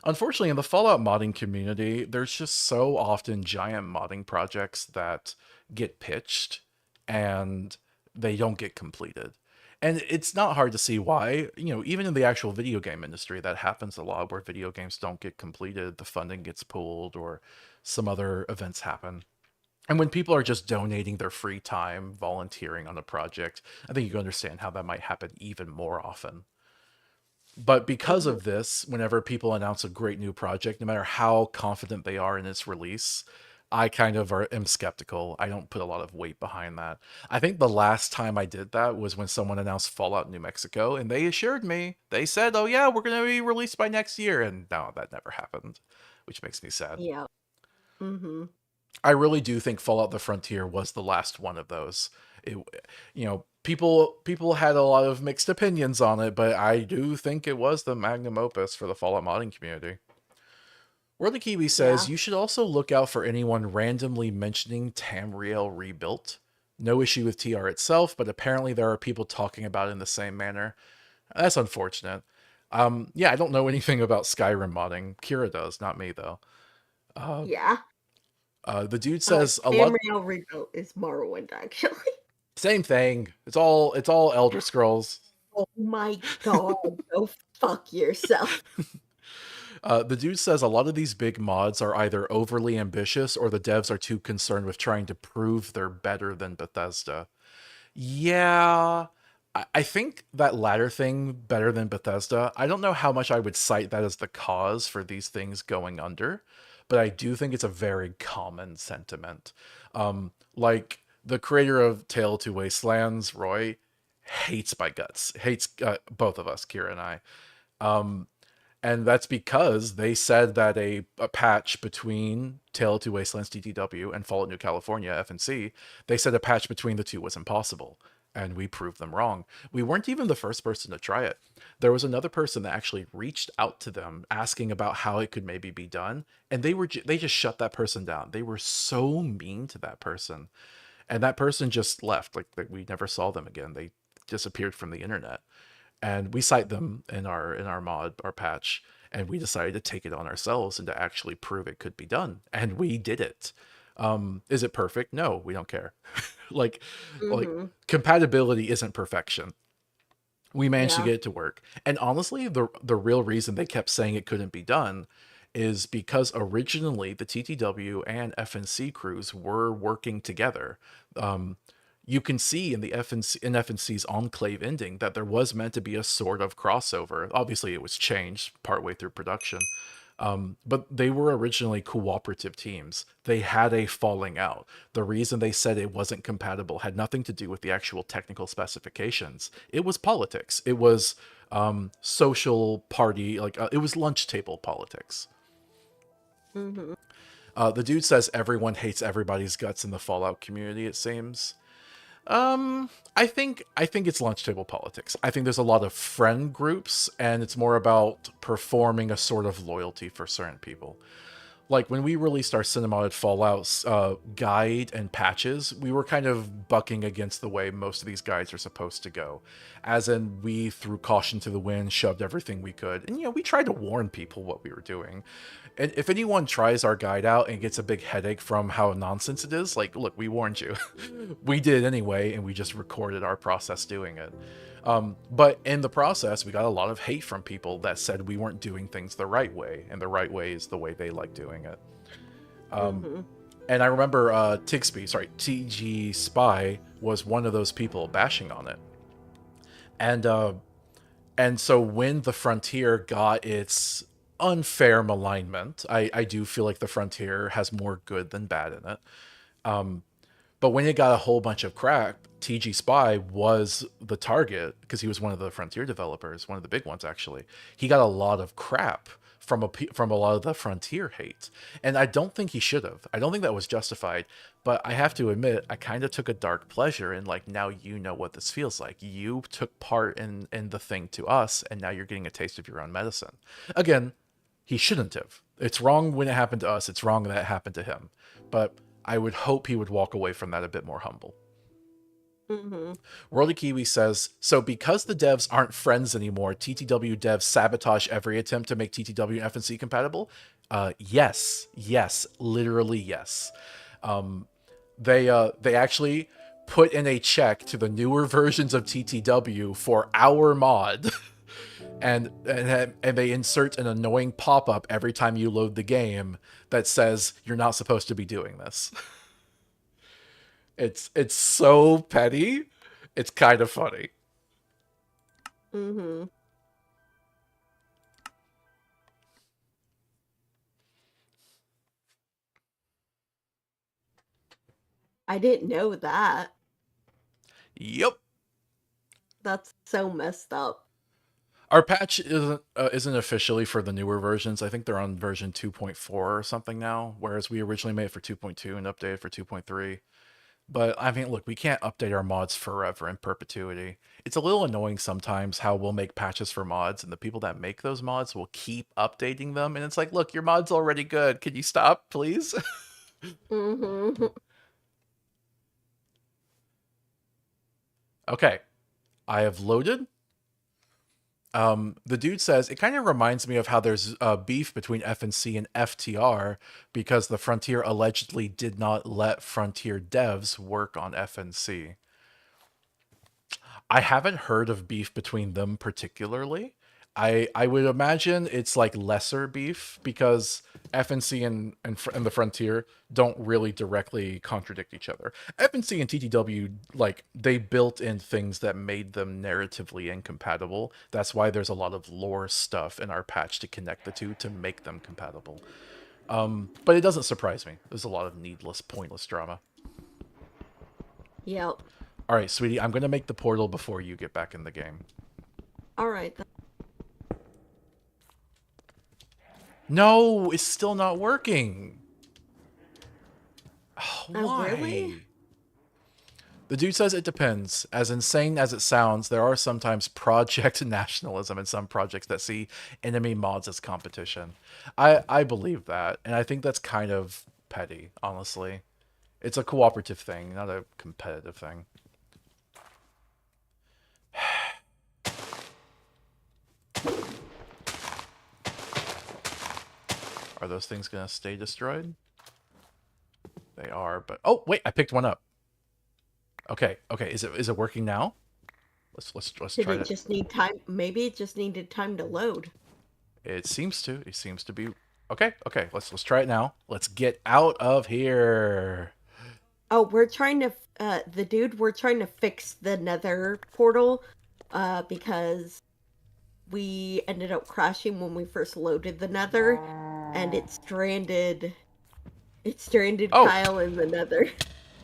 S1: Unfortunately, in the Fallout modding community, there's just so often giant modding projects that get pitched and they don't get completed. And it's not hard to see why. You know, even in the actual video game industry, that happens a lot where video games don't get completed, the funding gets pulled, or some other events happen. And when people are just donating their free time, volunteering on a project, I think you can understand how that might happen even more often. But because of this, whenever people announce a great new project, no matter how confident they are in its release, I kind of am skeptical. I don't put a lot of weight behind that. I think the last time I did that was when someone announced Fallout New Mexico, and they assured me, they said, oh yeah, we're going to be released by next year. And no, that never happened, which makes me sad.
S5: Yeah. Mm-hmm.
S1: I really do think Fallout the Frontier was the last one of those. It, you know, people had a lot of mixed opinions on it, but I do think it was the magnum opus for the Fallout modding community. World Kiwi says
S5: Yeah.
S1: you should also look out for anyone randomly mentioning Tamriel rebuilt. No issue with TR itself, but apparently there are people talking about it in the same manner. That's unfortunate. Yeah, I don't know anything about Skyrim modding. Kira does, not me though. Uh,
S5: Yeah.
S1: the dude says a lot.
S5: Tamriel rebuilt is Morrowind, actually.
S1: Same thing. It's all Elder Scrolls.
S5: Oh my god, go fuck yourself.
S1: The dude says a lot of these big mods are either overly ambitious or the devs are too concerned with trying to prove they're better than Bethesda. Yeah, I think that latter thing, better than Bethesda, I don't know how much I would cite that as the cause for these things going under, but I do think it's a very common sentiment. Like the creator of Tale of Two Wastelands, Roy, hates my guts, hates both of us, Kira and I. Um, and that's because they said that a patch between Tale of Two Wastelands TTW and Fallout New California FNC, they said a patch between the two was impossible. And we proved them wrong. We weren't even the first person to try it. There was another person that actually reached out to them asking about how it could maybe be done, and they just shut that person down. They were so mean to that person, and that person just left. Like we never saw them again. They disappeared from the internet, and we cite them in our mod, our patch, and we decided to take it on ourselves and to actually prove it could be done, and we did it. Is it perfect? No, we don't care. like like
S5: Hmm.
S1: compatibility isn't perfection. We managed to
S5: Yeah.
S1: get it to work, and honestly, the real reason they kept saying it couldn't be done is because originally the TTW and FNC crews were working together. um, you can see in the FNC in FNC's Enclave ending that there was meant to be a sort of crossover. Obviously, it was changed partway through production, but they were originally cooperative teams. They had a falling out. The reason they said it wasn't compatible had nothing to do with the actual technical specifications. It was politics. It was social party, like it was lunch table politics.
S5: Hmm.
S1: The dude says everyone hates everybody's guts in the Fallout community, it seems. I think it's lunch table politics. I think there's a lot of friend groups, and it's more about performing a sort of loyalty for certain people. Like when we released our Cinemodded Fallout guide and patches, we were kind of bucking against the way most of these guides are supposed to go. As in, we threw caution to the wind, shoved everything we could, and we tried to warn people what we were doing. And if anyone tries our guide out and gets a big headache from how nonsense it is, like, look, we warned you. We did it anyway, and we just recorded our process doing it. But in the process, we got a lot of hate from people that said we weren't doing things the right way, and the right way is the way they like doing it.
S5: Hmm.
S1: And I remember TG Spy was one of those people bashing on it. And so when the Frontier got its unfair malignment, I do feel like the Frontier has more good than bad in it. But when it got a whole bunch of crap, TG Spy was the target because he was one of the Frontier developers, one of the big ones actually. He got a lot of crap from a lot of the Frontier hate, and I don't think he should have. I don't think that was justified. But I have to admit, I kind of took a dark pleasure in, like, now you know what this feels like. You took part in the thing to us, and now you're getting a taste of your own medicine. Again, he shouldn't have. It's wrong when it happened to us. It's wrong that it happened to him. But I would hope he would walk away from that a bit more humble.
S5: Hmm.
S1: Worldy Kiwi says, so because the devs aren't friends anymore, TTW devs sabotage every attempt to make TTW and FNC compatible? Yes. Yes. Literally yes. They actually put in a check to the newer versions of TTW for our mod. And they insert an annoying pop-up every time you load the game that says you're not supposed to be doing this. It's so petty. It's kind of funny.
S5: Hmm. I didn't know that.
S1: Yep.
S5: That's so messed up.
S1: Our patch isn't officially for the newer versions. I think they're on version 2.4 or something now, whereas we originally made it for 2.2 and updated for 2.3. But I mean, look, we can't update our mods forever in perpetuity. It's a little annoying sometimes how we'll make patches for mods and the people that make those mods will keep updating them. And it's like, look, your mod's already good. Can you stop, please?
S5: Mm-hmm.
S1: Okay, I have loaded. The dude says it kind of reminds me of how there's beef between FNC and FTR because the Frontier allegedly did not let Frontier devs work on FNC. I haven't heard of beef between them particularly. I would imagine it's like lesser beef because FNC and the Frontier don't really directly contradict each other. FNC and TTW, like, they built in things that made them narratively incompatible. That's why there's a lot of lore stuff in our patch to connect the two to make them compatible. But it doesn't surprise me. There's a lot of needless, pointless drama.
S5: Yep.
S1: All right, sweetie, I'm going to make the portal before you get back in the game.
S5: All right.
S1: No, it's still not working. Oh, why?
S5: Really?
S1: The dude says it depends. As insane as it sounds, there are sometimes project nationalism in some projects that see enemy mods as competition. I believe that, and I think that's kind of petty, honestly. It's a cooperative thing, not a competitive thing. Are those things gonna stay destroyed? They are, but oh wait, I picked one up. Okay, okay, is it working now? Let's
S5: Did
S1: try
S5: it
S1: to.
S5: just need time? Maybe it just needed time to load.
S1: It seems to. It seems to be. Okay, okay. Let's try it now. Let's get out of here.
S5: Oh, we're trying to we're trying to fix the Nether portal because we ended up crashing when we first loaded the Nether and it stranded
S1: Oh,
S5: Kyle in the Nether.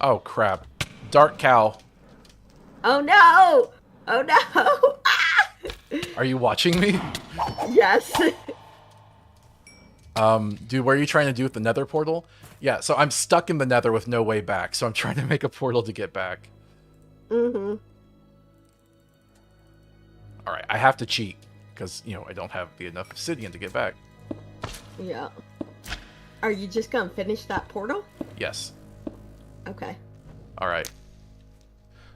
S1: oh crap! Dark cow.
S5: Oh no! Oh no!
S1: Are you watching me?
S5: Yes.
S1: Dude, what are you trying to do with the Nether portal? Yeah, so I'm stuck in the Nether with no way back, so I'm trying to make a portal to get back.
S5: Mm-hmm.
S1: All right, I have to cheat because I don't have enough obsidian to get back.
S5: Yeah. Are you just gonna finish that portal?
S1: Yes.
S5: Okay.
S1: All right.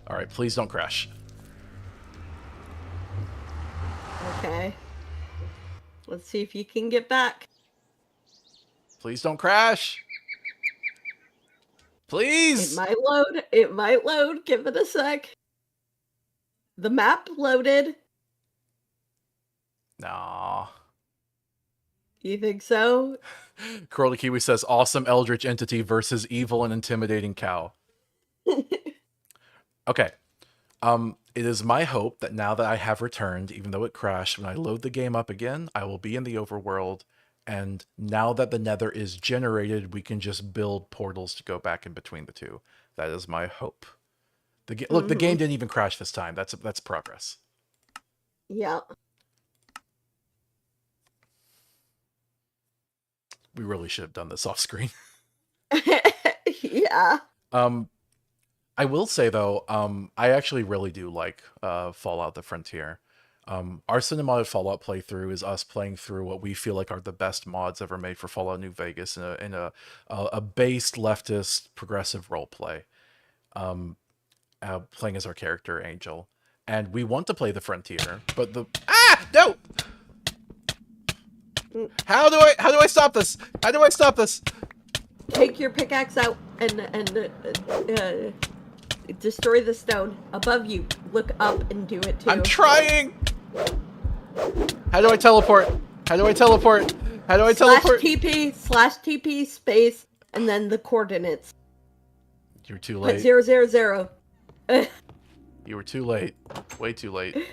S1: All right. Please don't crash.
S5: Okay. Let's see if you can get back.
S1: Please don't crash.
S5: It
S1: Please.
S5: might load. It might load. Give it a sec. The map loaded.
S1: Nah.
S5: You think so?
S1: Curly Kiwi says, awesome eldritch entity versus evil and intimidating cow. Okay. It is my hope that now that I have returned, even though it crashed, when I load the game up again, I will be in the overworld. And now that the Nether is generated, we can just build portals to go back in between the two. That is my hope. Look, the game didn't even crash this time. That's progress.
S5: Yeah.
S1: We really should have done this off screen.
S5: Yeah.
S1: I will say though, I actually really do like Fallout: The Frontier. Our cinematic Fallout playthrough is us playing through what we feel like are the best mods ever made for Fallout New Vegas in a based leftist progressive role play, playing as our character Angel, and we want to play the Frontier, but no. How do I stop this? How do I stop this?
S5: Take your pickaxe out and destroy the stone above you. Look up and do it too.
S1: I'm trying. How do I teleport? How do I teleport? How do I teleport?
S5: /TP space and then the coordinates.
S1: You're too
S5: Put
S1: late.
S5: 000.
S1: You were too late. Way too late.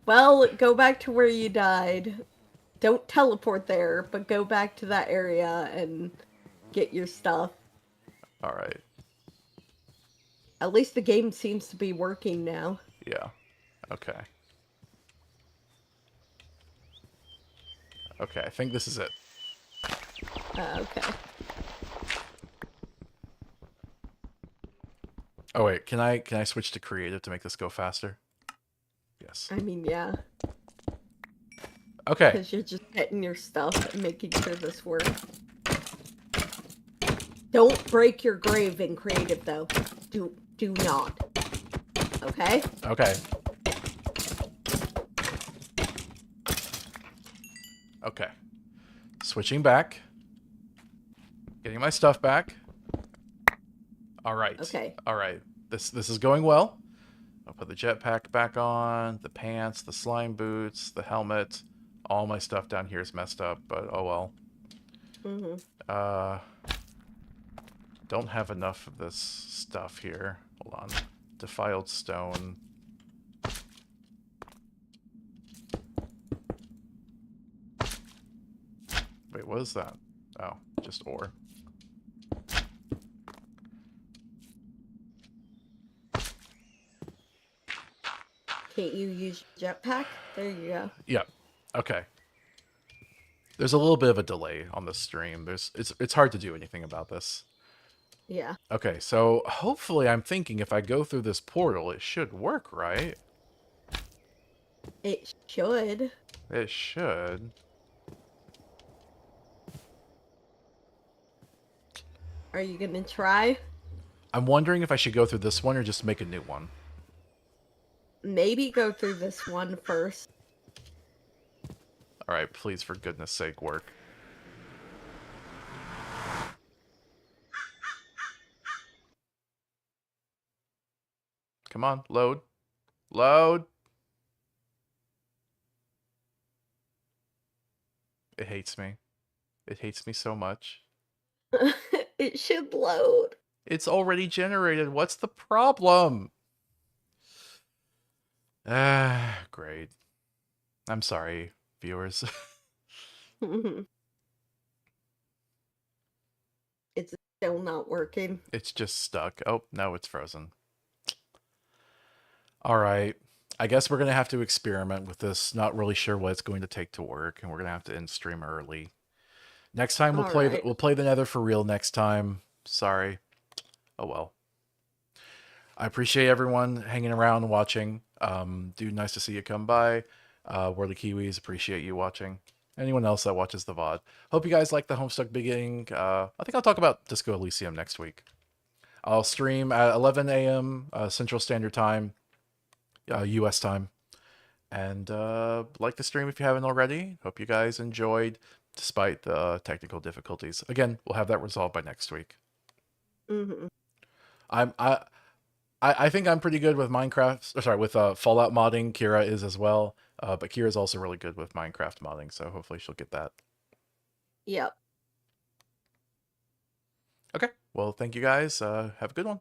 S5: Well, go back to where you died. Don't teleport there, but go back to that area and get your stuff.
S1: All right.
S5: At least the game seems to be working now.
S1: Yeah. Okay. Okay, I think this is it.
S5: Okay.
S1: Oh wait, can I switch to creative to make this go faster? Yes.
S5: I mean, yeah,
S1: Okay.
S5: because you're just getting your stuff and making sure this works. Don't break your grave in creative, though. Do not. Okay?
S1: Okay. Okay. Switching back. Getting my stuff back. All right.
S5: Okay.
S1: All right. This is going well. I'll put the jetpack back on, the pants, the slime boots, the helmet. All my stuff down here is messed up, but oh well.
S5: Mm-hmm.
S1: Don't have enough of this stuff here. Hold on. Defiled stone. Wait, what is that? Oh, just ore.
S5: Can't you use jetpack? There you go.
S1: Yep. Okay. There's a little bit of a delay on the stream. It's hard to do anything about this.
S5: Yeah.
S1: Okay, so hopefully I'm thinking if I go through this portal, it should work, right?
S5: It should.
S1: It should.
S5: Are you gonna try?
S1: I'm wondering if I should go through this one or just make a new one.
S5: Maybe go through this one first.
S1: Alright, please, for goodness sake, work. Come on, load. Load! It hates me. It hates me so much.
S5: It should load.
S1: It's already generated. What's the problem? Ah, great. I'm sorry, viewers.
S5: It's still not working.
S1: It's just stuck. Oh, no, it's frozen. Alright. I guess we're going to have to experiment with this. Not really sure what it's going to take to work, and we're going to have to end stream early. Next time we'll play the Nether for real next time. Sorry. Oh well. I appreciate everyone hanging around and watching. Dude, nice to see you come by. Worldly Kiwis, appreciate you watching. Anyone else that watches the VOD. Hope you guys like the Homestuck beginning. I think I'll talk about Disco Elysium next week. I'll stream at 11 a.m. Central Standard Time, US time. And like the stream if you haven't already. Hope you guys enjoyed, despite the technical difficulties. Again, we'll have that resolved by next week.
S5: Mm-hmm.
S1: I think I'm pretty good with Minecraft. Sorry, with Fallout modding. Kira is as well, but Kira's also really good with Minecraft modding, so hopefully she'll get that.
S5: Yep.
S1: Okay. Well, thank you guys. Have a good one.